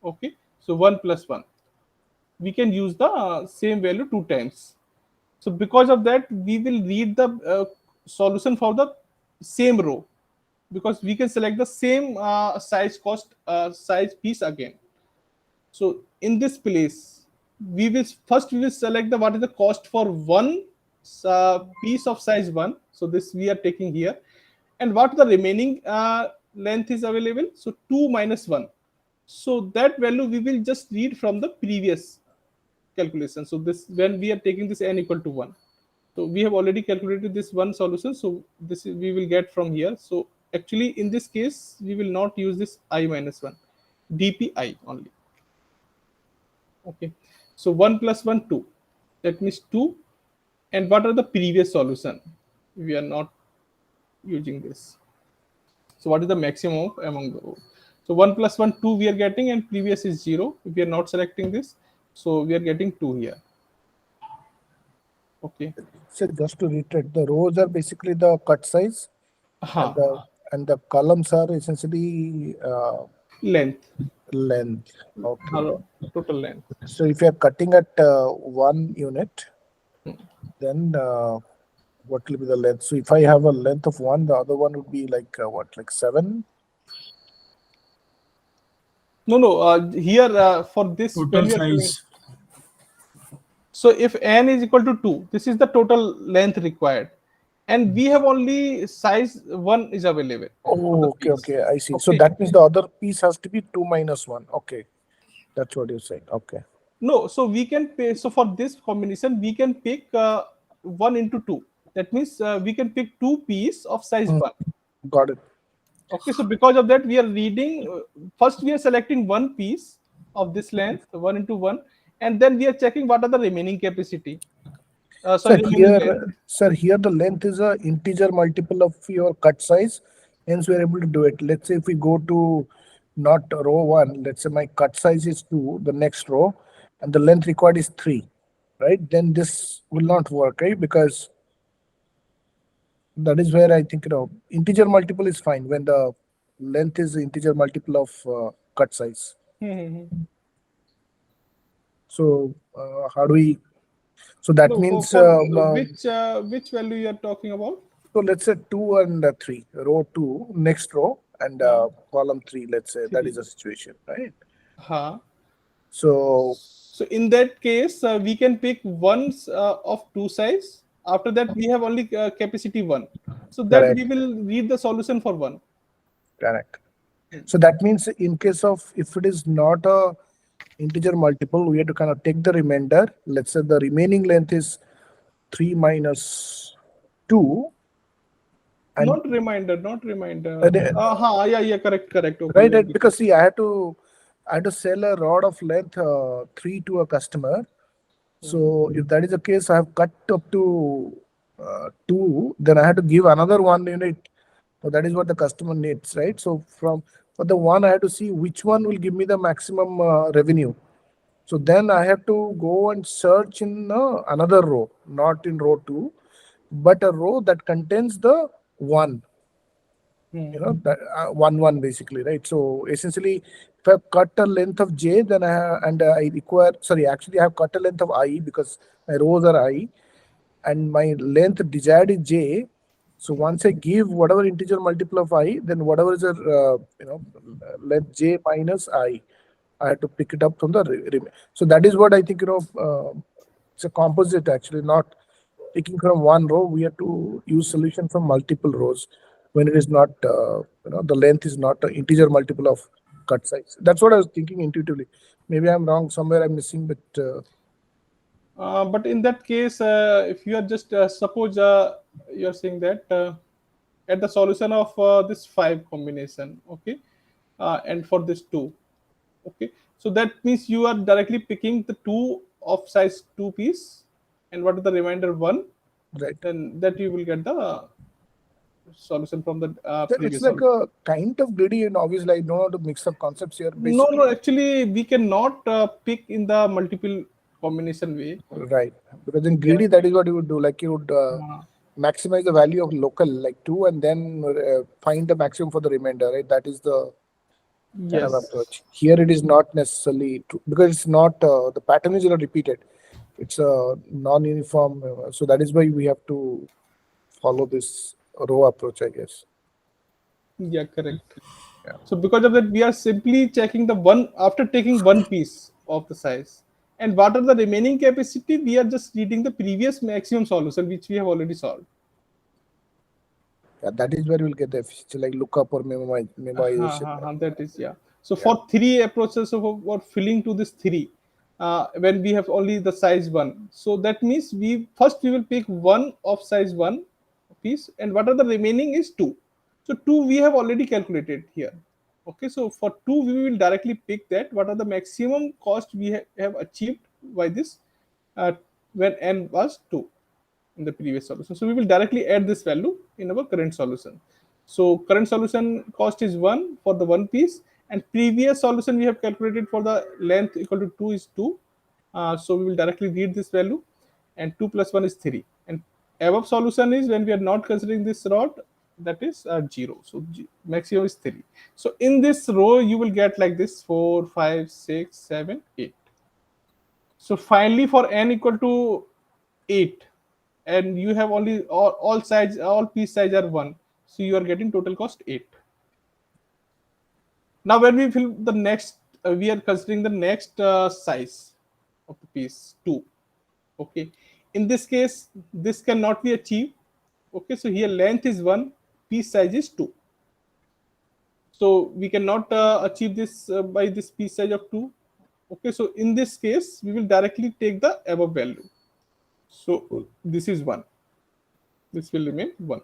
Okay, so 1 plus 1. We can use the same value two times. So because of that, we will read the solution for the same row, because we can select the same size piece again. So in this place, we will select the what is the cost for one piece of size 1. So this we are taking here, and what the remaining length is available. So 2 minus 1. So that value we will just read from the previous calculation. So this, when we are taking this n equal to 1. So we have already calculated this one solution. So this is, we will get from here. So actually in this case, we will not use this I minus 1, dpi only. Okay. So 1 plus 1, 2. That means 2. And what are the previous solution? We are not using this. So what is the maximum among the? So 1 plus 1, 2 we are getting, and previous is 0. If we are not selecting this, so we are getting 2 here. Okay. So just to reiterate, the rows are basically the cut size, and the columns are essentially Length. length. Okay. Total length. So if you are cutting at 1 unit, then what will be the length? So if I have a length of 1, the other one would be like what, like 7? No. Here for this Total size. so if n is equal to 2, this is the total length required, and we have only size 1 is available. Oh, okay, I see. Okay. So that means the other piece has to be 2 minus 1. Okay, that's what you're saying. Okay. No, so we can pay. So for this combination, we can pick 1 into 2. That means we can pick two piece of size 1. Got it. Okay, so because of that, we are reading. First, we are selecting one piece of this length, 1 into 1, and then we are checking what are the remaining capacity. Sir, here the length is a integer multiple of your cut size. Hence, we are able to do it. Let's say if we go to not row 1, let's say my cut size is 2, the next row, and the length required is 3, right? Then this will not work, right? Because that is where I think, integer multiple is fine when the length is the integer multiple of cut size. So how do we? So that means which value you are talking about? So let's say 2 and 3, row 2, next row, and column 3. Let's say that is a situation, right? So in that case, we can pick ones of two size. After that, we have only capacity 1. So that correct. We will read the solution for 1. Correct. So that means in case of, if it is not a integer multiple, we have to kind of take the remainder. Let's say the remaining length is 3 minus 2. Not reminder. Yeah, correct. Okay, right, because see, I had to sell a rod of length 3 to a customer. So if that is the case, I have cut up to 2, then I had to give another 1 unit. So that is what the customer needs, right? So for the one, I have to see which one will give me the maximum revenue. So then I have to go and search in another row, not in row 2, but a row that contains the 1. That 1 basically, right? So essentially, if I have cut a length of j, then I require, sorry, actually I have cut a length of I because my rows are I, and my length desired is j. So once I give whatever integer multiple of I, then whatever is a length j minus I have to pick it up from the so that is what I think, it's a composite actually, not picking from one row. We have to use solution from multiple rows when it is not, the length is not an integer multiple of cut size. That's what I was thinking intuitively. Maybe I'm wrong somewhere, I'm missing, but But in that case, if you are just suppose you are saying that at the solution of this 5 combination, okay, and for this 2, okay, so that means you are directly picking the 2 of size 2 piece, and what is the remainder 1, Right. then that you will get the solution from the So it's previous like solution. a kind of greedy, and obviously I don't know how to mix up concepts here. No, Basically, no, actually we cannot pick in the multiple combination way. right? Because in Yeah. greedy, that is what you would do. Like you would Uh, maximize the value of local, like 2, and then find the maximum for the remainder, right? That is the kind of yes. approach. Here it is not necessarily true, because it's not the pattern is not repeated. It's a non-uniform, so that is why we have to follow this row approach, I guess. Yeah, correct. Yeah. So because of that, we are simply checking the one after taking one piece of the size. And what are the remaining capacity? We are just reading the previous maximum solution which we have already solved. Yeah, that is where we'll get the efficiency, like lookup or memoization. That is, yeah. So Yeah. for 3 approaches of for filling to this 3, when we have only the size 1, so that means we will pick one of size 1 piece, and what are the remaining is 2. So 2 we have already calculated here. Okay, so for 2 we will directly pick that what are the maximum cost we have achieved by this, uh, when n was 2 in the previous solution. So we will directly add this value in our current solution. So current solution cost is 1 for the one piece, and previous solution we have calculated for the length equal to 2 is 2. So we will directly read this value, and 2 plus 1 is 3. And above solution is when we are not considering this rod, that is 0. So maximum is 3. So in this row you will get like this 4, 5, 6, 7, 8. So finally, for n equal to 8, and you have only all sides, all piece size are 1, so you are getting total cost 8. Now when we fill the next, we are considering the next size of the piece 2. Okay, in this case this cannot be achieved. Okay, so here length is 1, piece size is 2, so we cannot achieve this by this piece size of 2. Okay, so in this case we will directly take the above value. So this is 1. This will remain 1.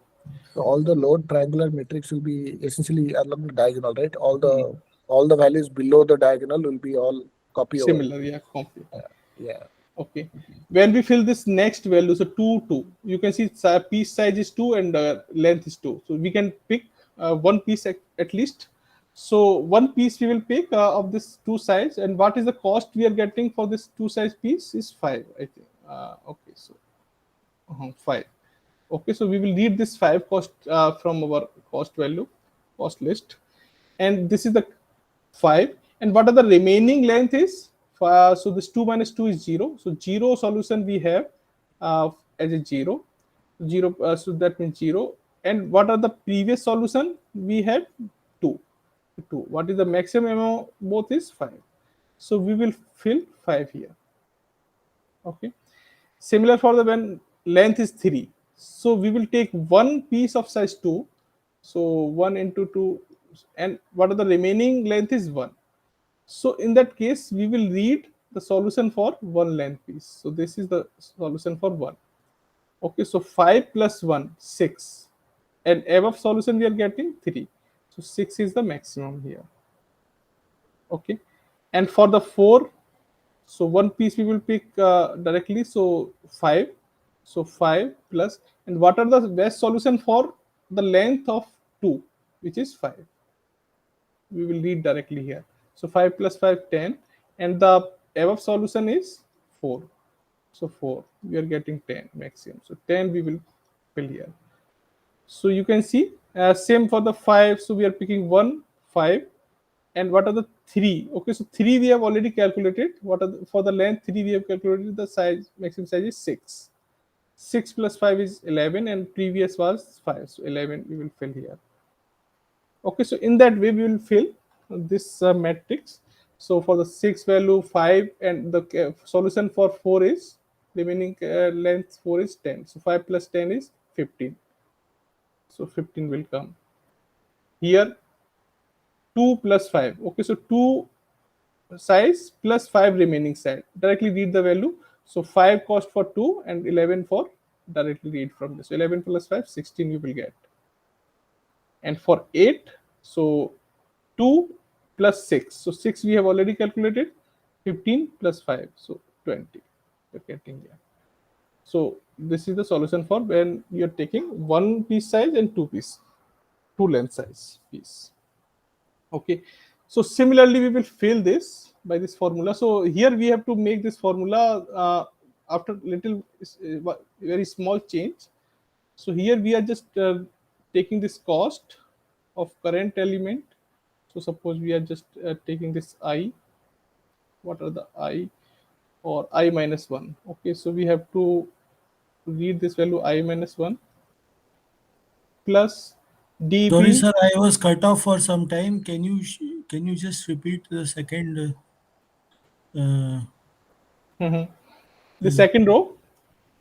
So all the lower triangular matrix will be essentially along the diagonal, right? All the values below the diagonal will be all copy over. Similar, yeah, copy. Yeah. Okay. When we fill this next value, so 2, 2, you can see piece size is 2 and length is 2. So we can pick one piece at least. So one piece we will pick of this 2 size, and what is the cost we are getting for this 2 size piece is 5, I think. Okay, so 5. Okay, so we will read this 5 cost from our cost value, cost list, and this is the 5. And what are the remaining length is? So this 2 minus 2 is 0. So 0 solution we have as a 0. 0, so that means 0. And what are the previous solution? We had 2. 2. What is the maximum amount? Both is 5. So we will fill 5 here. Okay. Similar for the when length is 3. So we will take one piece of size 2. So 1 into 2, and what are the remaining length is 1. So in that case, we will read the solution for one length piece. So this is the solution for 1. Okay, so 5 plus 1, 6. And above solution we are getting 3. So 6 is the maximum here. Okay. And for the 4, so one piece we will pick directly. So 5. So 5 plus, and what are the best solution for the length of 2, which is 5. We will read directly here. So 5 plus 5, 10, and the above solution is 4. So 4, we are getting 10 maximum. So 10 we will fill here. So you can see same for the 5. So we are picking 1, 5, and what are the 3? Okay, so 3 we have already calculated. What are for the length 3 we have calculated, the size maximum size is 6. 6 plus 5 is 11, and previous was 5. So 11 we will fill here. Okay, so in that way we will fill this matrix. So for the 6 value 5, and the solution for 4 is remaining length 4 is 10. So 5 plus 10 is 15. So 15 will come here. 2 plus 5. Okay, so 2 size plus 5 remaining side. Directly read the value. So 5 cost for 2 and 11 for directly read from this. So 11 plus 5, 16 you will get. And for 8, so 2 plus 6. So 6 we have already calculated. 15 plus 5, so 20. You're getting here. So this is the solution for when you're taking one piece size and two length size piece. Okay. So similarly, we will fill this by this formula. So here we have to make this formula after little very small change. So here we are just taking this cost of current element. So suppose we are just taking this I. What are the I or I minus 1? Okay, so we have to read this value I minus 1 plus D Sorry, being sir, I was cut off for some time. Can you just repeat the second? Uh, the second row.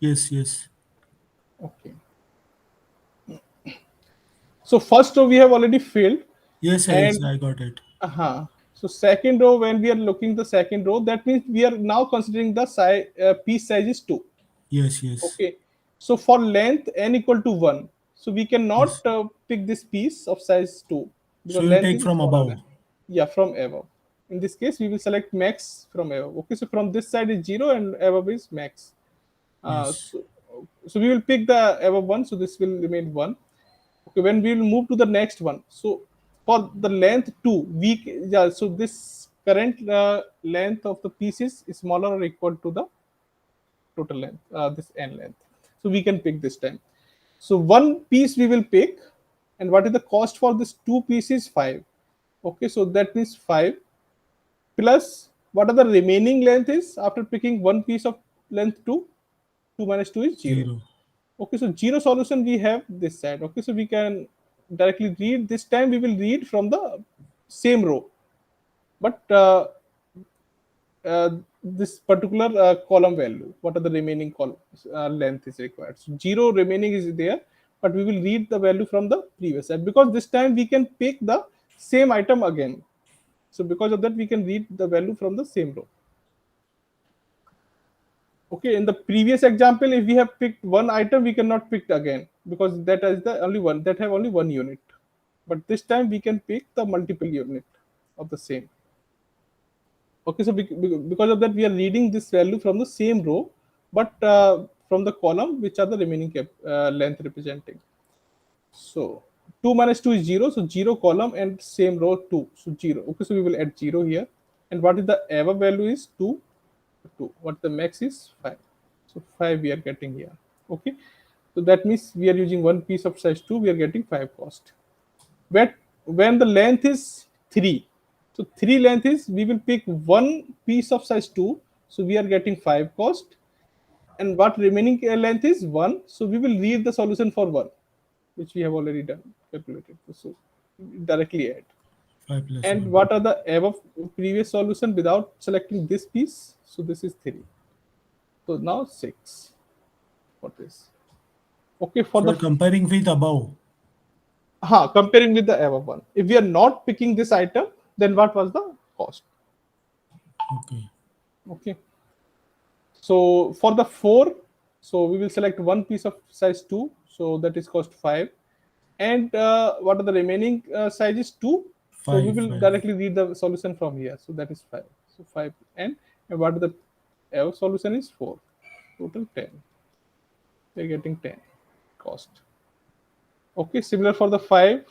yes, yes, Okay. So first row we have already filled, yes, yes. and I got it. so second row, when we are looking the second row, that means we are now considering the size piece size is 2. Yes, yes, Okay. So for length n equal to 1, so we cannot yes. pick this piece of size 2 So because you length take is from smaller above. than, yeah, from above. In this case, we will select max from above. Okay, so from this side is 0 and above is max. Uh, Yes, so, so we will pick the above one, so this will remain 1. Okay, when we will move to the next one, so for the length 2, yeah, so this current length of the pieces is smaller or equal to the total length, this n length. So we can pick this time. So one piece we will pick, and what is the cost for this two pieces? 5. Okay, so that means 5 plus what are the remaining length is after picking one piece of length 2. 2 minus 2 is 0. 0. Okay, so 0 solution we have this side. Okay, so we can directly read. This time we will read from the same row, but this particular column value, what are the remaining column length is required. So 0 remaining is there, but we will read the value from the previous side because this time we can pick the same item again. So because of that, we can read the value from the same row. Okay, in the previous example, if we have picked one item, we cannot pick again because that is the only one that have only one unit. But this time we can pick the multiple unit of the same. Okay, so because of that, we are reading this value from the same row, but from the column which are the remaining length representing. So 2 minus 2 is 0, so 0 column and same row 2, so 0. Okay, so we will add 0 here. And what is the above value is 2, 2. What the max is 5. So 5 we are getting here. Okay, so that means we are using one piece of size 2, we are getting 5 cost. But when the length is 3, so 3 length is, we will pick one piece of size 2, so we are getting 5 cost. And what remaining length is 1, so we will read the solution for 1, which we have already done, calculated. So directly add. 5 plus And 1. what are the above previous solution without selecting this piece? So this is 3. So now 6 for this. Okay, for So the you're comparing with above. comparing with the above one. If we are not picking this item, then what was the cost? Okay. Okay. So for the 4, so we will select one piece of size 2, so that is cost 5. And what are the remaining sizes? 2. So we 5, will 5. directly read the solution from here. So that is 5. So 5 and what the solution is 4. Total 10. We're getting 10 cost. Okay, similar for the 5.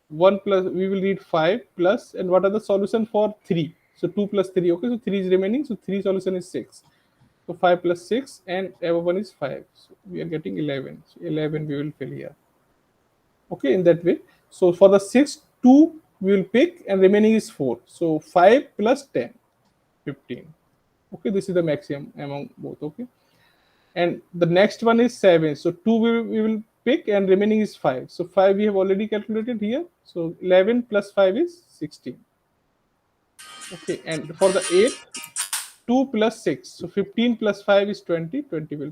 1 plus, we will read 5 plus, and what are the solution for 3? So 2 plus 3. Okay, so 3 is remaining, so 3 solution is 6. So 5 plus 6 and above one is 5. So we are getting 11. So 11 we will fill here. Okay, in that way. So for the 6, 2 we will pick and remaining is 4. So 5 plus 10, 15. Okay, this is the maximum among both. Okay, and the next one is 7. So 2 we will pick and remaining is 5. So 5 we have already calculated here. So 11 plus 5 is 16. Okay, and for the 8, 2 plus 6. So 15 plus 5 is 20. 20 will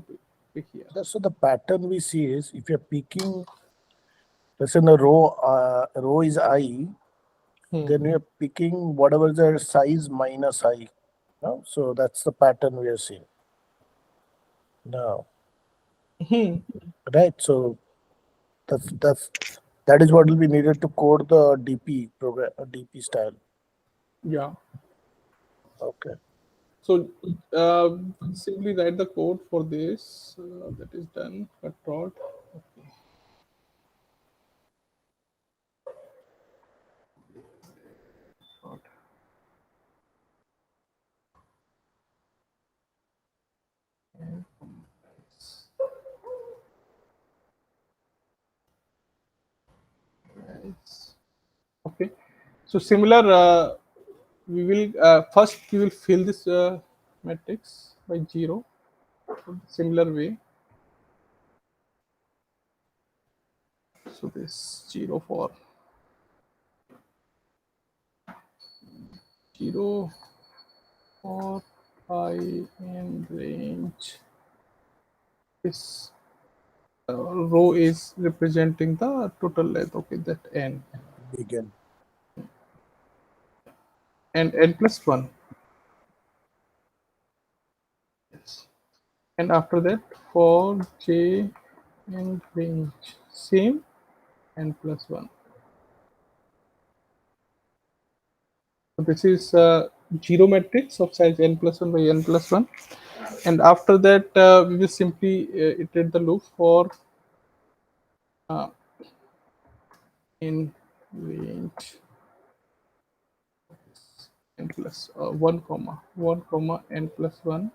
pick here. So the pattern we see is if you're picking, let's say in the row is I, then we are picking whatever the size minus I. No? So that's the pattern we are seeing. No. Hmm. Right. So that is what will be needed to code the DP program, DP style. Yeah. Okay. So simply write the code for this. That is done. Cut rod. Okay. Rod. And nice. Okay. So similar, we will first we will fill this matrix by 0. Similar way. So this 0 for 0 for I in range. This row is representing the total length. Okay, that n Begin. and n plus 1. Yes. And after that, for j and range, same n plus 1. So this is zero matrix of size n plus 1 by n plus 1. And after that, we will simply iterate the loop for uh, in range n plus 1 comma 1 comma n plus 1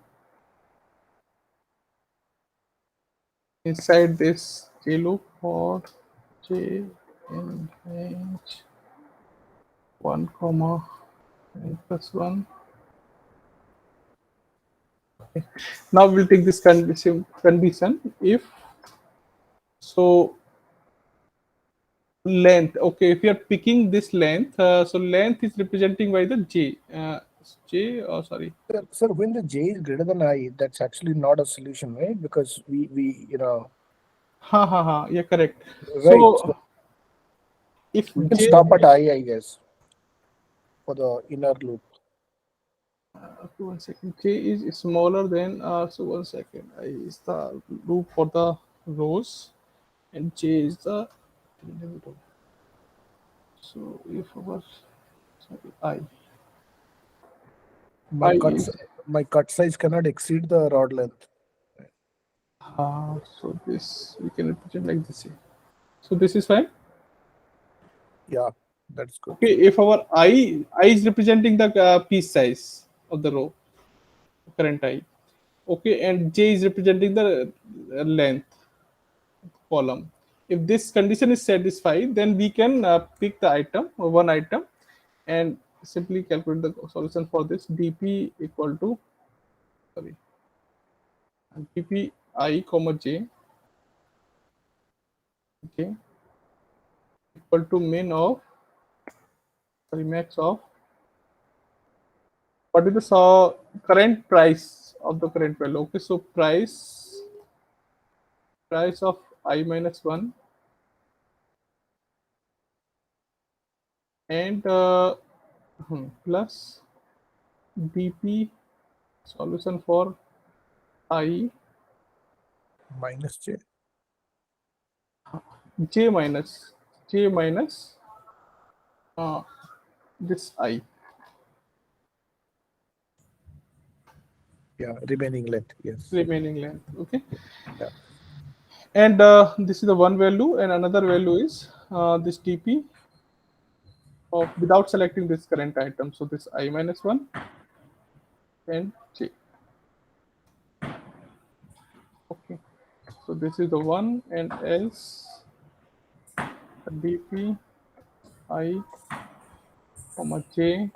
inside this j loop for j in range 1 comma n plus 1. Now we'll take this condition if so length. Okay, if you are picking this length, so length is representing by the j. J, oh sorry. Sir, when the j is greater than I, that's actually not a solution, right? Because we Ha ha ha. Yeah, correct. right. So So if we can j, stop at I guess, for the inner loop. okay, 1 second. J is smaller than so 1 second. I is the loop for the rows, and j is the individual. So if our sorry My I cut is my cut size cannot exceed the rod length. so this we can represent like this. So this is fine. Yeah, that's good. Okay, if our I is representing the piece size of the row, current I. Okay, and j is representing the length column. If this condition is satisfied, then we can pick the item or one item and simply calculate the solution for this. dp equal to sorry dp I comma j, okay, equal to min of sorry max of what is the current price of the current value. Okay, so price of I minus 1 and plus dp solution for I Minus j. j minus uh, this I. Yeah, remaining length. Yes. Remaining length. Okay, Yeah. and this is the one value, and another value is this dp of without selecting this current item. So this I minus 1 and j. Okay, so this is the one, and else dp I comma j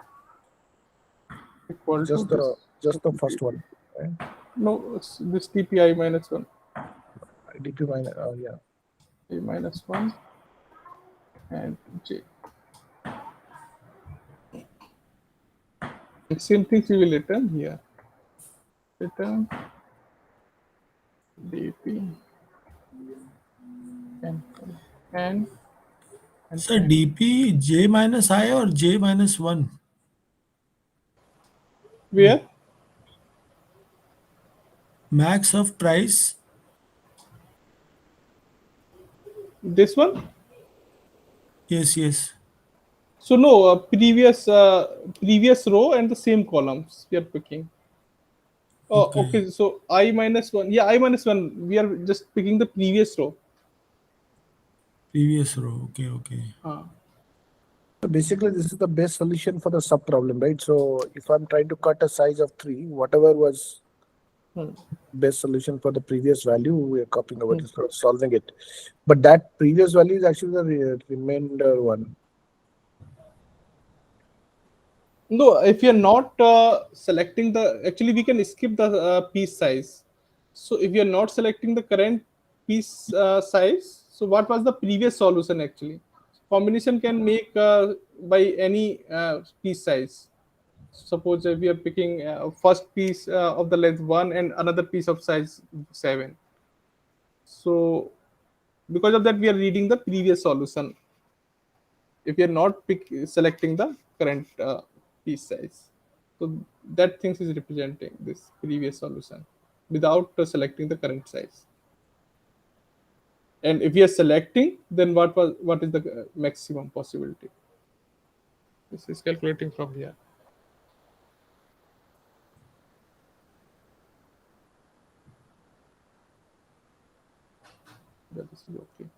equal to Just this. the first one. Right? No, this dpi minus 1 DP minus. Oh yeah. a minus 1 and j. And same things we will return here. Return dp and and Sir, and DP J minus I or J minus 1? where Max of price. This one. Yes, yes. So no, previous row and the same columns we are picking. Oh, Okay. okay. So I minus one. Yeah, I minus one. We are just picking the previous row. Previous row. Okay, okay. Uh, So basically, this is the best solution for the sub problem, right? So if I'm trying to cut a size of 3, whatever was hmm, best solution for the previous value, we are copying over hmm. this, solving it. But that previous value is actually the remainder one. No, if you're not selecting the, actually we can skip the piece size. So if you're not selecting the current piece size, so what was the previous solution actually? Combination can make by any piece size. Suppose if we are picking first piece of the length 1 and another piece of size 7. So because of that, we are reading the previous solution if you're not selecting the current piece size. So that things is representing this previous solution without selecting the current size. And if you are selecting, then what is the maximum possibility? This is calculating from here. Yeah, this is okay.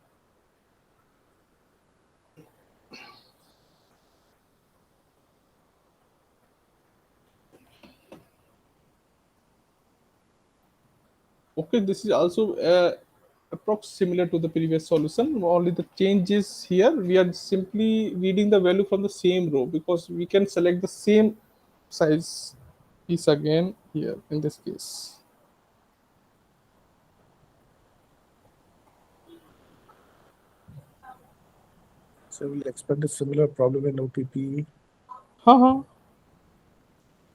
Okay, this is also approx similar to the previous solution. Only the change is here. We are simply reading the value from the same row because we can select the same size piece again here in this case. So we'll expect a similar problem in OPP. Haha.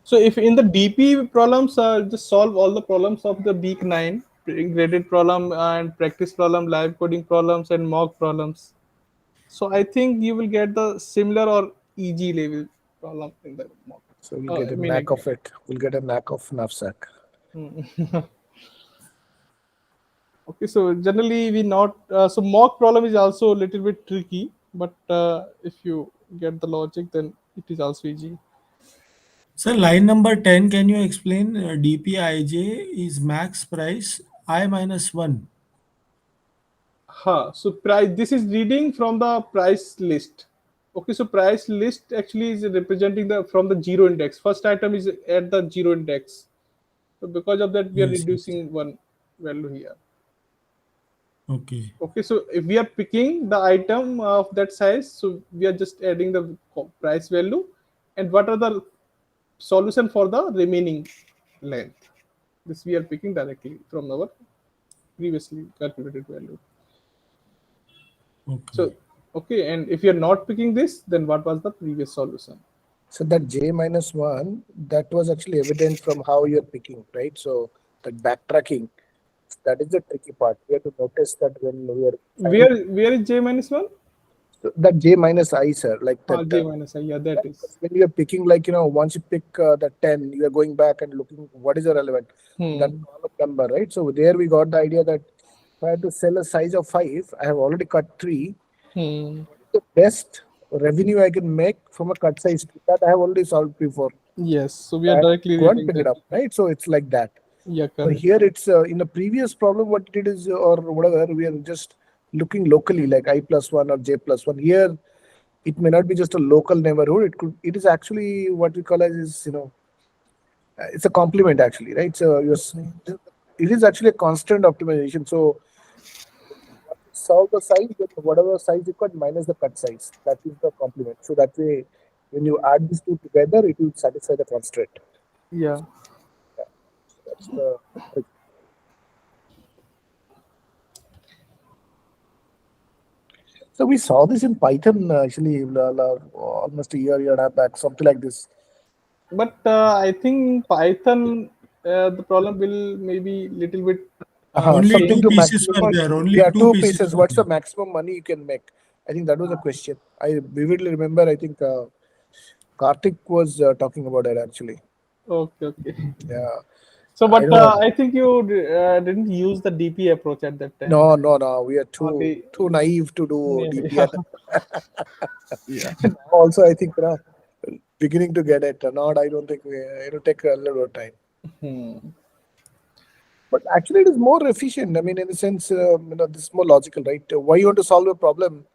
So if in the DP problems, just solve all the problems of the week 9, graded problem and practice problem, live coding problems and mock problems. So I think you will get the similar or easy level problem in the mock. So we'll get I a mean knack exam. of it. We'll get a knack of knapsack. Okay, so generally we not so mock problem is also a little bit tricky, but if you get the logic, then it is also easy. Sir, line number 10, can you explain DPIJ is max price I minus 1? So price. This is reading from the price list. Okay, so price list actually is representing the from the zero index. First item is at the zero index. So because of that, we are Yes, yes. reducing one value here. Okay, Okay, so if we are picking the item of that size, so we are just adding the price value, and what are the solution for the remaining length? This we are picking directly from our previously calculated value. okay. So okay, and if you're not picking this, then what was the previous solution? So that J minus 1, that was actually evident from how you're picking, right? So that backtracking, that is the tricky part. We have to notice that when we are finding Where is j minus one? so that J minus I, sir, like that. J minus I. Yeah, that is. When you're picking, like, once you pick the 10, you're going back and looking what is the relevant, that Hmm. column number, right? So there we got the idea that if I have to sell a size of 5, I have already cut 3. Hmm. The best revenue I can make from a cut size that I have already solved before. Yes. So we are I have to directly go and reading pick it that. up, right? So it's like that. Yeah, So correct. here it's in the previous problem, what it is or whatever, we are just looking locally like I plus 1 or J plus 1. Here, it may not be just a local neighborhood. It is actually what we call as is, it's a complement actually, right? So it is actually a constant optimization. So solve the size, then whatever size you cut minus the cut size. That is the complement. So that way, when you add these two together, it will satisfy the constraint. Yeah. Yeah. So that's the trick. So we saw this in Python actually almost a year and a half back, something like this. But I think Python, the problem will maybe little bit Only Something two change. to pieces maximum. were there. Only Yeah, two two pieces pieces. were What's the there. maximum money you can make? I think that was the question. I vividly remember. I think Karthik was talking about it actually. Okay, okay. Yeah. So, I but know. I think you didn't use the DP approach at that time. No. We are Only, too naive to do yeah, DPN. yeah. Now also, I think beginning to get it. Not, I don't think it'll take a little time. Hmm. But actually, it is more efficient. I mean, in the sense, this is more logical, right? Why you want to solve a problem?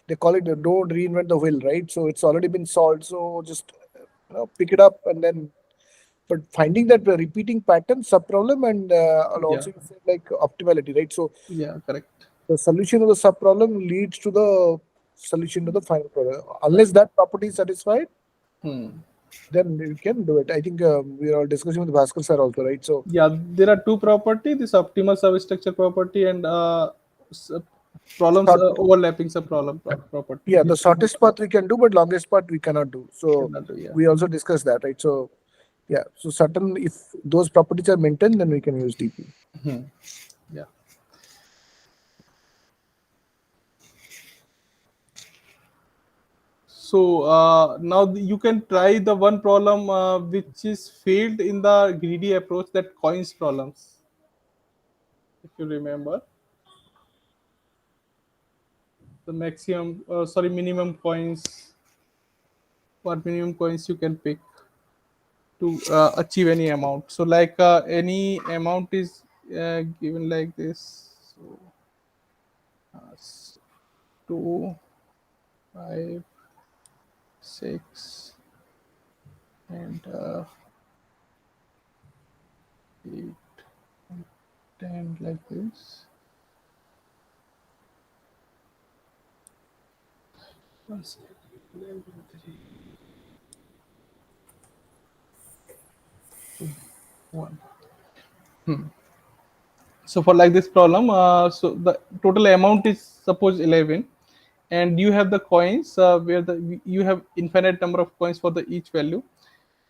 They call it don't reinvent the wheel, right? So it's already been solved. So just pick it up and then. But finding that repeating pattern, sub problem, and I'll Yeah, also say like optimality, right? So yeah, correct. the solution of the sub problem leads to the solution to the final problem. Unless that property is satisfied, Hmm. then you can do it. I think we are discussing with Bhaskar sir also, right? So Yeah, there are two property: this optimal substructure property and s- problems short, overlapping property. yeah, the These two shortest path we can do, but longest path we cannot do. So cannot do. Yeah. we also discussed that, right? So yeah, so certain if those properties are maintained, then we can use DP. Hmm. Yeah. So now you can try the one problem which is failed in the greedy approach, that coins problems. If you remember, the minimum coins. What minimum coins you can pick to achieve any amount. So like any amount is given like this. So 2, 5, 6, and 8, 10, like this. One second. 11, 3, 2, 1. So for like this problem, so the total amount is suppose 11, and you have the coins where you have infinite number of coins for the each value,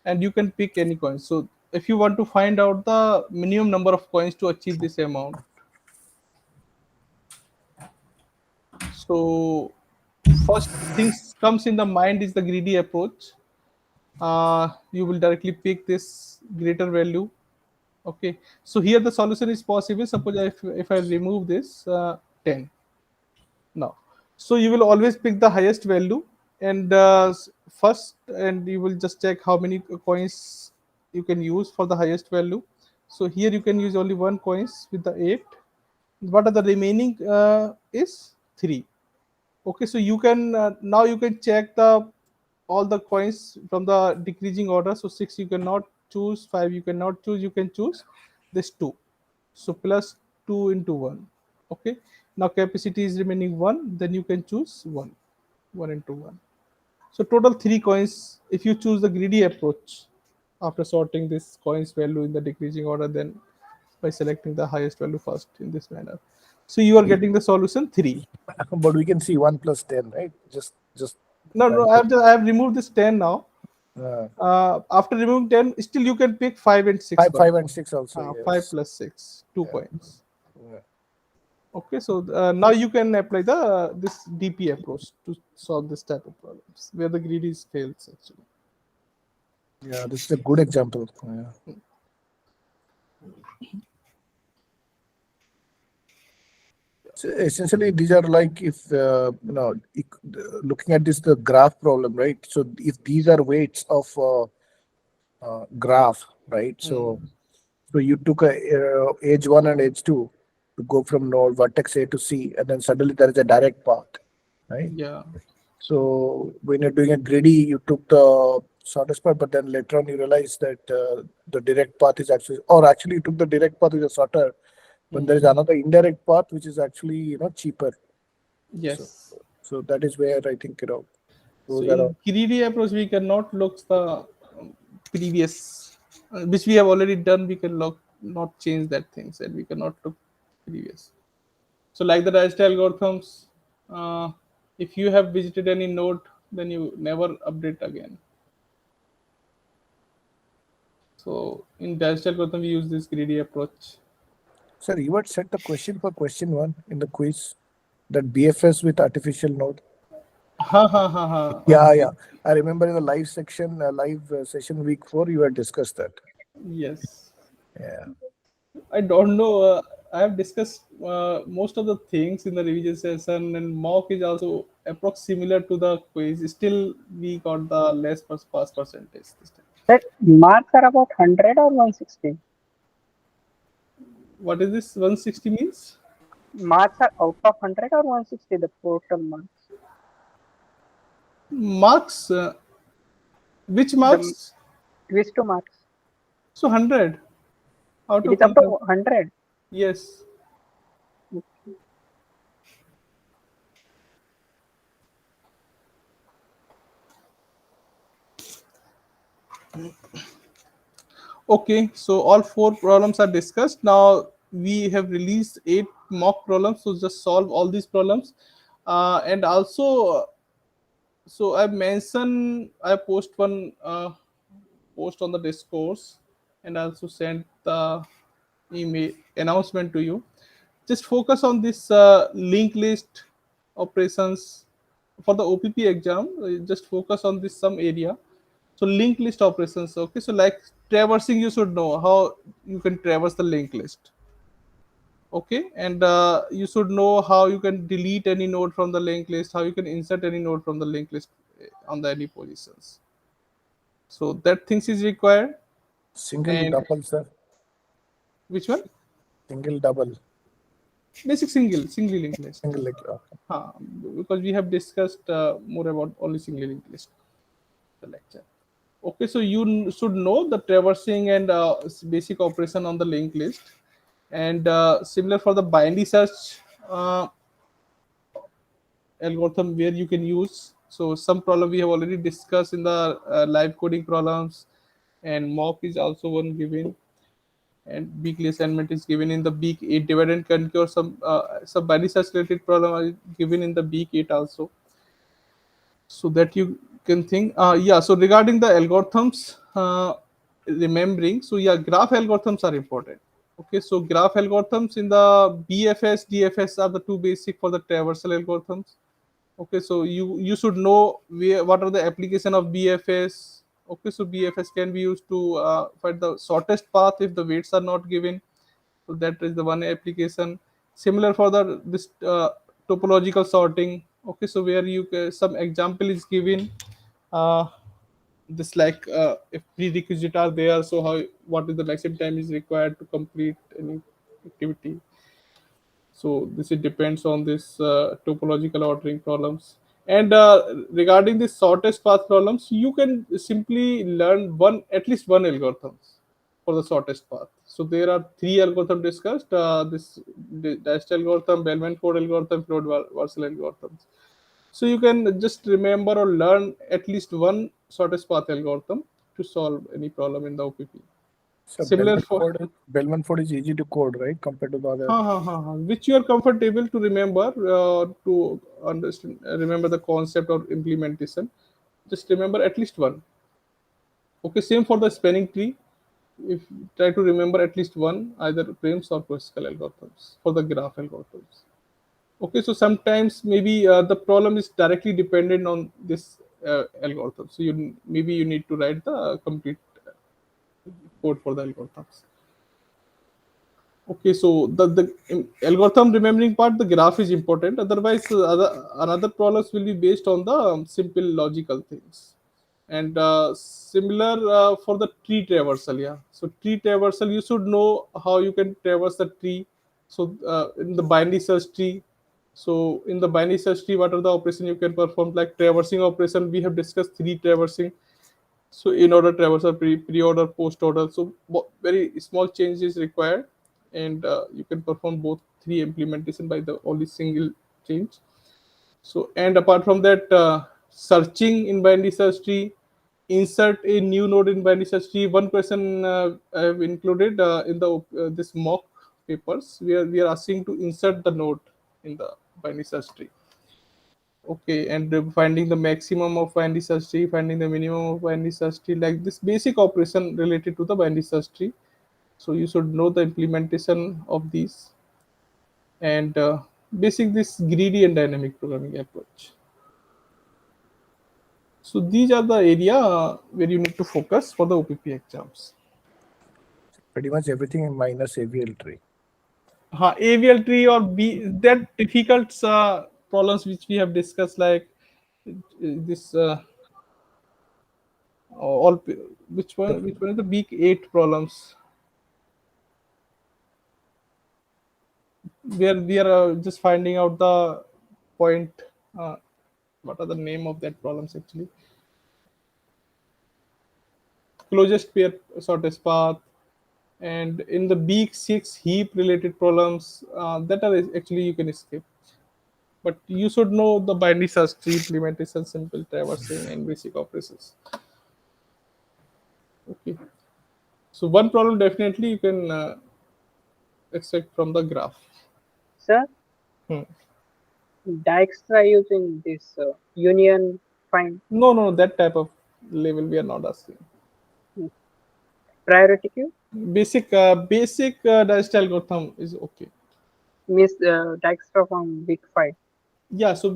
and you can pick any coins. So if you want to find out the minimum number of coins to achieve this amount, so first things comes in the mind is the greedy approach. You will directly pick this greater value. Okay, so here the solution is possible. Suppose if I remove this 10 now, so you will always pick the highest value, and first, and you will just check how many coins you can use for the highest value. So here you can use only one coins with the 8. What are the remaining is 3. Okay, so you can now you can check the all the coins from the decreasing order. So 6 you cannot choose, 5 you cannot choose, you can choose this 2. So plus 2 into 1. Okay, now capacity is remaining 1, then you can choose 1 into 1. So total 3 coins if you choose the greedy approach after sorting this coins value in the decreasing order, then by selecting the highest value first in this manner. So you are getting the solution 3. But we can see 1 plus 10, right? Just No, trying no, to. I have removed this 10 now. Uh, After removing 10, still you can pick 5 and 6 5, coins. 5 and 6 also, 5 yes. plus 6, 2 Yeah. coins. Yeah. Okay, so now you can apply the this DP approach to solve this type of problems where the greedy fails actually. Yeah, this is a good example. Yeah. So essentially, these are like if looking at this the graph problem, right? So if these are weights of graph, right? So you took a edge one and edge two to go from node vertex A to C, and then suddenly there is a direct path, right? Yeah, So when you're doing a greedy, you took the shortest path, but then later on you realize that the direct path is actually, or actually you took the direct path which is shorter, but there is another indirect path which is actually cheaper. So yes. so that is where I think So those are in greedy approach, we cannot look the previous, which we have already done. We can look not change that things, and we cannot look previous. So like the digital algorithms, if you have visited any node, then you never update again. So in digital algorithm, we use this greedy approach. Sir, you had set the question for question one in the quiz, that BFS with artificial node. Ha ha ha ha. Yeah. I remember in the live section, live session week 4, you had discussed that. Yes. Yeah. I don't know. I have discussed most of the things in the revision session, and mock is also approx similar to the quiz. Still, we got the less pass percentage this time. That marks are about 100 or 160. What is this? 160 means? Marks are out of 100 or 160, the total marks. Marks? Which The marks? quiz to marks. So 100 out It of is up to 100. 100. Yes. Okay, so all four problems are discussed. Now we have released 8 mock problems. So just solve all these problems. And also, so I mentioned I post one post on the discourse, and also sent the email announcement to you. Just focus on this link list operations for the OPP exam. Just focus on this some area. So link list operations. Okay, so like traversing, you should know how you can traverse the link list. Okay, and you should know how you can delete any node from the link list, how you can insert any node from the link list on the any positions. So that things is required. Single And double, sir. which one? Single double. Basic single linked list. Single like okay. Because we have discussed more about only single linked list the lecture. Okay, so you should know the traversing and basic operation on the linked list, and similar for the binary search uh, algorithm where you can use. So some problem we have already discussed in the live coding problems, and mock is also one given, and weekly assignment is given in the week 8 divide and conquer. Some binary search related problem are given in the week 8 also, so that you can think. Yeah, so regarding the algorithms, remembering, so yeah, graph algorithms are important. Okay, so graph algorithms in the BFS DFS are the two basic for the traversal algorithms. Okay, so you should know what are the application of BFS. Okay, so BFS can be used to find the shortest path if the weights are not given. So that is the one application. Similar for the this topological sorting. Okay, so where some example is given. Uh, this like if prerequisite are there, so how what is the maximum time is required to complete any activity. So this it depends on this topological ordering problems. And regarding the shortest path problems, you can simply learn one at least one algorithms for the shortest path. So there are three algorithms discussed: the Dashed algorithm, Bellman-Ford algorithm, Claude-Warshel algorithms. So you can just remember or learn at least one shortest path algorithm to solve any problem in the OPP. So Similar for Bellman Ford is easy to code, right? Compared to the other. which you are comfortable to remember, to understand, remember the concept or implementation. Just remember at least one. Okay, same for the spanning tree. If try to remember at least one, either Frames or classical algorithms for the graph algorithms. Okay, so sometimes maybe the problem is directly dependent on this algorithm. So maybe you need to write the complete code for the algorithms. Okay, so the algorithm remembering part, the graph is important. Otherwise, another problems will be based on the simple logical things. And similar for the tree traversal, yeah. So tree traversal, you should know how you can traverse the tree. So in the binary search tree, so in the binary search tree, what are the operation you can perform? Like traversing operation, we have discussed three traversing. So in order traversal, pre-order, post-order. So very small change is required, and you can perform both three implementation by the only single change. So and apart from that, searching in binary search tree, insert a new node in binary search tree. One question I have included in the this mock papers, where we are asking to insert the node in the binary search tree. Okay, and finding the maximum of binary search tree, finding the minimum of binary search tree, like this basic operation related to the binary search tree. So you should know the implementation of these, and basic this greedy and dynamic programming approach. So these are the area where you need to focus for the OPP exams. Pretty much everything minus AVL tree. AVL tree or B, that difficult problems which we have discussed, like this all which one is the big 8 problems where we are just finding out the point. uh, what are the name of that problems actually? Closest pair, shortest path, and in the big 6 heap related problems, that are actually you can skip, but you should know the binary search tree implementation, simple traversing, and basic operations. Okay, so one problem definitely you can extract from the graph. Sir, Hmm. Dijkstra using this union find No, that type of level we are not asking. priority queue Basic digital algorithm is okay. means Dijkstra from big five. Yeah, so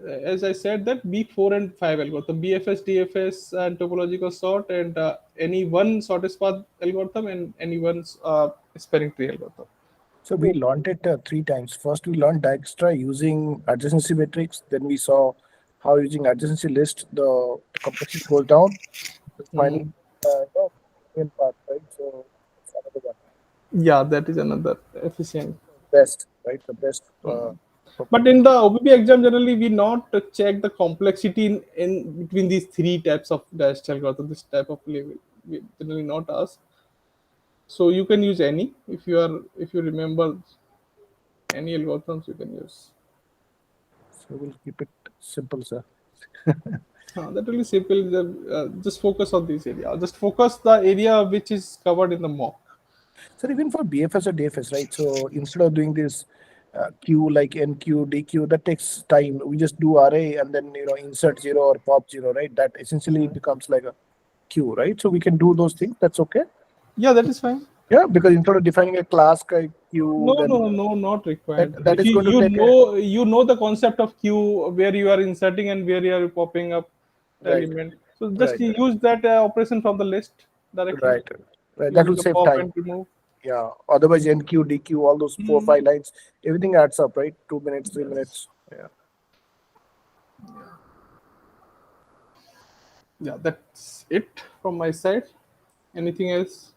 as I said, that B4 and 5 algorithm, BFS, DFS, and topological sort, and any one shortest path algorithm, and any one spanning tree algorithm. So we learned it 3 times. First, we learned Dijkstra using adjacency matrix. Then we saw how using adjacency list the complexity goes down. Then finally, Mhm. main part, right? So it's another one. Yeah, that is another efficient. Best, right? The best But performance. in the OPP exam, generally we not check the complexity in between these 3 types of digital algorithm. This type of level we generally not ask. So you can use any if you remember any algorithms you can use. So we'll keep it simple, sir. That will be simple. Just focus on this area. Just focus the area which is covered in the mock. So even for BFS or DFS, right? So instead of doing this Q like NQ, DQ, that takes time. We just do array and then insert 0 or pop 0, right? That essentially becomes like a queue, right? So we can do those things. That's okay. Yeah, that is fine. Yeah, because instead of defining a class like queue, then No, not that required. that If is going to you take a know the concept of queue, where you are inserting and where you are popping up the right, element. So just right, use that operation from the list directly right, right. That using will the save pop time. and remove. Yeah. Otherwise, NQ, DQ, all those 4 5 lines, everything adds up, right? 2 minutes, 3 minutes. Yeah. Yeah, that's it from my side. Anything else?